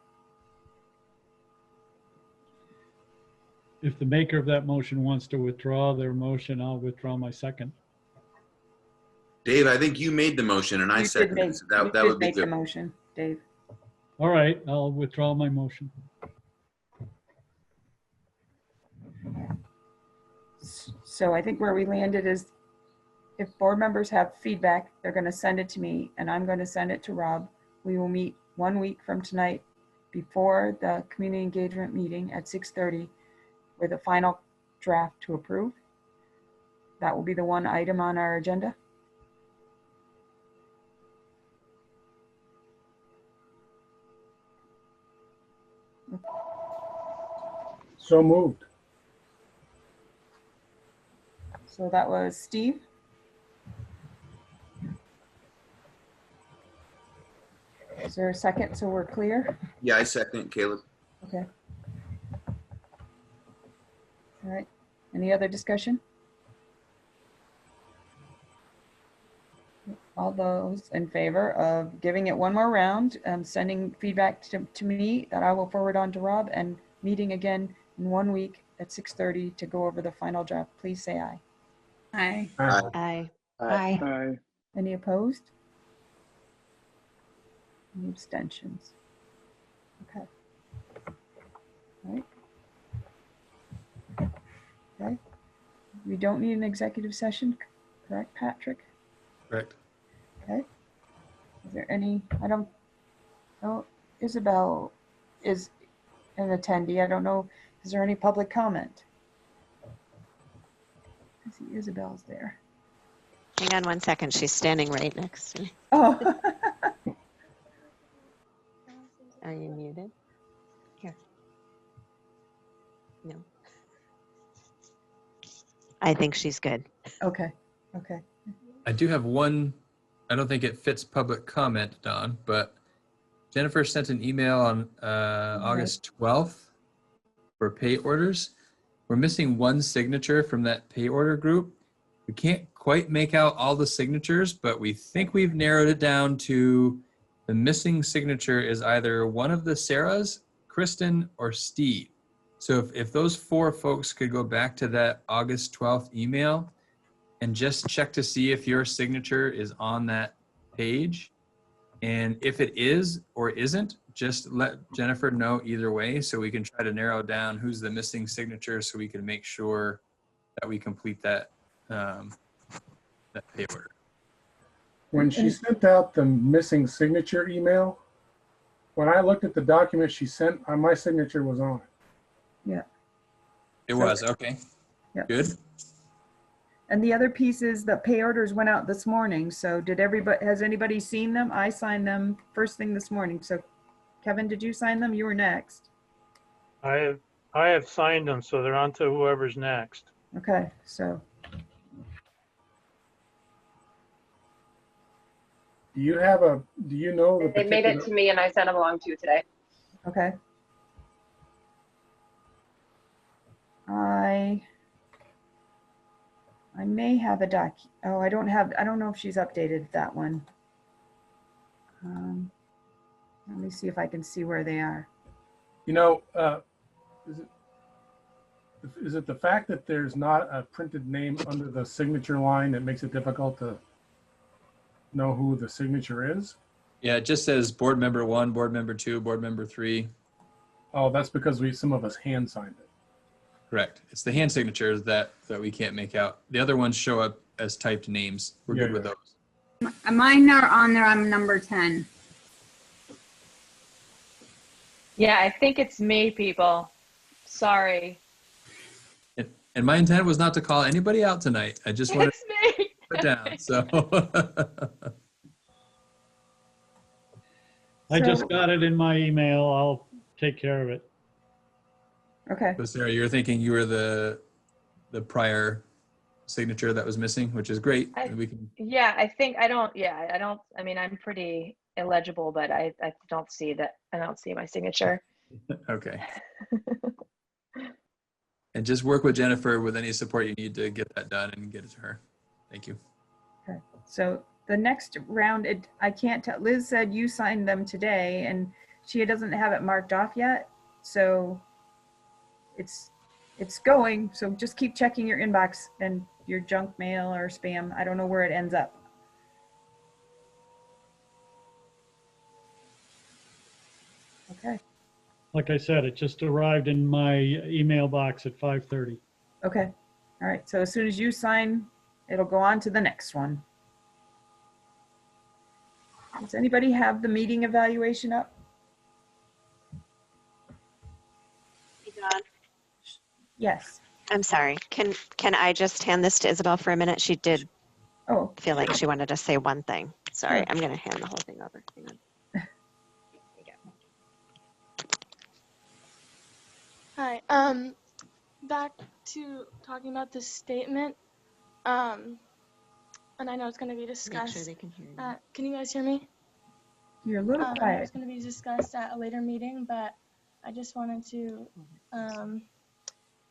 If the maker of that motion wants to withdraw their motion, I'll withdraw my second. Dave, I think you made the motion and I seconded it. So that would be make the good. motion, Dave. All right, I'll withdraw my motion. So I think where we landed is if board members have feedback, they're going to send it to me and I'm going to send it to Rob. We will meet 1 week from tonight before the community engagement meeting at 6:30 with a final draft to approve. That will be the one item on our agenda. So moved. So that was Steve. Is there a second so we're clear? Yeah, I second, Caleb. Okay. All right. Any other discussion? All those in favor of giving it one more round, sending feedback to me that I will forward on to Rob, and meeting again in 1 week at 6:30 to go over the final draft, please say aye. Aye. Aye. Aye. Aye. Any opposed? Any abstentions? Okay. All right. Okay. We don't need an executive session, correct, Patrick? Correct. Okay. Is there any, oh, Isabel is an attendee. I don't know, is there any public comment? I see Isabel's there. Hang on 1 second. She's standing right next to me. Oh. Are you muted? Here. No. I think she's good. Okay. Okay. I do have one, I don't think it fits public comment, Don, but Jennifer sent an email on August 12th for pay orders. we're missing one signature from that pay order group. We can't quite make out all the signatures, but we think we've narrowed it down to the missing signature is either one of the Sarahs, Kristen, or Steve. So if those 4 folks could go back to that August 12th email and just check to see if your signature is on that page. And if it is or isn't, just let Jennifer know either way so we can try to narrow down who's the missing signature so we can make sure that we complete that, that pay order. When she sent out the missing signature email, when I looked at the document she sent, my signature was on it. Yeah. It was, okay. Yeah. Good. And the other piece is that pay orders went out this morning. So has anybody seen them? I signed them first thing this morning. So Kevin, did you sign them? You were next. I have signed them, so they're on to whoever's next. Okay, so. Do you know the They made it to me and I sent them along to you today. Okay. I may have a oh, I don't know if she's updated that one. Let me see if I can see where they are. You know, is it the fact that there's not a printed name under the signature line that makes it difficult to know who the signature is? Yeah, it just says board member 1, board member 2, board member 3. Oh, that's because some of us hand signed it. Correct. It's the hand signatures that we can't make out. The other ones show up as typed names. We're good with those. Mine are on there. I'm number 10. Yeah, I think it's me, people. Sorry. And my intent was not to call anybody out tonight. I just wanted It's me. to put down. So I just got it in my email. I'll take care of it. Okay. So Sarah, you're thinking you were the prior signature that was missing, which is great. Yeah, I mean, I'm pretty illegible, but I don't see that. I don't see my signature. Okay. And just work with Jennifer with any support you need to get that done and get it to her. Thank you. Okay. So the next round, I can't tell. Liz said you signed them today and she doesn't have it marked off yet. So it's going. So just keep checking your inbox and your junk mail or spam. I don't know where it ends up. Okay. Like I said, it just arrived in my email box at 5:30. Okay. All right. So as soon as you sign, it'll go on to the next one. Does anybody have the meeting evaluation up? Yes. I'm sorry. Can I just hand this to Isabel for a minute? She did feel like she wanted to say one thing. Sorry, I'm going to hand the whole thing over. Hang on. Hi. Back to talking about this statement. And I know it's going to be discussed. Make sure they can hear you. Can you guys hear me? You're a little I know quiet. it's going to be discussed at a later meeting, but I just wanted to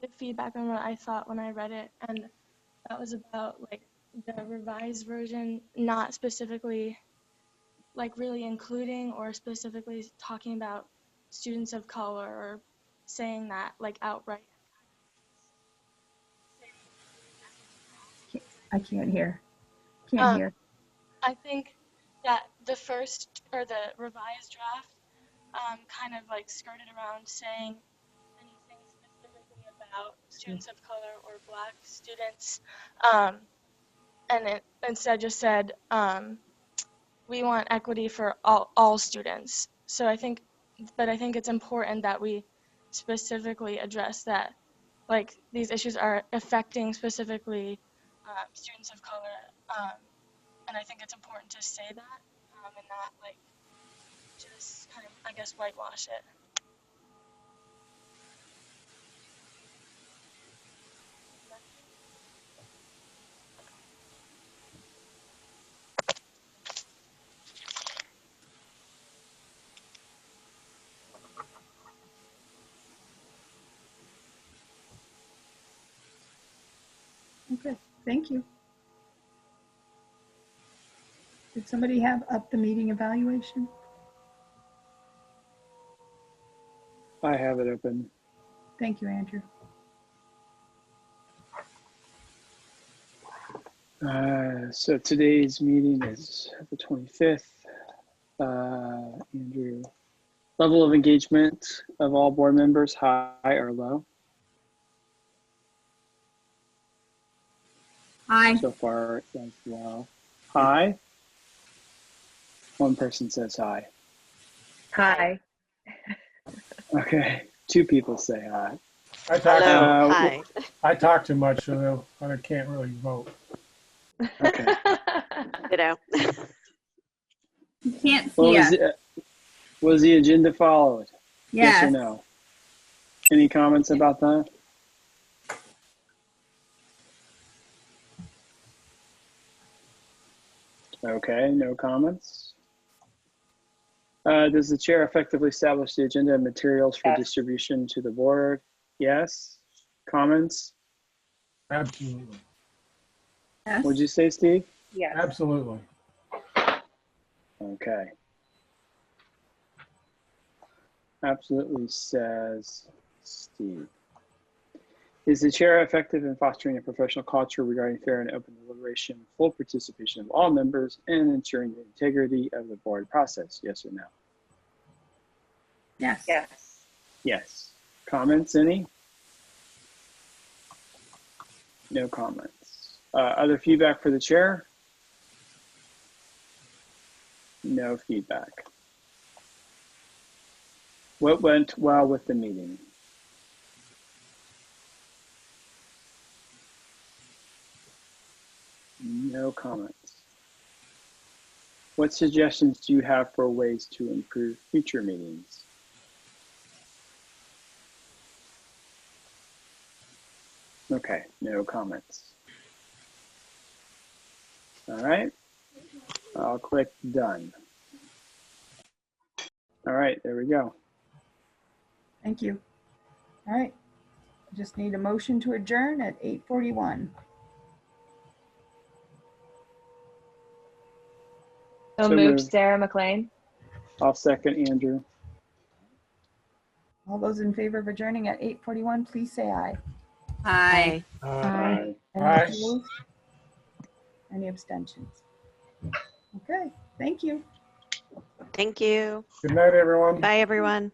give feedback on what I thought when I read it, and that was about like the revised version, not specifically like really including or specifically talking about students of color or saying that like outright. I can't hear. Can't hear. I think that the first or the revised draft kind of like skirted around saying anything specifically about students of color or black students, and it instead just said we want equity for all students. So I think it's important that we specifically address that, like these issues are affecting specifically students of color, and I think it's important to say that and not like just kind of, I guess, whitewash it. thank you. Did somebody have up the meeting evaluation? I have it open. Thank you, Andrew. So today's meeting is the 25th. Andrew, level of engagement of all board members, high or low? Aye. So far, as well. High? One person says high. Hi. Okay, two people say high. I talk, Hello. Hi. I talk too much, so I can't really vote. Okay. Ditto. You can't What see was us. was the agenda followed? Yes or Yes. no? Any comments about that? Okay, no comments. Does the chair effectively establish the agenda and materials for Yes. distribution to the board? Yes. Comments? Absolutely. Yes. What'd you say, Steve? Yes. Absolutely. Okay. Absolutely says Steve. Is the chair effective in fostering a professional culture regarding fair and open deliberation, full participation of all members, and ensuring the integrity of the board process? Yes or no? Yes. Yes. Yes. Comments, any? No comments. Other feedback for the chair? No feedback. What went well with the meeting? No comments. What suggestions do you have for ways to improve future meetings? Okay, no comments. All right, I'll click done. All right, there we go. Thank you. All right. Just need a motion to adjourn at 8:41. So moved, Sarah McLean. I'll second Andrew. All those in favor of adjourning at 8:41, please say aye. Aye. Aye. Any Aye. opposed? Any abstentions? Okay, thank you. Thank you. Good night, everyone. Bye, everyone.